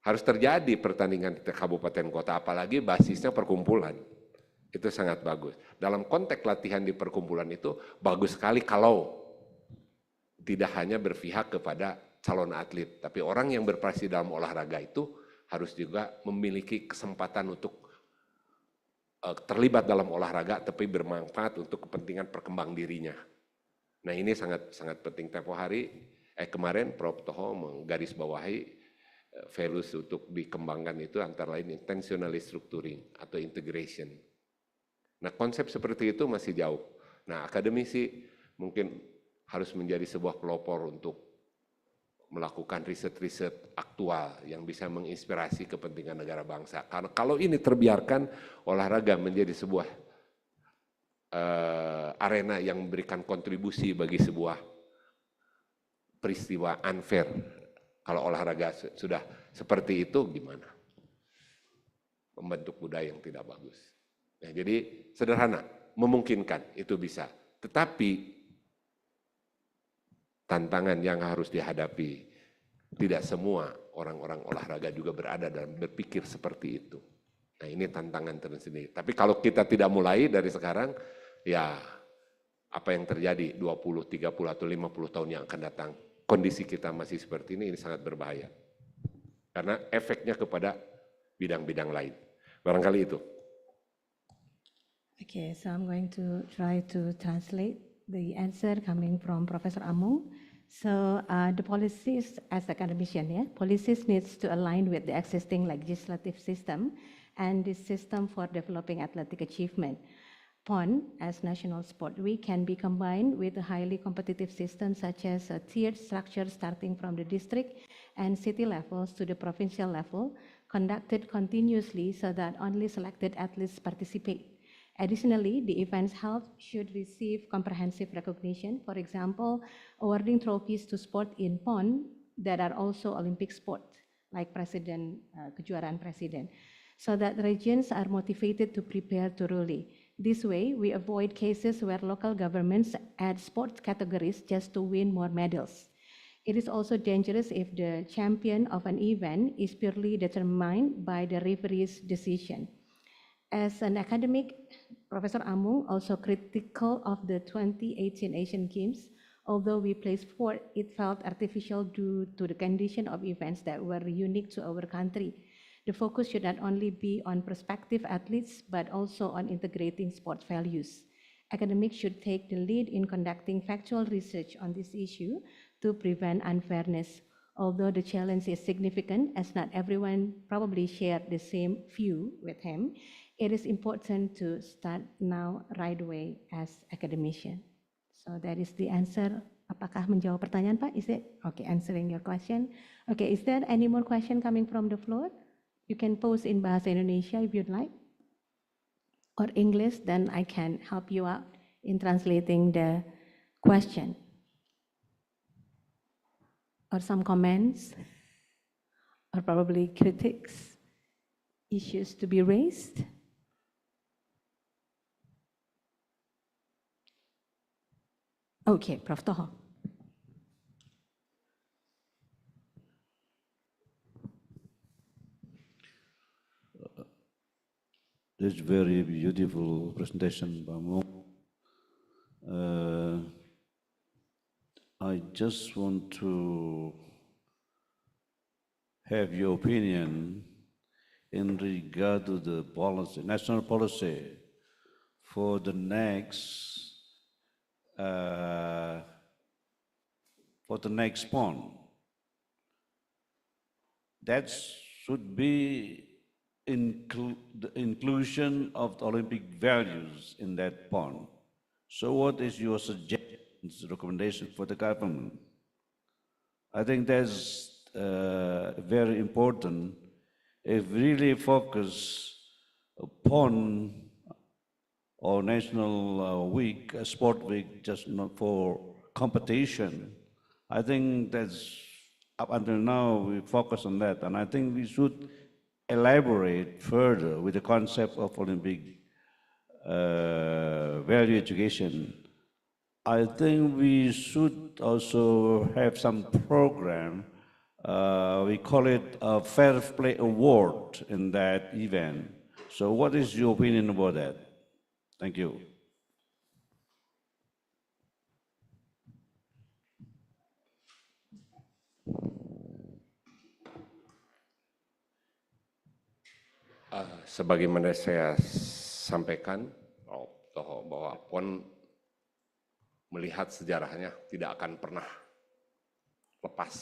Harus terjadi pertandingan di kabupaten kota, apalagi basisnya perkumpulan. Itu sangat bagus. Dalam konteks latihan di perkumpulan itu bagus sekali kalau tidak hanya berpihak kepada calon atlet, tapi orang yang berprestasi dalam olahraga itu harus juga memiliki kesempatan untuk terlibat dalam olahraga tapi bermanfaat untuk kepentingan perkembang dirinya. Nah ini sangat penting. Tempo hari kemarin Prof. Toho menggarisbawahi values untuk dikembangkan itu antara lain intentionally structuring atau integration. Nah konsep seperti itu masih jauh. Nah akademisi mungkin harus menjadi sebuah pelopor untuk melakukan riset-riset aktual yang bisa menginspirasi kepentingan negara bangsa. Karena kalau ini terbiarkan, olahraga menjadi sebuah arena yang memberikan kontribusi bagi sebuah peristiwa unfair. Kalau olahraga sudah seperti itu, gimana? Membentuk budaya yang tidak bagus. Nah, jadi sederhana, memungkinkan itu bisa. Tetapi tantangan yang harus dihadapi, tidak semua orang-orang olahraga juga berada dalam berpikir seperti itu. Nah ini tantangan tersendiri. Tapi kalau kita tidak mulai dari sekarang, ya apa yang terjadi 20, 30 atau 50 tahun yang akan datang, kondisi kita masih seperti ini sangat berbahaya. Karena efeknya kepada bidang-bidang lain. Barangkali itu. Okay, so I'm going to try to translate the answer coming from Professor Amung. So the policies, as academician, policies needs to align with the existing legislative system and the system for developing athletic achievement. PON, as national sport week, can be combined with a highly competitive system such as a tiered structure starting from the district and city levels to the provincial level, conducted continuously so that only selected athletes participate. Additionally, the events held should receive comprehensive recognition, for example, awarding trophies to sport in PON that are also Olympic sport, like kejuaraan presiden, so that regions are motivated to prepare thoroughly. This way, we avoid cases where local governments add sports categories just to win more medals. It is also dangerous if the champion of an event is purely determined by the referee's decision. As an academic, Professor Amung also critical of the 2018 Asian Games. Although we placed fourth, it felt artificial due to the condition of events that were unique to our country. The focus should not only be on prospective athletes, but also on integrating sport values. Academics should take the lead in conducting factual research on this issue to prevent unfairness. Although the challenge is significant, as not everyone probably shared the same view with him, it is important to start now right away as academician. So that is the answer. Apakah menjawab pertanyaan, Pak? Is it? Okay, answering your question. Okay, is there any more question coming from the floor? You can post in Bahasa Indonesia if you'd like, or English, then I can help you out in translating the question. Or some comments, or probably critics, issues to be raised. Okay, Prof. Toho. This very beautiful presentation, Pak Amung. I just want to have your opinion in regard to the policy, national policy for the next PON. That should be the inclusion of the Olympic values in that PON. So what is your suggestions, recommendation for the government? I think that's very important. If really focus upon or national week, sport week, just not for competition, I think that's, up until now, we focus on that. And I think we should elaborate further with the concept of Olympic value education I think we should also have some program. We call it a Fair Play Award in that event. So what is your opinion about that? Thank you. Sebagaimana saya sampaikan bahwa PON melihat sejarahnya tidak akan pernah lepas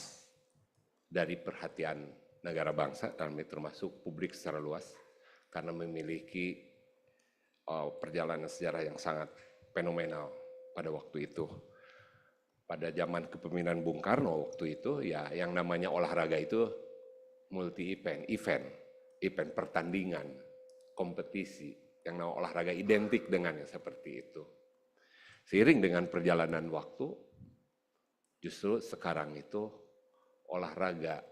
dari perhatian negara bangsa, dalam ini termasuk publik secara luas, karena memiliki perjalanan sejarah yang sangat fenomenal pada waktu itu. Pada zaman kepemimpinan Bung Karno waktu itu, ya yang namanya olahraga itu multi-event, event pertandingan, kompetisi, yang namanya olahraga identik dengan yang seperti itu. Seiring dengan perjalanan waktu, justru sekarang itu olahraga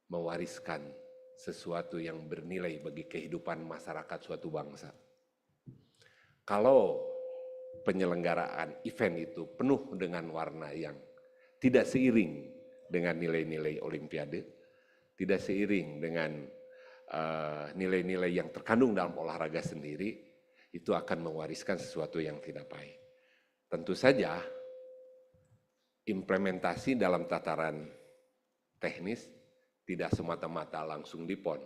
mewariskan sesuatu yang bernilai bagi kehidupan masyarakat suatu bangsa. Kalau penyelenggaraan event itu penuh dengan warna yang tidak seiring dengan nilai-nilai Olimpiade, tidak seiring dengan nilai-nilai yang terkandung dalam olahraga sendiri, itu akan mewariskan sesuatu yang tidak baik. Tentu saja, implementasi dalam tataran teknis tidak semata-mata langsung di PON.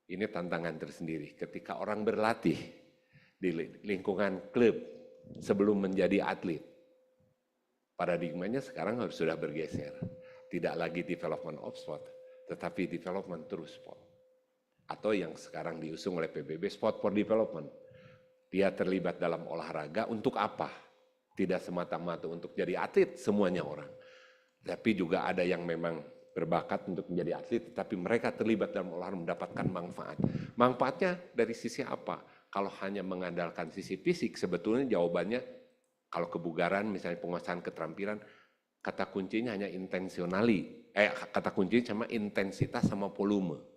Ini tantangan tersendiri. Ketika orang berlatih di lingkungan klub sebelum menjadi atlet, paradigmanya sekarang harus sudah bergeser. Tidak lagi development of sport, tetapi development through sport. Atau yang sekarang diusung oleh PBB, Sport for Development. Dia terlibat dalam olahraga untuk apa? Tidak semata-mata untuk jadi atlet semuanya orang. Tapi juga ada yang memang berbakat untuk menjadi atlet, tapi mereka terlibat dalam olahraga mendapatkan manfaat. Manfaatnya dari sisi apa? Kalau hanya mengandalkan sisi fisik, sebetulnya jawabannya, kalau kebugaran, misalnya penguasaan keterampilan, kata kuncinya hanya kata kuncinya sama intensitas sama volume.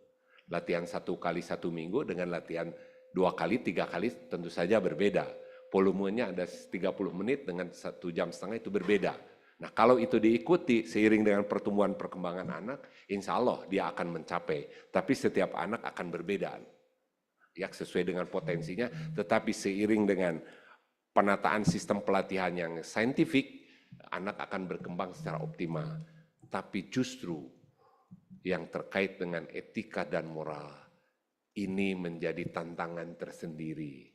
Latihan 1 kali 1 minggu dengan latihan 2 kali, 3 kali tentu saja berbeda. Volumenya ada 30 menit dengan 1,5 jam itu berbeda. Nah kalau itu diikuti seiring dengan pertumbuhan perkembangan anak, insya Allah dia akan mencapai. Tapi setiap anak akan berbeda. Ya sesuai dengan potensinya, tetapi seiring dengan penataan sistem pelatihan yang saintifik, anak akan berkembang secara optimal. Tapi justru yang terkait dengan etika dan moral, ini menjadi tantangan tersendiri.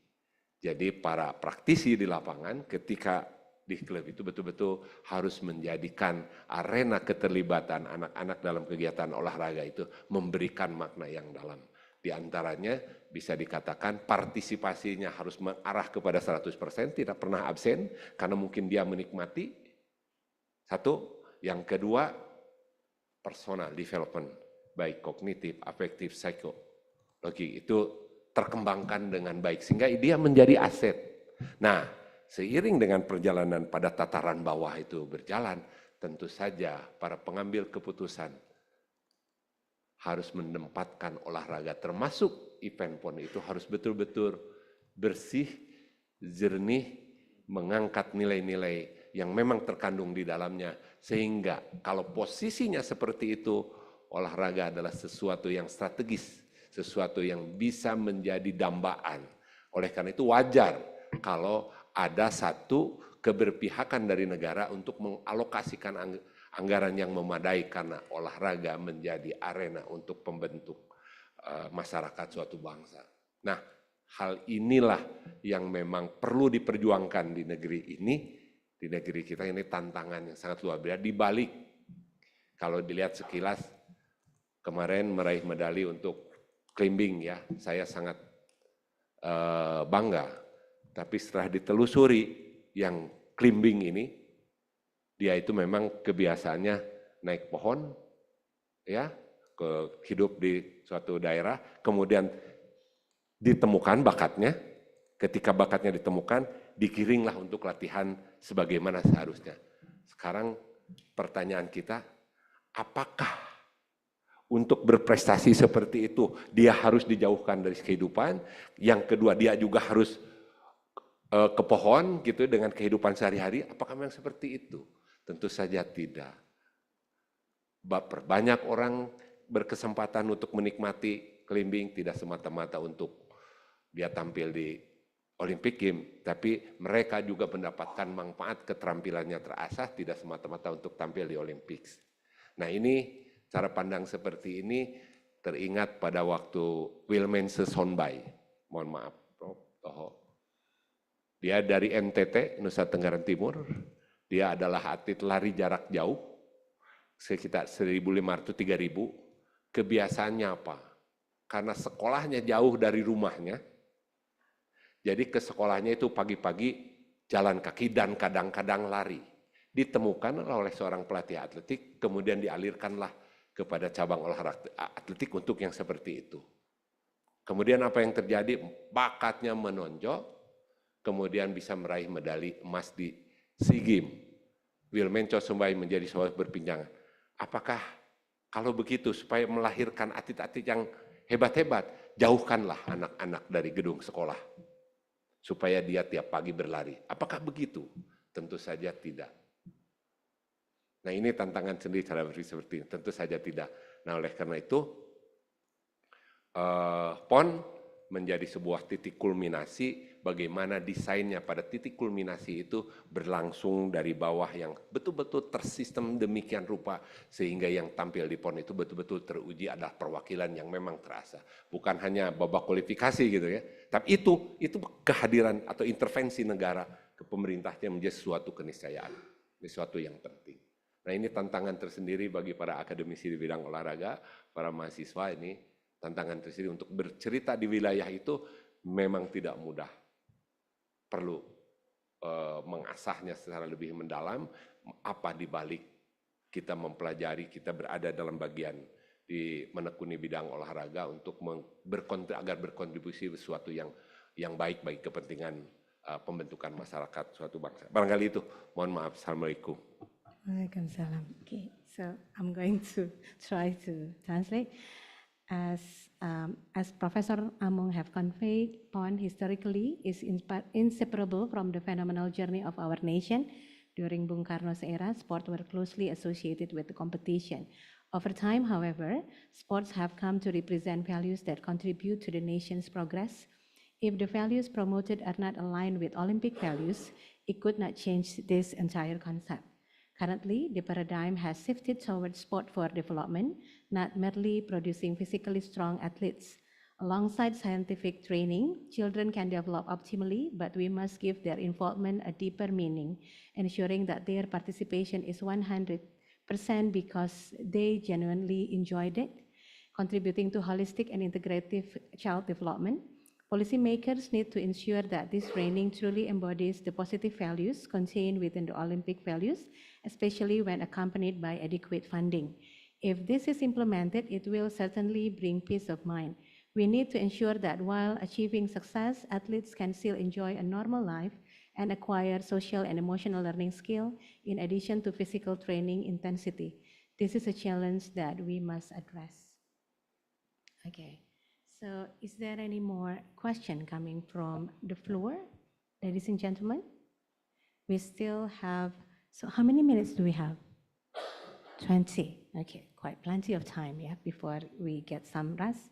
Jadi para praktisi di lapangan ketika di klub itu betul-betul harus menjadikan arena keterlibatan anak-anak dalam kegiatan olahraga itu memberikan makna yang dalam. Di antaranya bisa dikatakan partisipasinya harus mengarah kepada 100%, tidak pernah absen, karena mungkin dia menikmati. Satu, yang kedua, personal development, baik kognitif, afektif, psikologi, itu terkembangkan dengan baik, sehingga dia menjadi aset. Nah, seiring dengan perjalanan pada tataran bawah itu berjalan, tentu saja para pengambil keputusan harus menempatkan olahraga, termasuk event PON itu harus betul-betul bersih, jernih, mengangkat nilai-nilai yang memang terkandung di dalamnya, sehingga kalau posisinya seperti itu, olahraga adalah sesuatu yang strategis, sesuatu yang bisa menjadi dambaan. Oleh karena itu wajar kalau ada satu keberpihakan dari negara untuk mengalokasikan anggaran yang memadai karena olahraga menjadi arena untuk pembentuk masyarakat suatu bangsa. Nah, hal inilah yang memang perlu diperjuangkan di negeri ini, di negeri kita ini tantangan yang sangat luar biasa. Di balik, kalau dilihat sekilas, kemarin meraih medali untuk climbing ya, saya sangat bangga. Tapi setelah ditelusuri yang climbing ini, dia itu memang kebiasaannya naik pohon, ya, hidup di suatu daerah, kemudian ditemukan bakatnya, ketika bakatnya ditemukan, digiringlah untuk latihan sebagaimana seharusnya. Sekarang pertanyaan kita, apakah untuk berprestasi seperti itu, dia harus dijauhkan dari kehidupan? Yang kedua, dia juga harus ke pohon gitu dengan kehidupan sehari-hari? Apakah memang seperti itu? Tentu saja tidak. Banyak orang berkesempatan untuk menikmati climbing tidak semata-mata untuk dia tampil di Olympic Games, tapi mereka juga mendapatkan manfaat keterampilannya terasah tidak semata-mata untuk tampil di Olympics. Nah ini cara pandang seperti ini teringat pada waktu Wilmense Sonbai, mohon maaf, dia dari NTT, Nusa Tenggara Timur, dia adalah atlet lari jarak jauh, sekitar 1.500-3.000, kebiasaannya apa? Karena sekolahnya jauh dari rumahnya, jadi ke sekolahnya itu pagi-pagi jalan kaki dan kadang-kadang lari. Ditemukan oleh seorang pelatih atletik, kemudian dialirkanlah kepada cabang olahraga atletik untuk yang seperti itu. Kemudian apa yang terjadi? Bakatnya menonjol, kemudian bisa meraih medali emas di SEA Games. Wilmenco Sumbai menjadi sebuah berpinjangan. Apakah kalau begitu supaya melahirkan atlet-atlet yang hebat-hebat, jauhkanlah anak-anak dari gedung sekolah supaya dia tiap pagi berlari. Apakah begitu? Tentu saja tidak. Nah ini tantangan sendiri cara berpikir seperti ini. Tentu saja tidak. Nah oleh karena itu, PON menjadi sebuah titik kulminasi bagaimana desainnya pada titik kulminasi itu berlangsung dari bawah yang betul-betul tersistem demikian rupa sehingga yang tampil di PON itu betul-betul teruji adalah perwakilan yang memang terasa. Bukan hanya babak kualifikasi gitu ya, tapi itu kehadiran atau intervensi negara ke pemerintahnya menjadi suatu keniscayaan, sesuatu yang penting. Nah ini tantangan tersendiri bagi para akademisi di bidang olahraga, para mahasiswa ini tantangan tersendiri untuk bercerita di wilayah itu memang tidak mudah. Perlu mengasahnya secara lebih mendalam, apa di balik kita mempelajari, kita berada dalam bagian di menekuni bidang olahraga untuk agar berkontribusi sesuatu yang baik bagi kepentingan pembentukan masyarakat suatu bangsa. Barangkali itu, mohon maaf. Assalamualaikum. Waalaikumsalam. Okay, so I'm going to try to translate. As Professor Amung have conveyed, PON historically is inseparable from the phenomenal journey of our nation. During Bung Karno's era, sports were closely associated with the competition. Over time, however, sports have come to represent values that contribute to the nation's progress. If the values promoted are not aligned with Olympic values, it could not change this entire concept. Currently, the paradigm has shifted towards sport for development, not merely producing physically strong athletes. Alongside scientific training, children can develop optimally, but we must give their involvement a deeper meaning, ensuring that their participation is 100% because they genuinely enjoyed it, contributing to holistic and integrative child development. Policymakers need to ensure that this training truly embodies the positive values contained within the Olympic values, especially when accompanied by adequate funding. If this is implemented, it will certainly bring peace of mind. We need to ensure that while achieving success, athletes can still enjoy a normal life and acquire social and emotional learning skill in addition to physical training intensity. This is a challenge that we must address. Okay. So is there any more question coming from the floor, ladies and gentlemen? We still have, so how many minutes do we have? 20, okay, quite plenty of time, yeah, before we get some rest.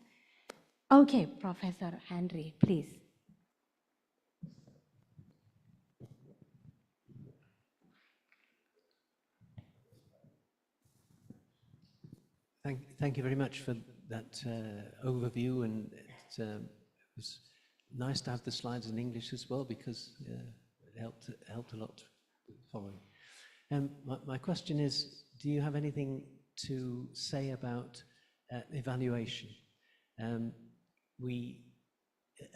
Okay, Professor Henry, please. Thank you very much for that overview, and it was nice to have the slides in English as well because it helped a lot following. My question is, do you have anything to say about evaluation?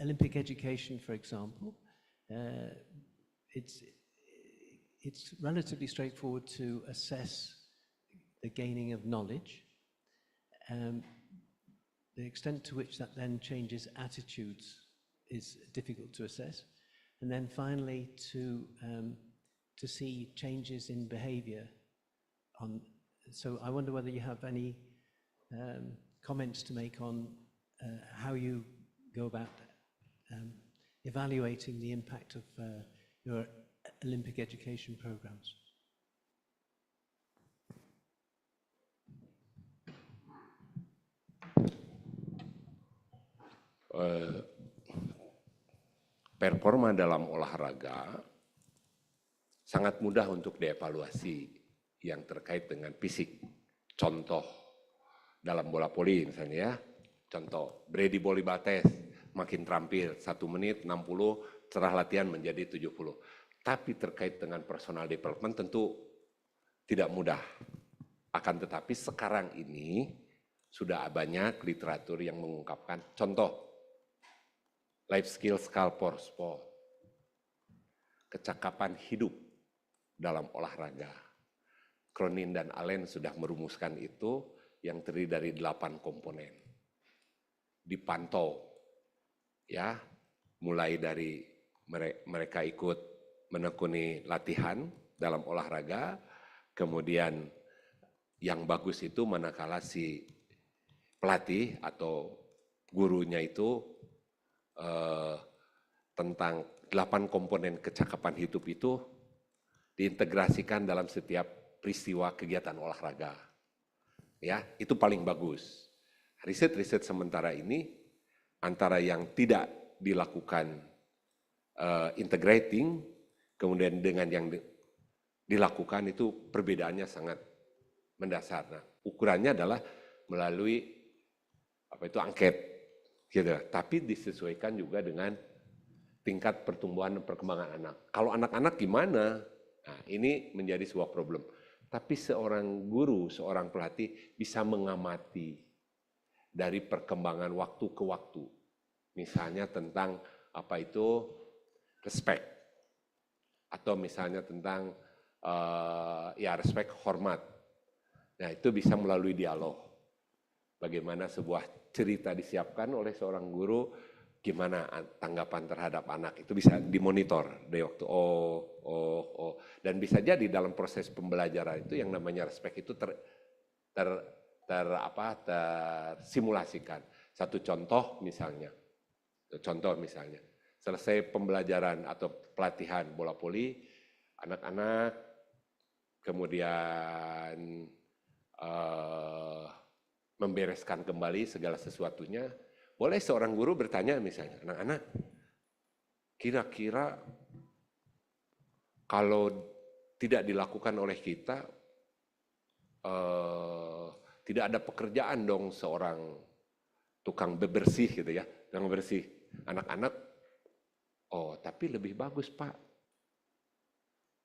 Olympic education, for example, it's relatively straightforward to assess the gaining of knowledge. The extent to which that then changes attitudes is difficult to assess. And then finally, to see changes in behavior. So I wonder whether you have any comments to make on how you go about evaluating the impact of your Olympic education programs? Performa dalam olahraga sangat mudah untuk dievaluasi yang terkait dengan fisik. Contoh, dalam bola voli misalnya ya, contoh, Brady Bolibates makin terampil, 1 menit 60, setelah latihan menjadi 70. Tapi terkait dengan personal development tentu tidak mudah. Akan tetapi sekarang ini sudah banyak literatur yang mengungkapkan, contoh, life skill for sport, kecakapan hidup dalam olahraga. Cronin dan Allen sudah merumuskan itu yang terdiri dari 8 komponen. Dipantau, ya, mulai dari mereka ikut menekuni latihan dalam olahraga, kemudian yang bagus itu manakala si pelatih atau gurunya itu tentang 8 komponen kecakapan hidup itu diintegrasikan dalam setiap peristiwa kegiatan olahraga. Ya, itu paling bagus. Riset-riset sementara ini antara yang tidak dilakukan integrating, kemudian dengan yang dilakukan itu perbedaannya sangat mendasar. Nah, ukurannya adalah melalui angket, gitu. Tapi disesuaikan juga dengan tingkat pertumbuhan dan perkembangan anak. Kalau anak-anak gimana? Nah, ini menjadi sebuah problem. Tapi seorang guru, seorang pelatih bisa mengamati dari perkembangan waktu ke waktu. Misalnya tentang respect. Atau misalnya tentang respect, hormat. Nah, itu bisa melalui dialog. Bagaimana sebuah cerita disiapkan oleh seorang guru, gimana tanggapan terhadap anak, itu bisa dimonitor dari waktu dan bisa jadi dalam proses pembelajaran itu yang namanya respect itu tersimulasikan. Satu contoh misalnya, selesai pembelajaran atau pelatihan bola voli, anak-anak kemudian membereskan kembali segala sesuatunya. Boleh seorang guru bertanya misalnya, anak-anak, kira-kira kalau tidak dilakukan oleh kita, tidak ada pekerjaan dong seorang tukang bebersih gitu ya, tukang bersih. Anak-anak, tapi lebih bagus Pak.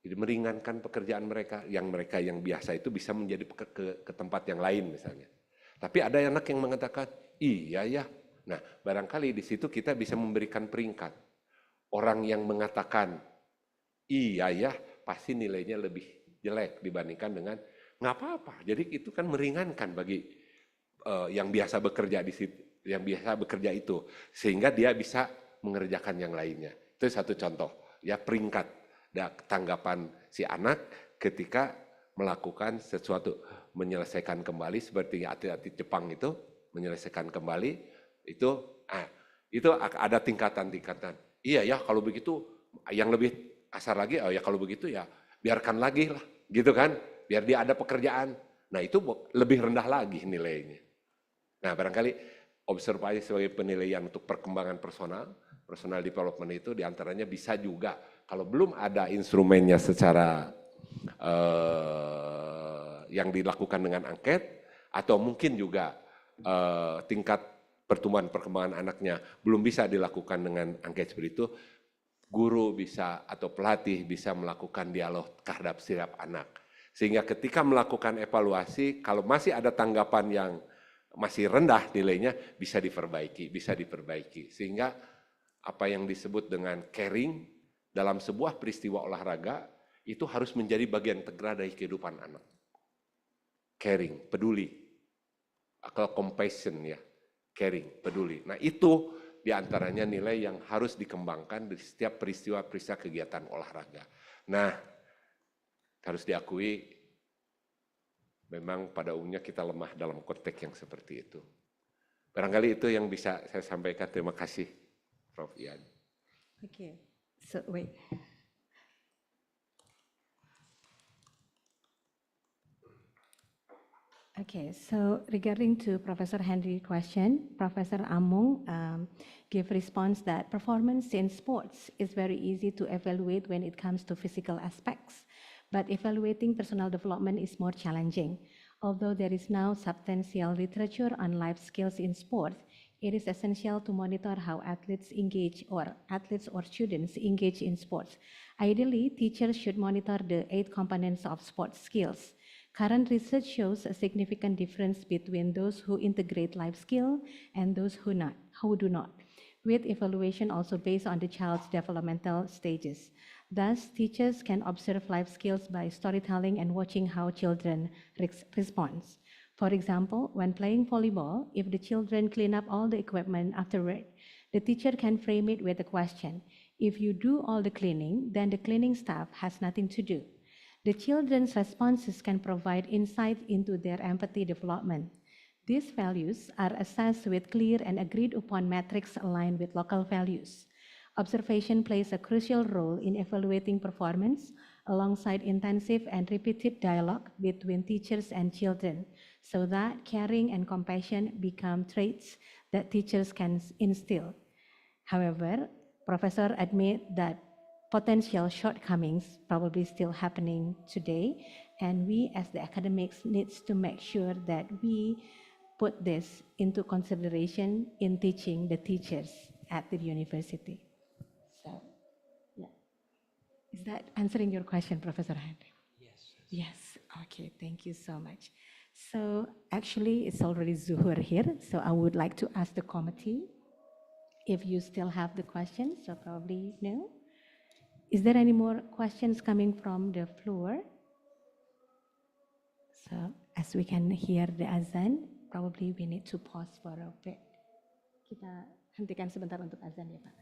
Jadi meringankan pekerjaan mereka yang biasa itu bisa menjadi ke tempat yang lain misalnya. Tapi ada anak yang mengatakan, iya ya. Nah, barangkali di situ kita bisa memberikan peringkat. Orang yang mengatakan, iya ya, pasti nilainya lebih jelek dibandingkan dengan nggak apa-apa. Jadi itu kan meringankan bagi yang biasa bekerja di situ, yang biasa bekerja itu, sehingga dia bisa mengerjakan yang lainnya. Itu satu contoh, ya, peringkat dan tanggapan si anak ketika melakukan sesuatu, menyelesaikan kembali seperti atlet-atlet Jepang itu menyelesaikan kembali. Itu ada tingkatan-tingkatan. Iya ya, kalau begitu yang lebih kasar lagi, ya kalau begitu ya biarkan lagi lah, gitu kan, biar dia ada pekerjaan. Nah, itu lebih rendah lagi nilainya. Nah, barangkali observasi sebagai penilaian untuk perkembangan personal development itu diantaranya bisa juga, kalau belum ada instrumennya secara yang dilakukan dengan angket, atau mungkin juga tingkat pertumbuhan perkembangan anaknya belum bisa dilakukan dengan angket seperti itu, guru bisa atau pelatih bisa melakukan dialog terhadap setiap anak. Sehingga ketika melakukan evaluasi, kalau masih ada tanggapan yang masih rendah nilainya, bisa diperbaiki. Sehingga apa yang disebut dengan caring dalam sebuah peristiwa olahraga, itu harus menjadi bagian integral dari kehidupan anak. Caring, peduli, atau compassion ya. Caring, peduli. Nah, itu diantaranya nilai yang harus dikembangkan di setiap peristiwa-peristiwa kegiatan olahraga. Nah, harus diakui memang pada umumnya kita lemah dalam konteks yang seperti itu. Barangkali itu yang bisa saya sampaikan. Terima kasih, Prof. Ian. Okay, so wait. Okay, so regarding to Professor Henry's question, Professor Amung gave response that performance in sports is very easy to evaluate when it comes to physical aspects, but evaluating personal development is more challenging. Although there is now substantial literature on life skills in sports, it is essential to monitor how athletes or students engage in sports. Ideally, teachers should monitor the 8 components of sports skills. Current research shows a significant difference between those who integrate life skill and those who do not, with evaluation also based on the child's developmental stages. Thus, teachers can observe life skills by storytelling and watching how children respond. For example, when playing volleyball, if the children clean up all the equipment afterward, the teacher can frame it with a question. If you do all the cleaning, then the cleaning staff has nothing to do. The children's responses can provide insight into their empathy development. These values are assessed with clear and agreed upon metrics aligned with local values. Observation plays a crucial role in evaluating performance alongside intensive and repeated dialogue between teachers and children, so that caring and compassion become traits that teachers can instill. However, Professor admit that potential shortcomings probably still happening today, and we as the academics needs to make sure that we put this into consideration in teaching the teachers at the university. So, yeah. Is that answering your question, Professor Henry? Yes. Yes, okay, thank you so much. So actually it's already Zuhur here, so I would like to ask the committee if you still have the questions, so probably no. Is there any more questions coming from the floor? So as we can hear the azan, probably we need to pause for a bit. Kita hentikan sebentar untuk azan ya Pak.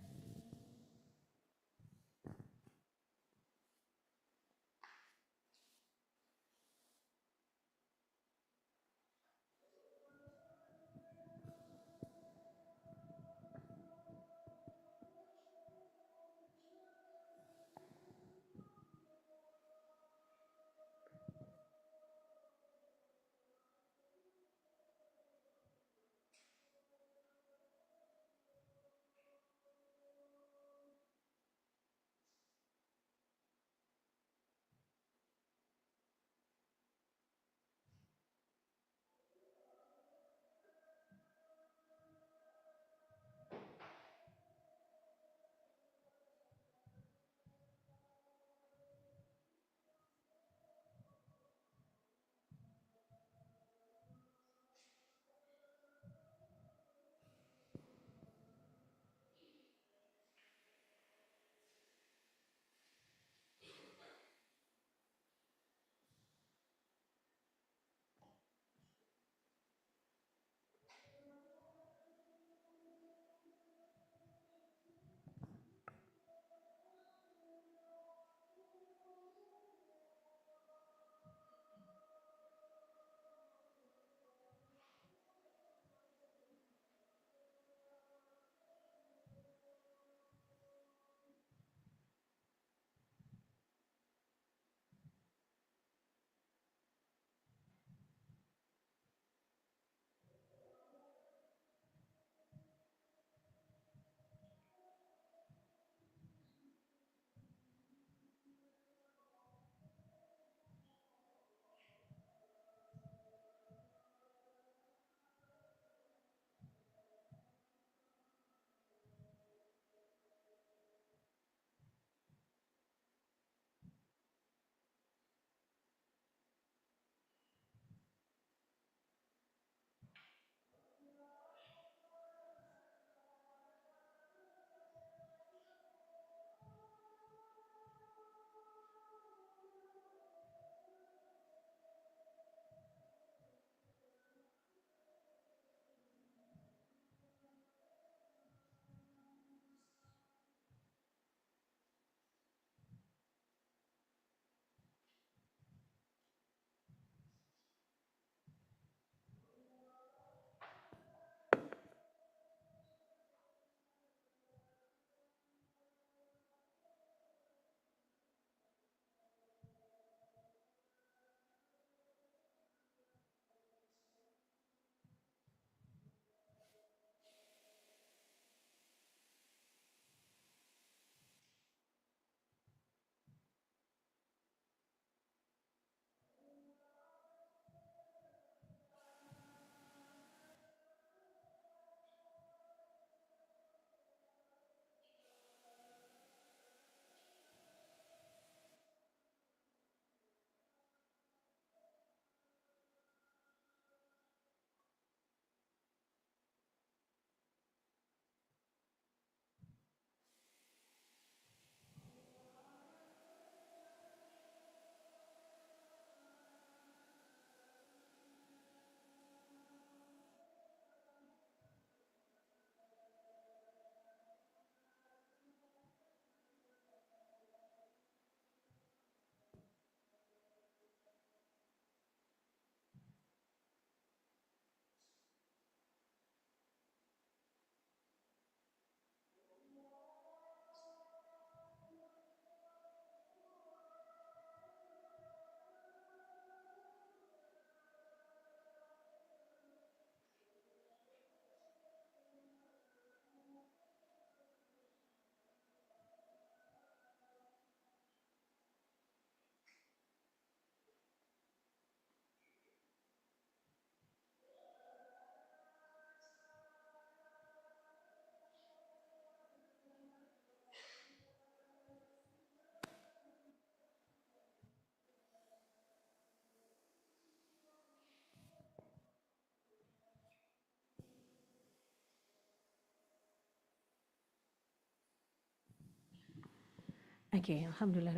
Okay, Alhamdulillah.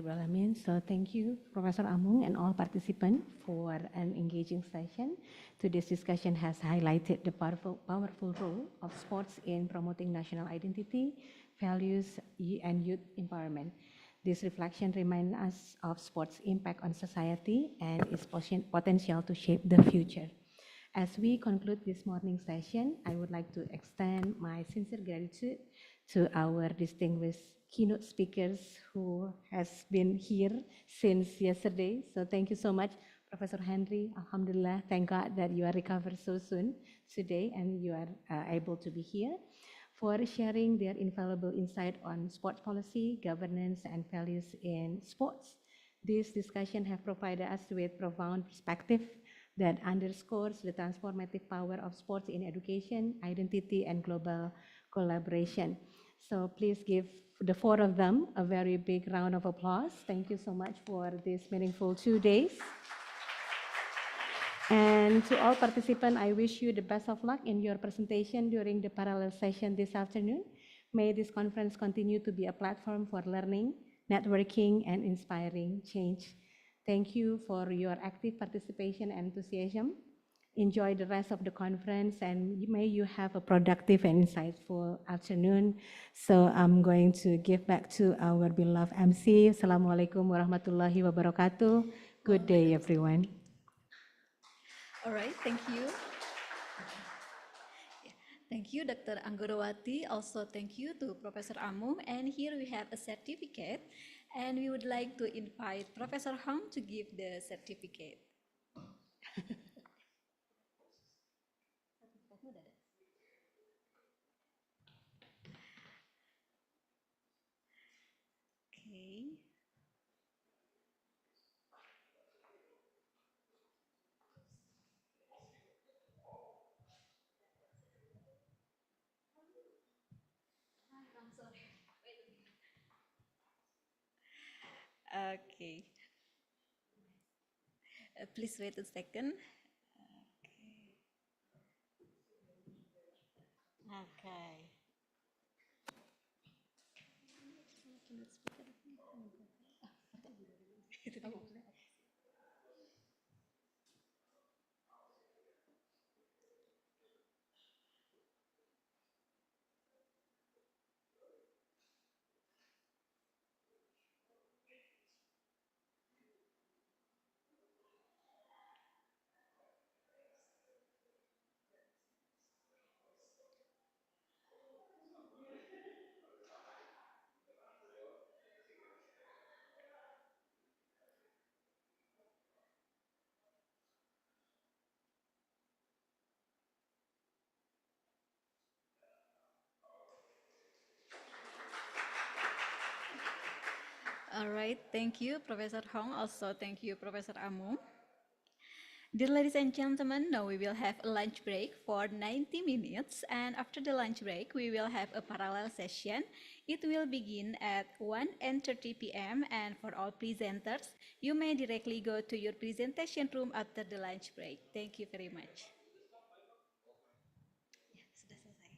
So thank you, Professor Amung and all participants for an engaging session. Today's discussion has highlighted the powerful role of sports in promoting national identity, values, and youth empowerment. This reflection reminds us of sports' impact on society and its potential to shape the future. As we conclude this morning session, I would like to extend my sincere gratitude to our distinguished keynote speakers who has been here since yesterday. So thank you so much, Professor Henry. Alhamdulillah, thank God that you are recovered so soon today and you are able to be here for sharing their infallible insight on sports policy, governance, and values in sports. This discussion have provided us with profound perspective that underscores the transformative power of sports in education, identity, and global collaboration. So please give the four of them a very big round of applause. Thank you so much for this meaningful 2 days. And to all participants, I wish you the best of luck in your presentation during the parallel session this afternoon. May this conference continue to be a platform for learning, networking, and inspiring change. Thank you for your active participation and enthusiasm. Enjoy the rest of the conference and may you have a productive and insightful afternoon. So I'm going to give back to our beloved MC. Assalamualaikum warahmatullahi wabarakatuh. Good day, everyone. All right, thank you. Thank you, Dr. Anggorowati. Also, thank you to Professor Amung. And here we have a certificate, and we would like to invite Professor Hong to give the certificate. Okay. Okay. Please wait a second. Okay. All right, thank you, Professor Hong. Also, thank you, Professor Amung. Dear ladies and gentlemen, now we will have a lunch break for 90 minutes. And after the lunch break, we will have a parallel session. It will begin at 1:30 p.m. And for all presenters, you may directly go to your presentation room after the lunch break. Thank you very much. Ya, sudah selesai.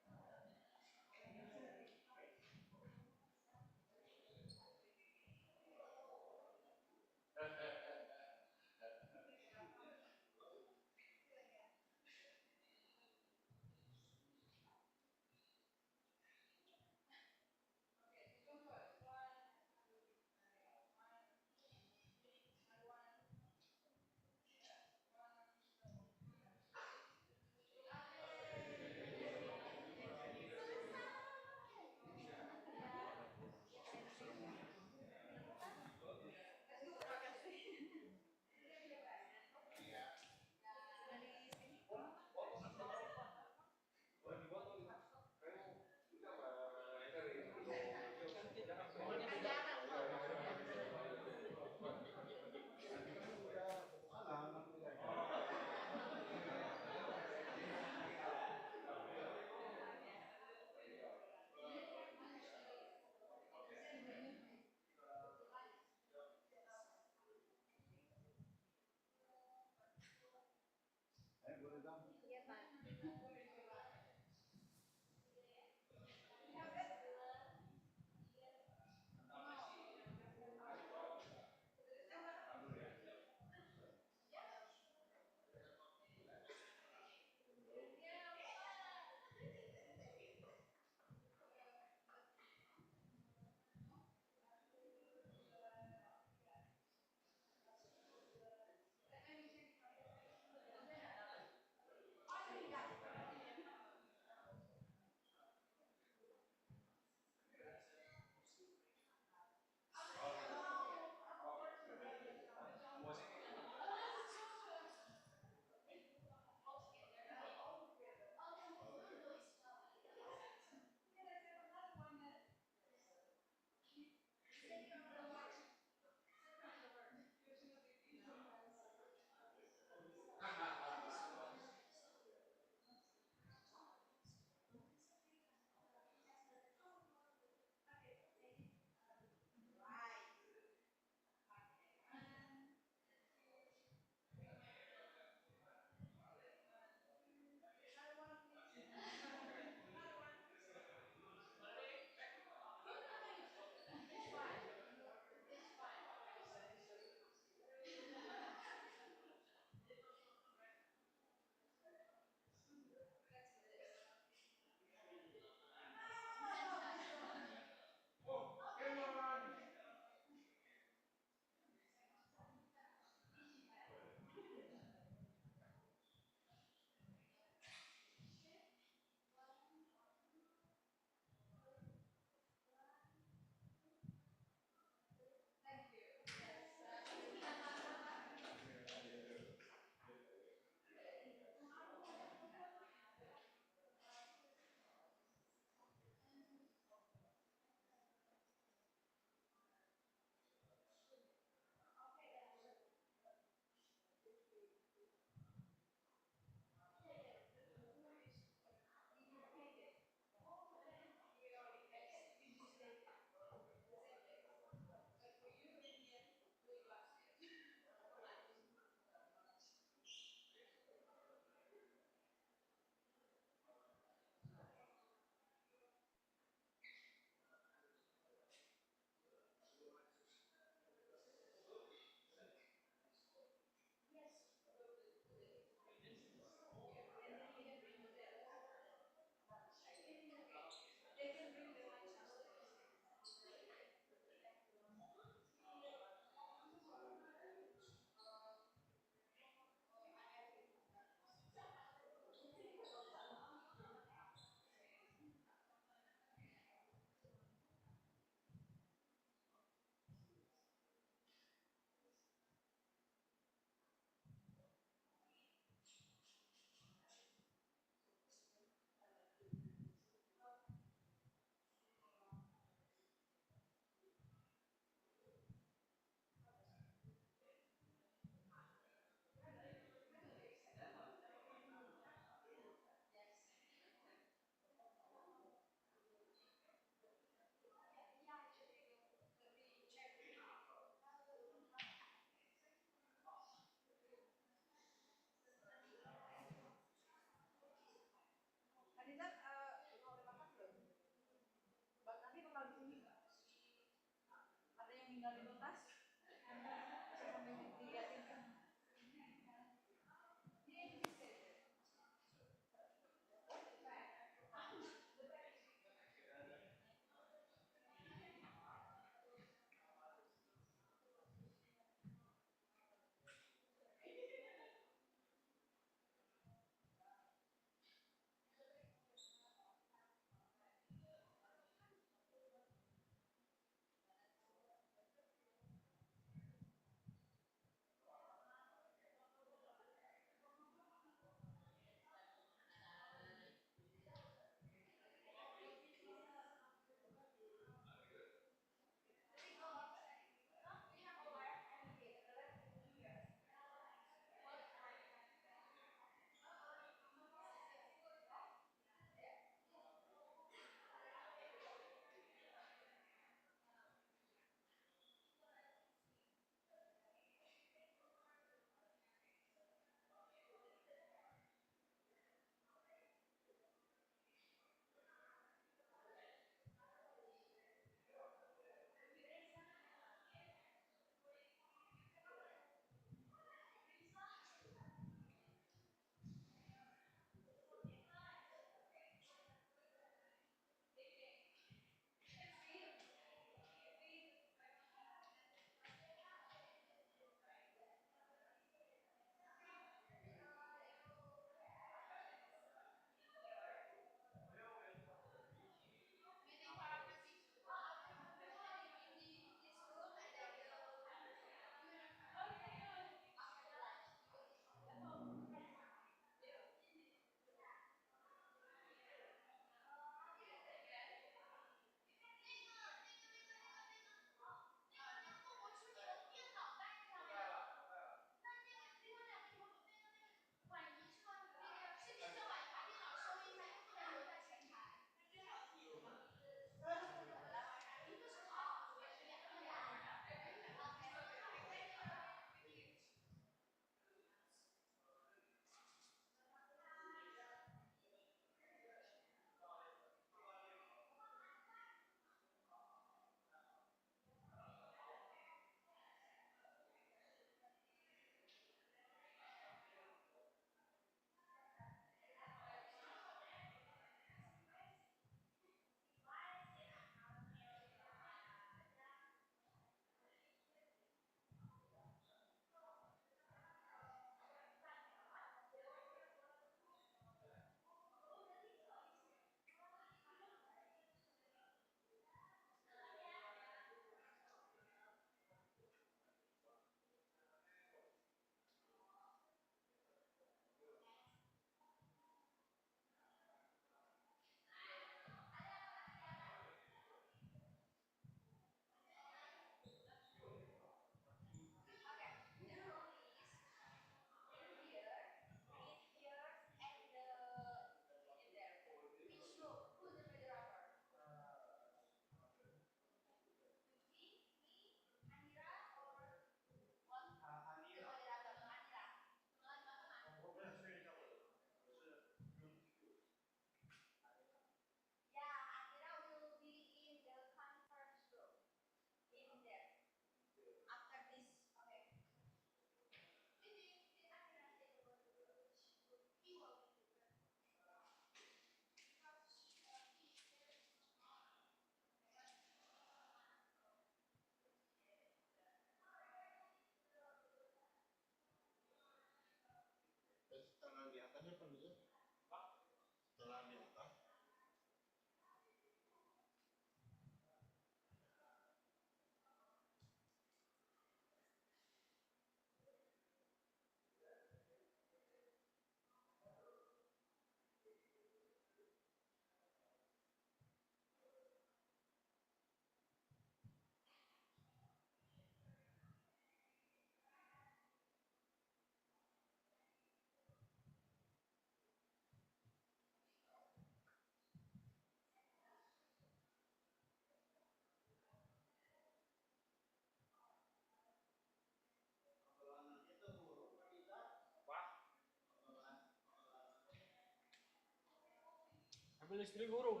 Ambil istri guru.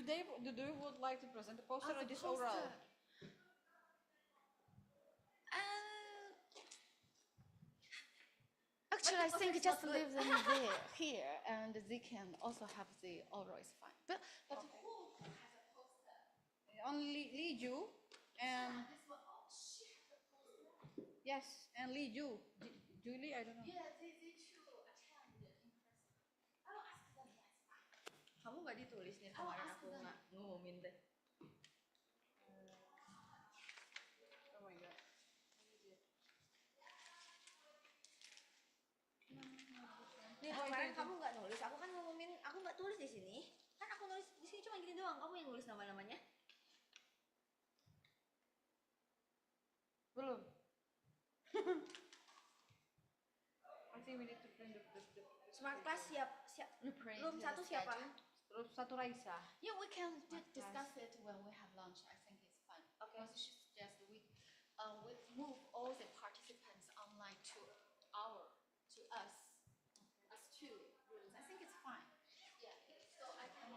do they would like to present the poster or this oral? Actually, I think just leave them there, here, and they can also have the oral is fine. But who has a poster? Only Li Ju and yes, and Li Ju. Julie, I don't know. Yeah, they too attend in person. I'll ask them. Yes. Kamu nggak ditulis nih kemarin aku nggak ngumumin deh. Oh my god. Nih kemarin kamu nggak nulis, aku kan ngumumin, aku nggak tulis di sini. Kan aku nulis di sini cuma gini doang, kamu yang nulis nama-namanya. Belum. I think we need to print the Smart class siap. Room 1 siapa? Room 1 Raisa. Yeah, we can discuss it when we have lunch. I think it's fine. Okay. Because she suggests we move all the participants online to us as two rooms. I think it's fine. Yeah. So I can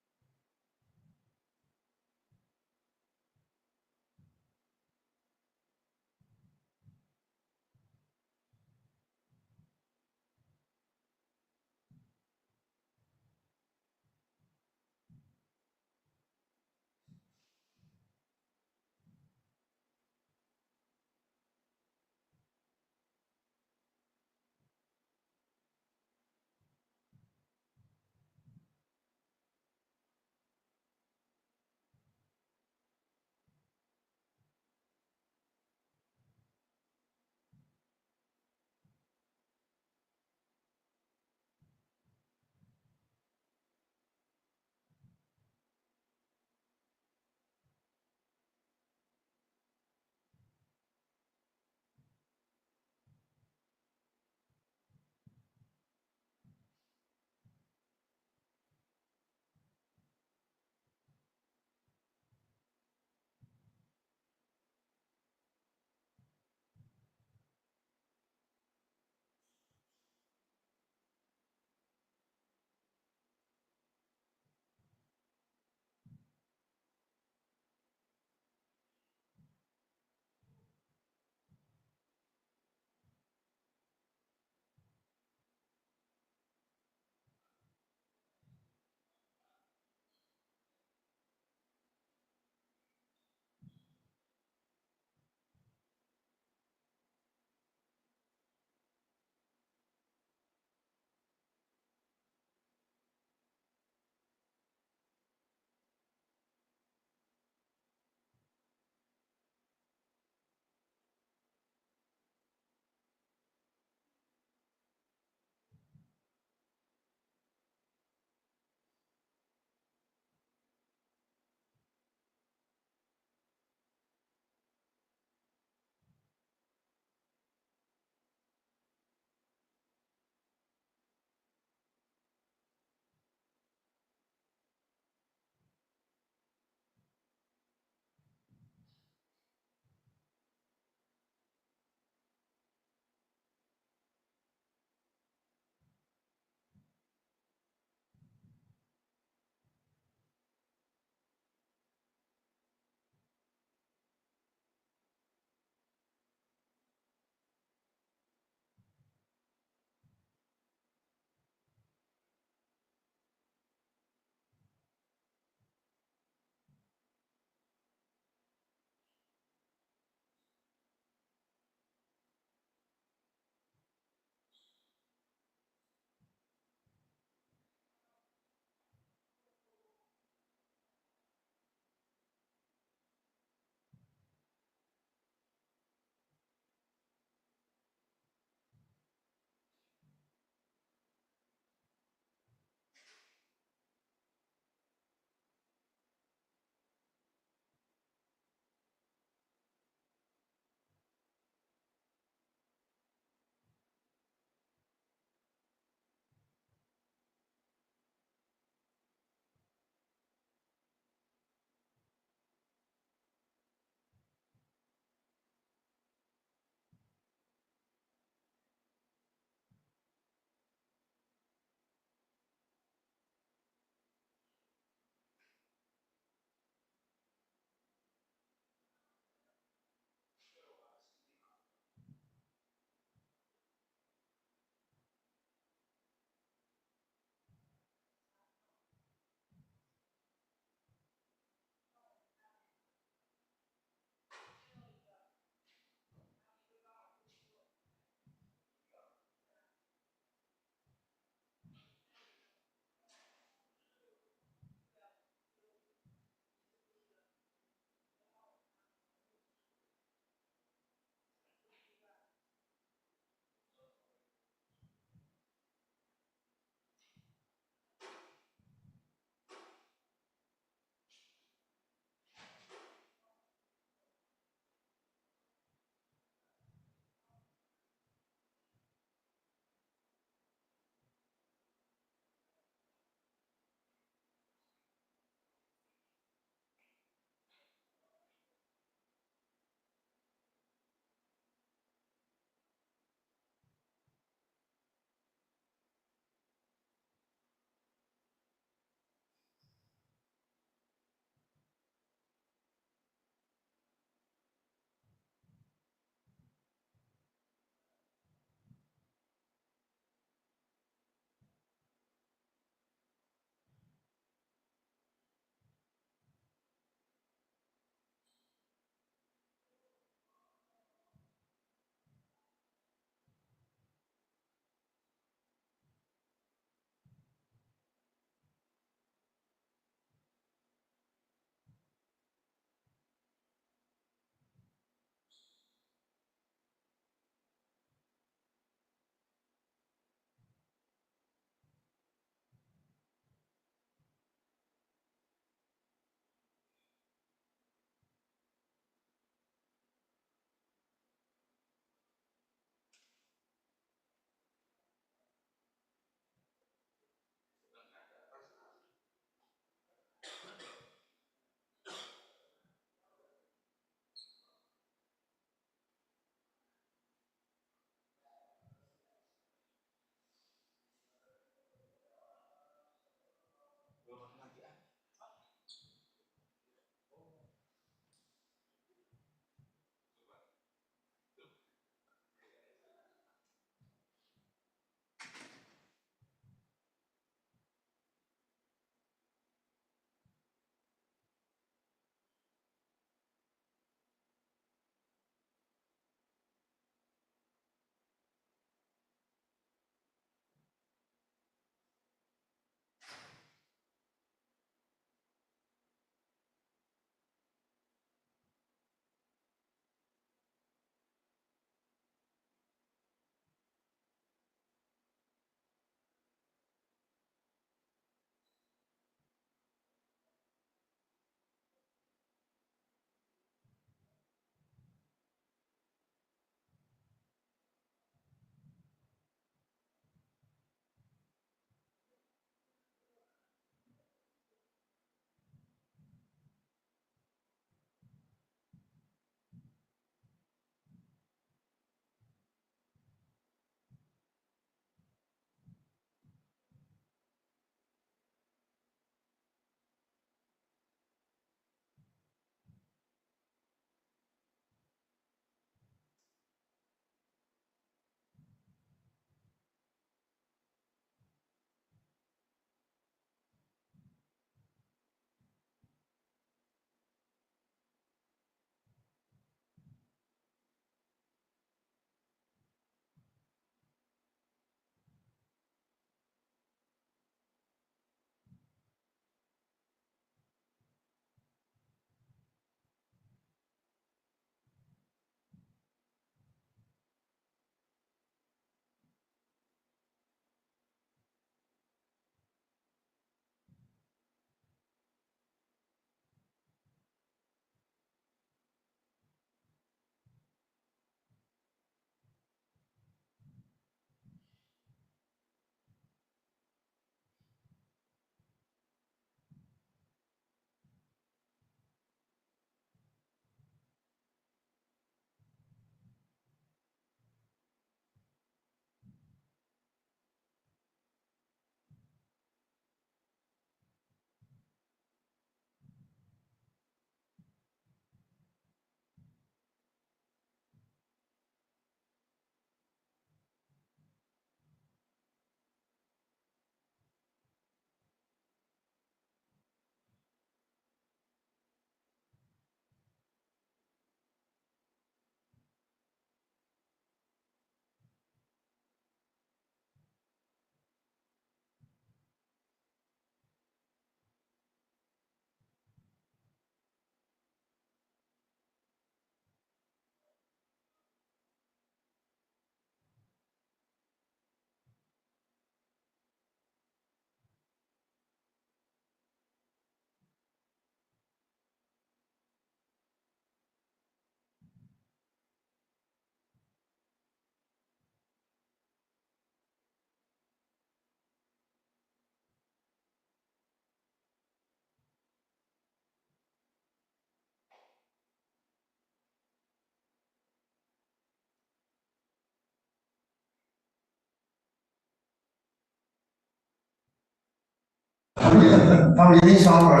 他们年龄小伙儿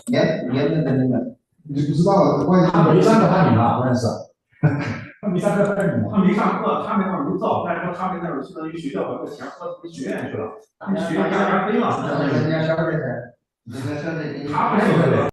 年的那个，你不知道，关键他没上过汉语嘛，关键是。他没上课，他没上课，他没往不知道，但是说他们那儿相当于学校把这个钱花到学院去了，学院加班费了，相当于人家消费者，这个消费者，他不是这个。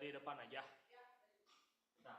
dari depan aja. Nah.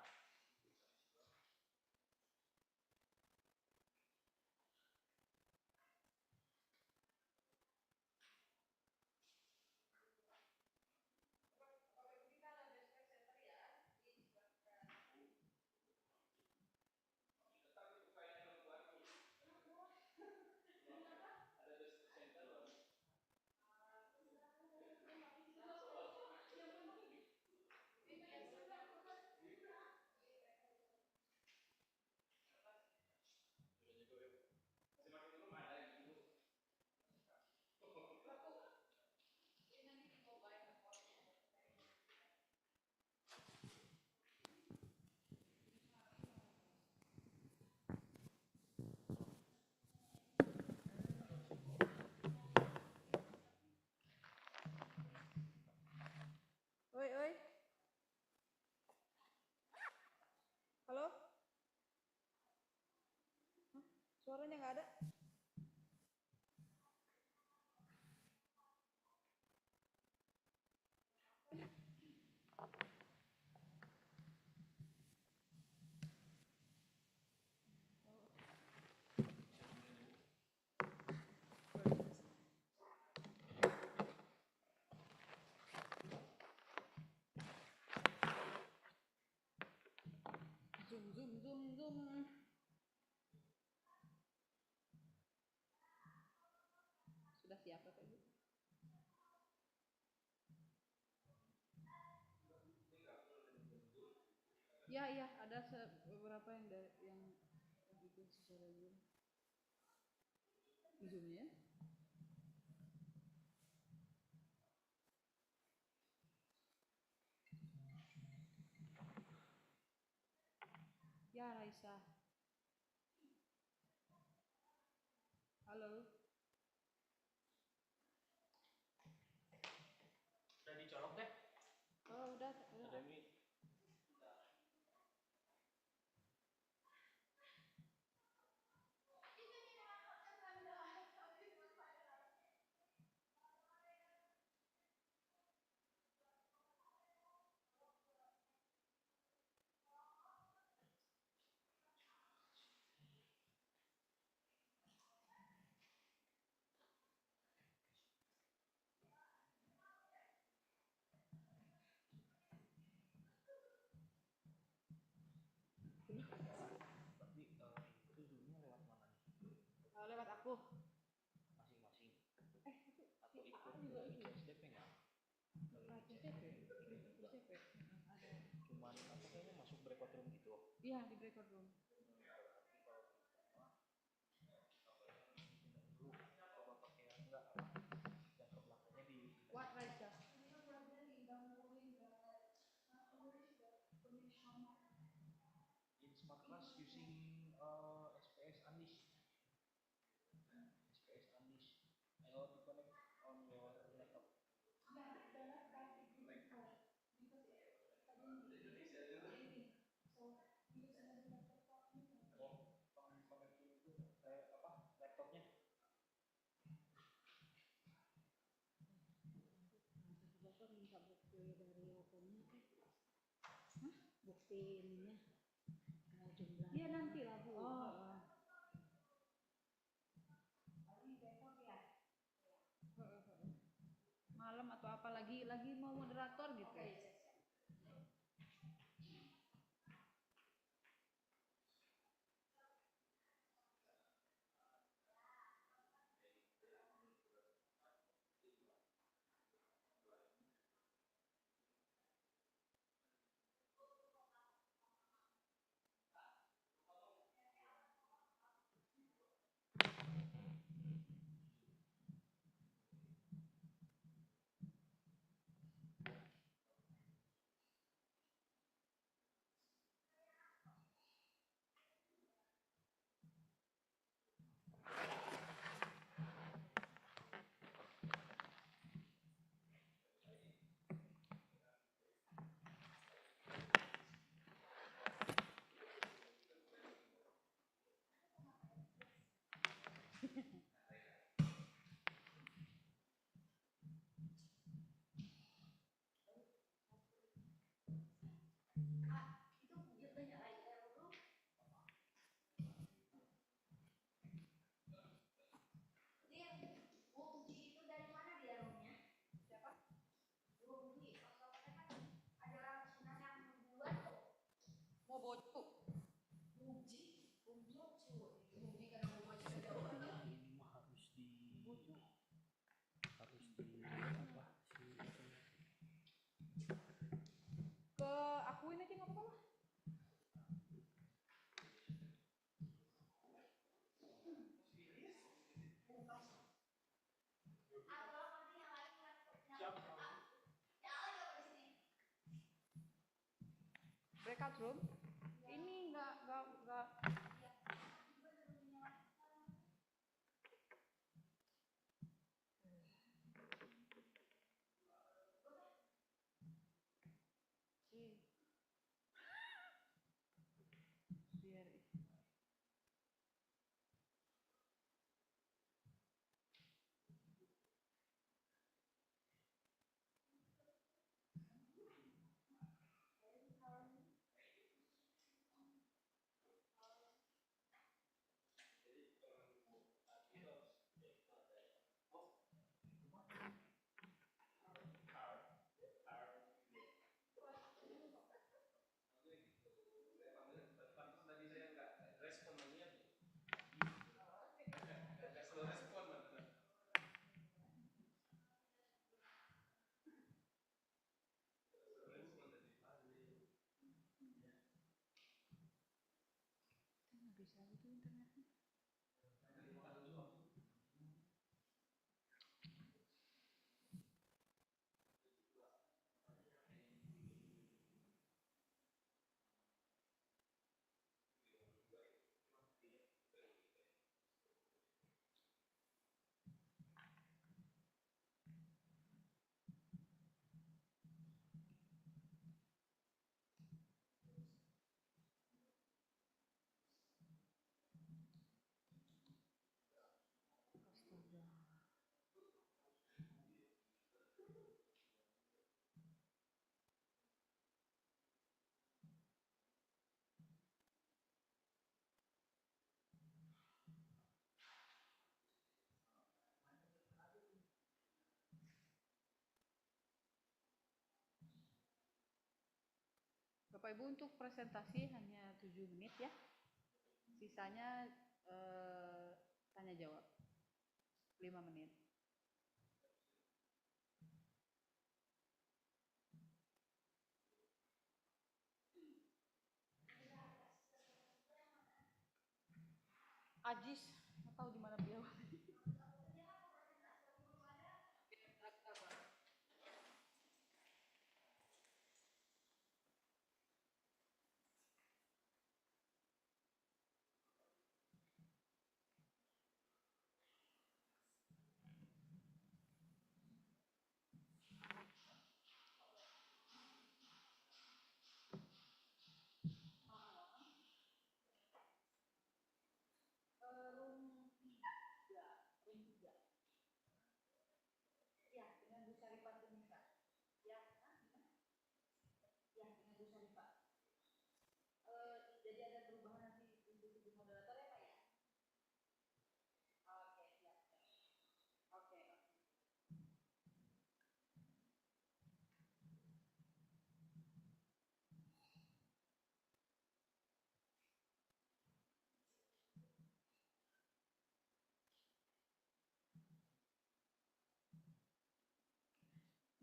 Oi, oi. Halo? Hah? Suaranya nggak ada? Zoom, zoom, zoom, zoom. Sudah siap Bapak Ibu? Ya, iya, ada beberapa yang itu secara Zoom. Zoom ya. Ya, Raisa. Halo. Udah dicolok deh. Oh, udah. Ada Mi. Lewat aku. Masing-masing. Atau ikut ICSDP nggak? ICSDP. Cuman apa kayaknya masuk breakout room gitu. Iya, di breakout room. Coba pakai yang enggak apa yang ke belakangnya di What, Raisa? in smart class using SPS Unleash. SPS Unleash. I want to connect on your laptop. Oh, connecting itu kayak apa? Laptopnya? Bapak minta bukti dari laporannya. Hah? Bukti ininya. Jumlah. Iya, nanti lah Bu. Oh. Malam atau apa lagi mau moderator gitu. breakout room. Ini nggak. Bapak Ibu, untuk presentasi hanya 7 menit ya. Sisanya tanya jawab 5 menit. Ajis, nggak tahu di mana beliau.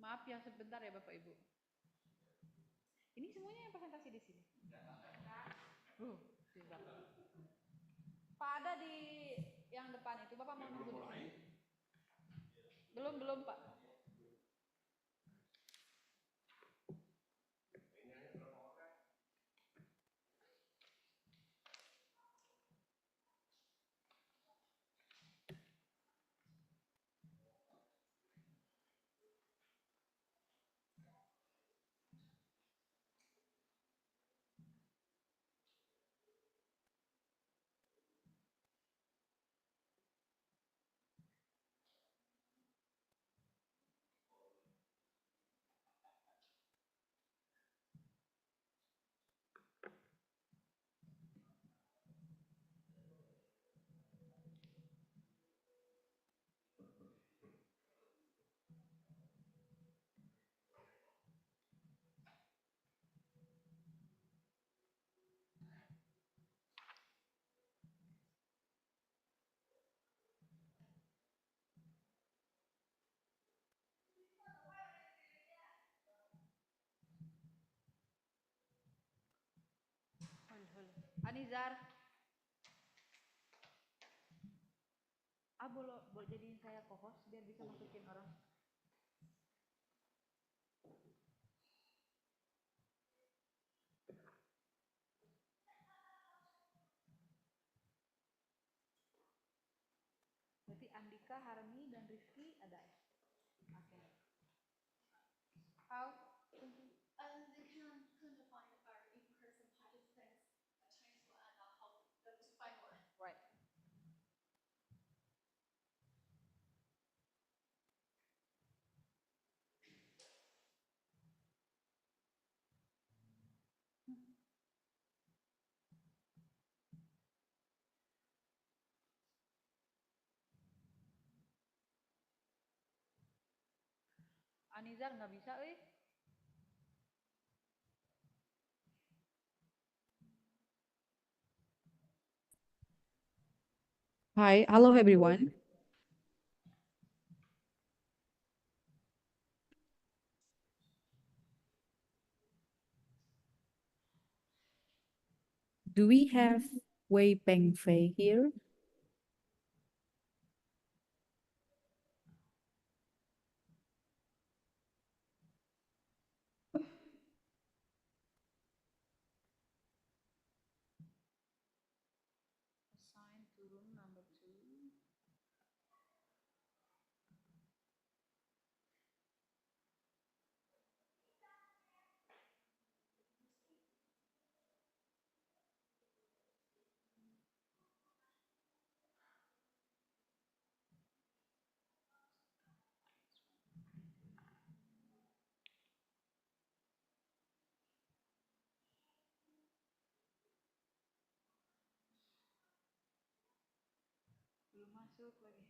Maaf ya sebentar ya Bapak Ibu. Ini semuanya yang presentasi di sini. Di belakang. Pak ada di yang depan itu, Bapak mau nunggu di sini? Belum Pak. Anizar. Boleh jadiin saya co-host biar bisa masukin orang. Andika, Harmi, dan Rizky ada. Oke. How? They couldn't find our in-person participants trying to help them to find one. Right. Anizar nggak bisa, Hi, hello everyone. Do we have Wei Peng Fei here? Assign turun number 2. Belum masuk lagi.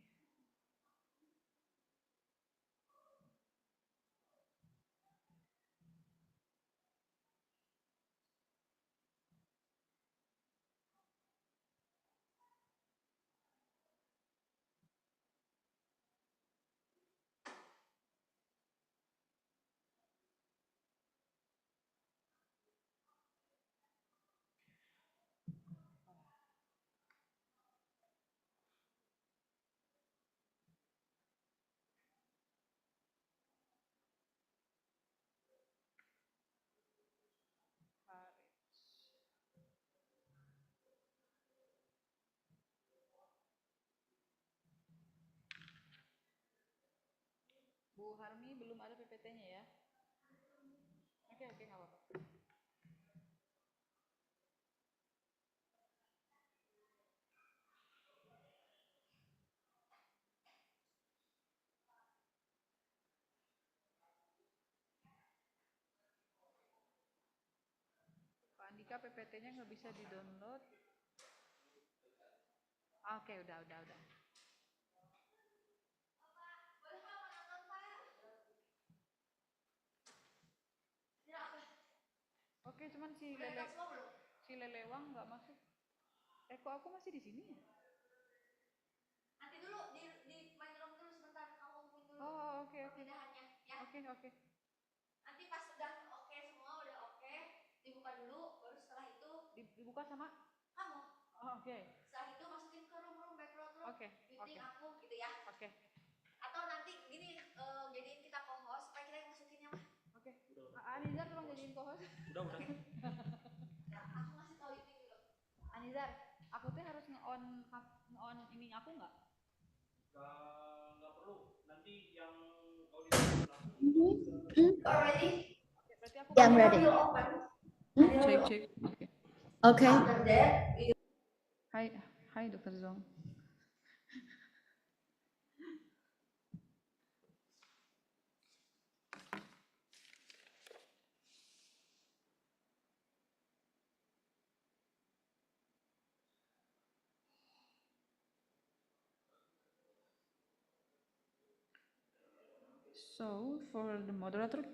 Bu Harmi belum ada PPT-nya ya. Oke, nggak apa-apa. Pak Andika PPT-nya nggak bisa di-download. Oke, udah. Oke, cuman si Lelewang nggak masuk. Kok aku masih di sini ya? Nanti dulu di main drum dulu sebentar, kamu ngomongin dulu. Oh, oke. Perpindahannya ya. Oke. Nanti pas udah oke semua, udah oke, dibuka dulu, baru setelah itu dibuka sama kamu. Oh, oke. Setelah itu masukin ke room background room. Oke. Meeting aku gitu ya. Oke. Atau nanti gini jadiin kita co-host supaya kita yang masukinnya mah. Oke. Anizar tolong jadiin co-host. Udah. Ya, aku ngasih tahu ini dulu. Anizar, aku tuh harus nge-on ini aku nggak? Nggak perlu. Nanti yang audio Already? Oke, berarti aku Yeah, I'm ready. Cek. Oke. After that, Hai Dr. Zong. So, for the moderator,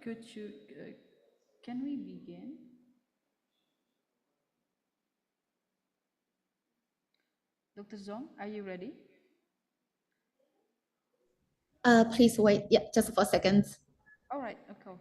can we begin? Dr. Zong, are you ready? Please wait. Yeah, just for a second. All right, okay.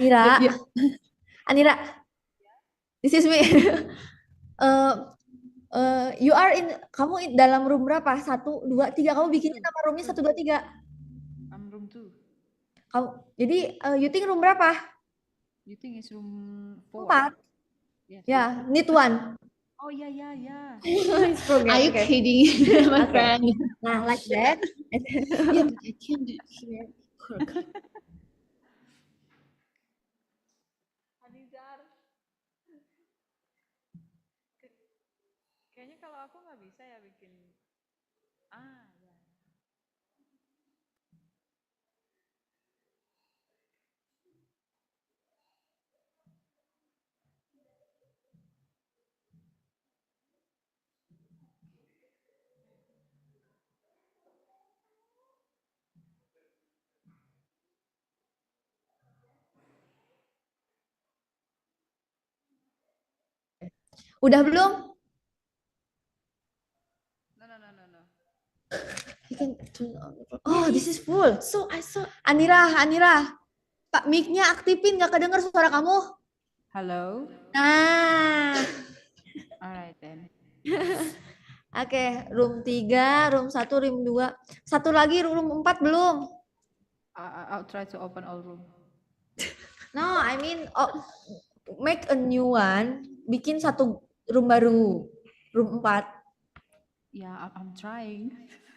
Anira, Ya, Anira, this is me. You are in, kamu dalam room berapa? 1, 2, 3. Kamu bikinnya nama roomnya 1, 2, 3. I'm room 2. Kamu, jadi you think room berapa? You think it's room 4? 4. Yes. Yeah, need one. Oh, yeah. It's forget. Are you Okay. kidding, my Okay. friend? Nah, like that. Yeah, but I can't do it here. Kayaknya kalau aku nggak bisa ya bikin. Ya. Udah belum? No. You can turn on. Oh, this is full. So I saw Anira, Pak mic-nya aktifin, nggak kedenger suara kamu. Hello. Nah. Alright then. Oke, room 3, room 1, room 2. Satu lagi room 4 belum. I'll try to open all room. No, I mean make a new one. Bikin satu room baru. Room 4. Yeah, I'm trying.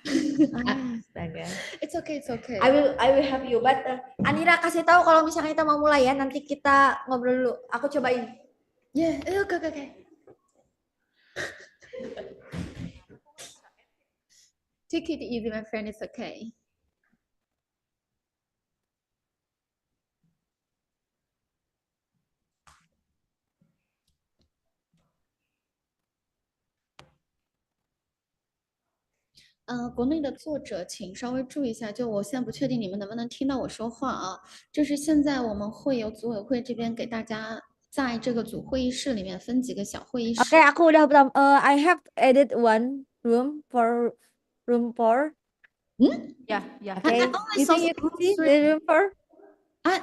Astaga. it's okay. I will help you. But Anira kasih tahu kalau misalnya kita mau mulai ya. Nanti kita ngobrol dulu. Aku cobain. Yeah, okay. Take it easy, my friend. It's okay.国内的作者请稍微注意一下，就我现在不确定你们能不能听到我说话啊。就是现在我们会有组委会这边给大家在这个组会议室里面分几个小会议室。 Oke, aku udah I have added one room for room 4. Yeah. Okay. You think you can see the room 4?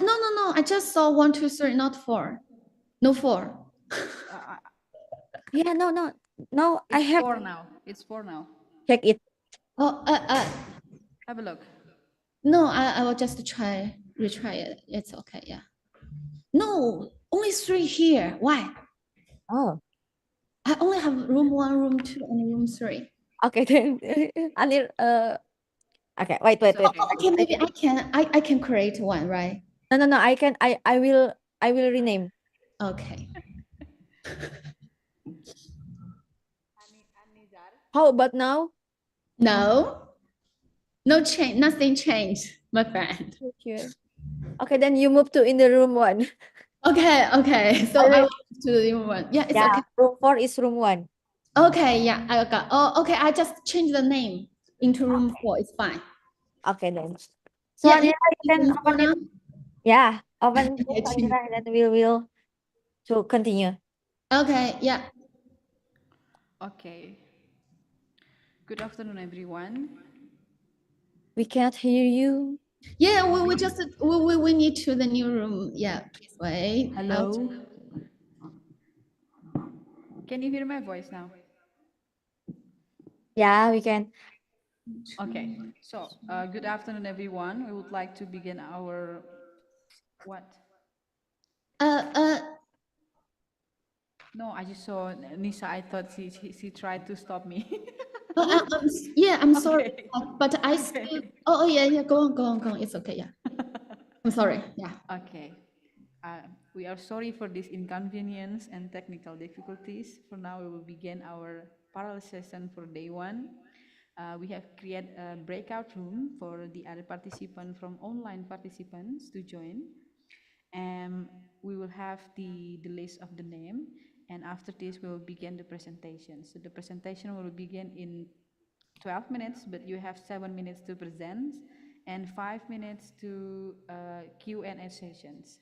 No. I just saw 1, 2, 3, not 4. No 4. Yeah, no. I have 4 now. It's 4 now. check it. Oh, Have a look. no. I will just retry it. It's okay. Yeah. No, only 3 here. Why? Oh. I only have room 1, room 2, and room 3. Okay, then Anir, okay, wait. Okay, maybe I can create one, right? No. I will rename. Okay. How about now? No change. Nothing changed, my friend. Okay, then you move to in the room 1. Okay. So I will to the room 1. Yeah, it's okay. Room 4 is room 1. Okay, yeah, I got. Oh, okay. I just changed the name into room 4. It's fine. Okay then. So Yeah, Anira, you can open it. Yeah, open it, Okay, Anira, and then we will to continue. Okay, yeah. Okay. Good afternoon, everyone. We cannot hear you. Yeah, we just we need to the new room. Yeah, please wait. Hello. Can you hear my voice now? Yeah, we can. Okay. So, good afternoon, everyone. We would like to begin our what? No, I just saw Nisa. I thought she tried to stop me. I'm sorry, but I still. Oh yeah. Go on. It's okay. Yeah. I'm sorry. Yeah. Okay. We are sorry for this inconvenience and technical difficulties. For now, we will begin our parallel session for day 1. We have created a breakout room for the other participants from online participants to join. And we will have the list of the name. And after this, we will begin the presentation. So the presentation will begin in 12 minutes, but you have 7 minutes to present and 5 minutes to Q&A sessions.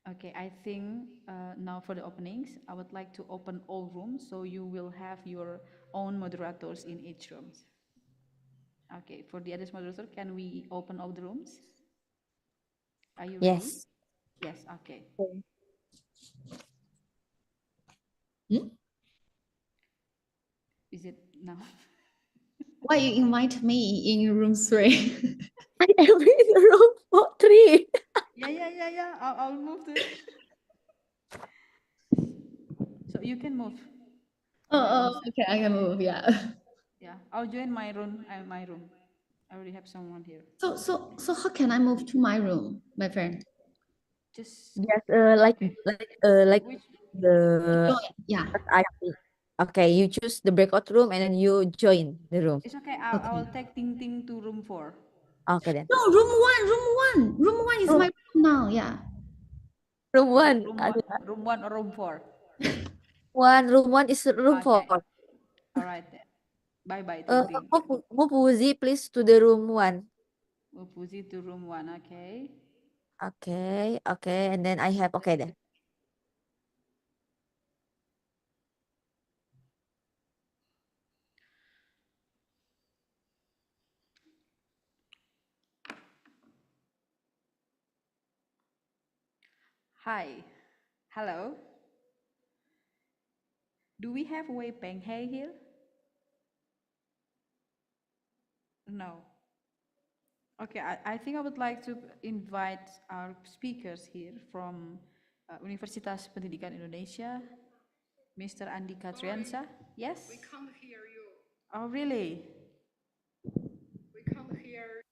Okay, I think now for the openings, I would like to open all rooms, so you will have your own moderators in each room. Okay, for the other moderator, can we open all the rooms? Are you ready? Yes. Yes, okay. Hmm? Is it now? Why you invite me in room 3? I am in room 3. Yeah. I'll move to. So you can move. Oh, okay, I can move, yeah. Yeah, I'll join my room. My room. I already have someone here. So how can I move to my room, my friend? Just Just like the Yeah. I okay, you choose the breakout room and then you join the room. It's okay. I will take Ting Ting to room 4. Okay then. No, room 1 is my room now, yeah. Room 1. Room 1 or room 4? Room 1 is room 4. All right then. Bye bye Ting Ting. Move Wuzi please to the room 1. Move Puzi to room 1. Okay. Okay, and then I have okay then. Hi. Hello. Do we have Wei Peng He here? No. Okay, I think I would like to invite our speakers here from Universitas Pendidikan Indonesia, Mr. Andika Triansa. Yes? We can't hear you. Oh, really? We can't hear.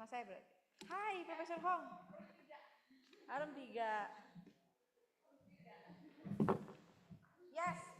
Sama saya berarti. Hai, Profesor Hong. Arem 3. Yes.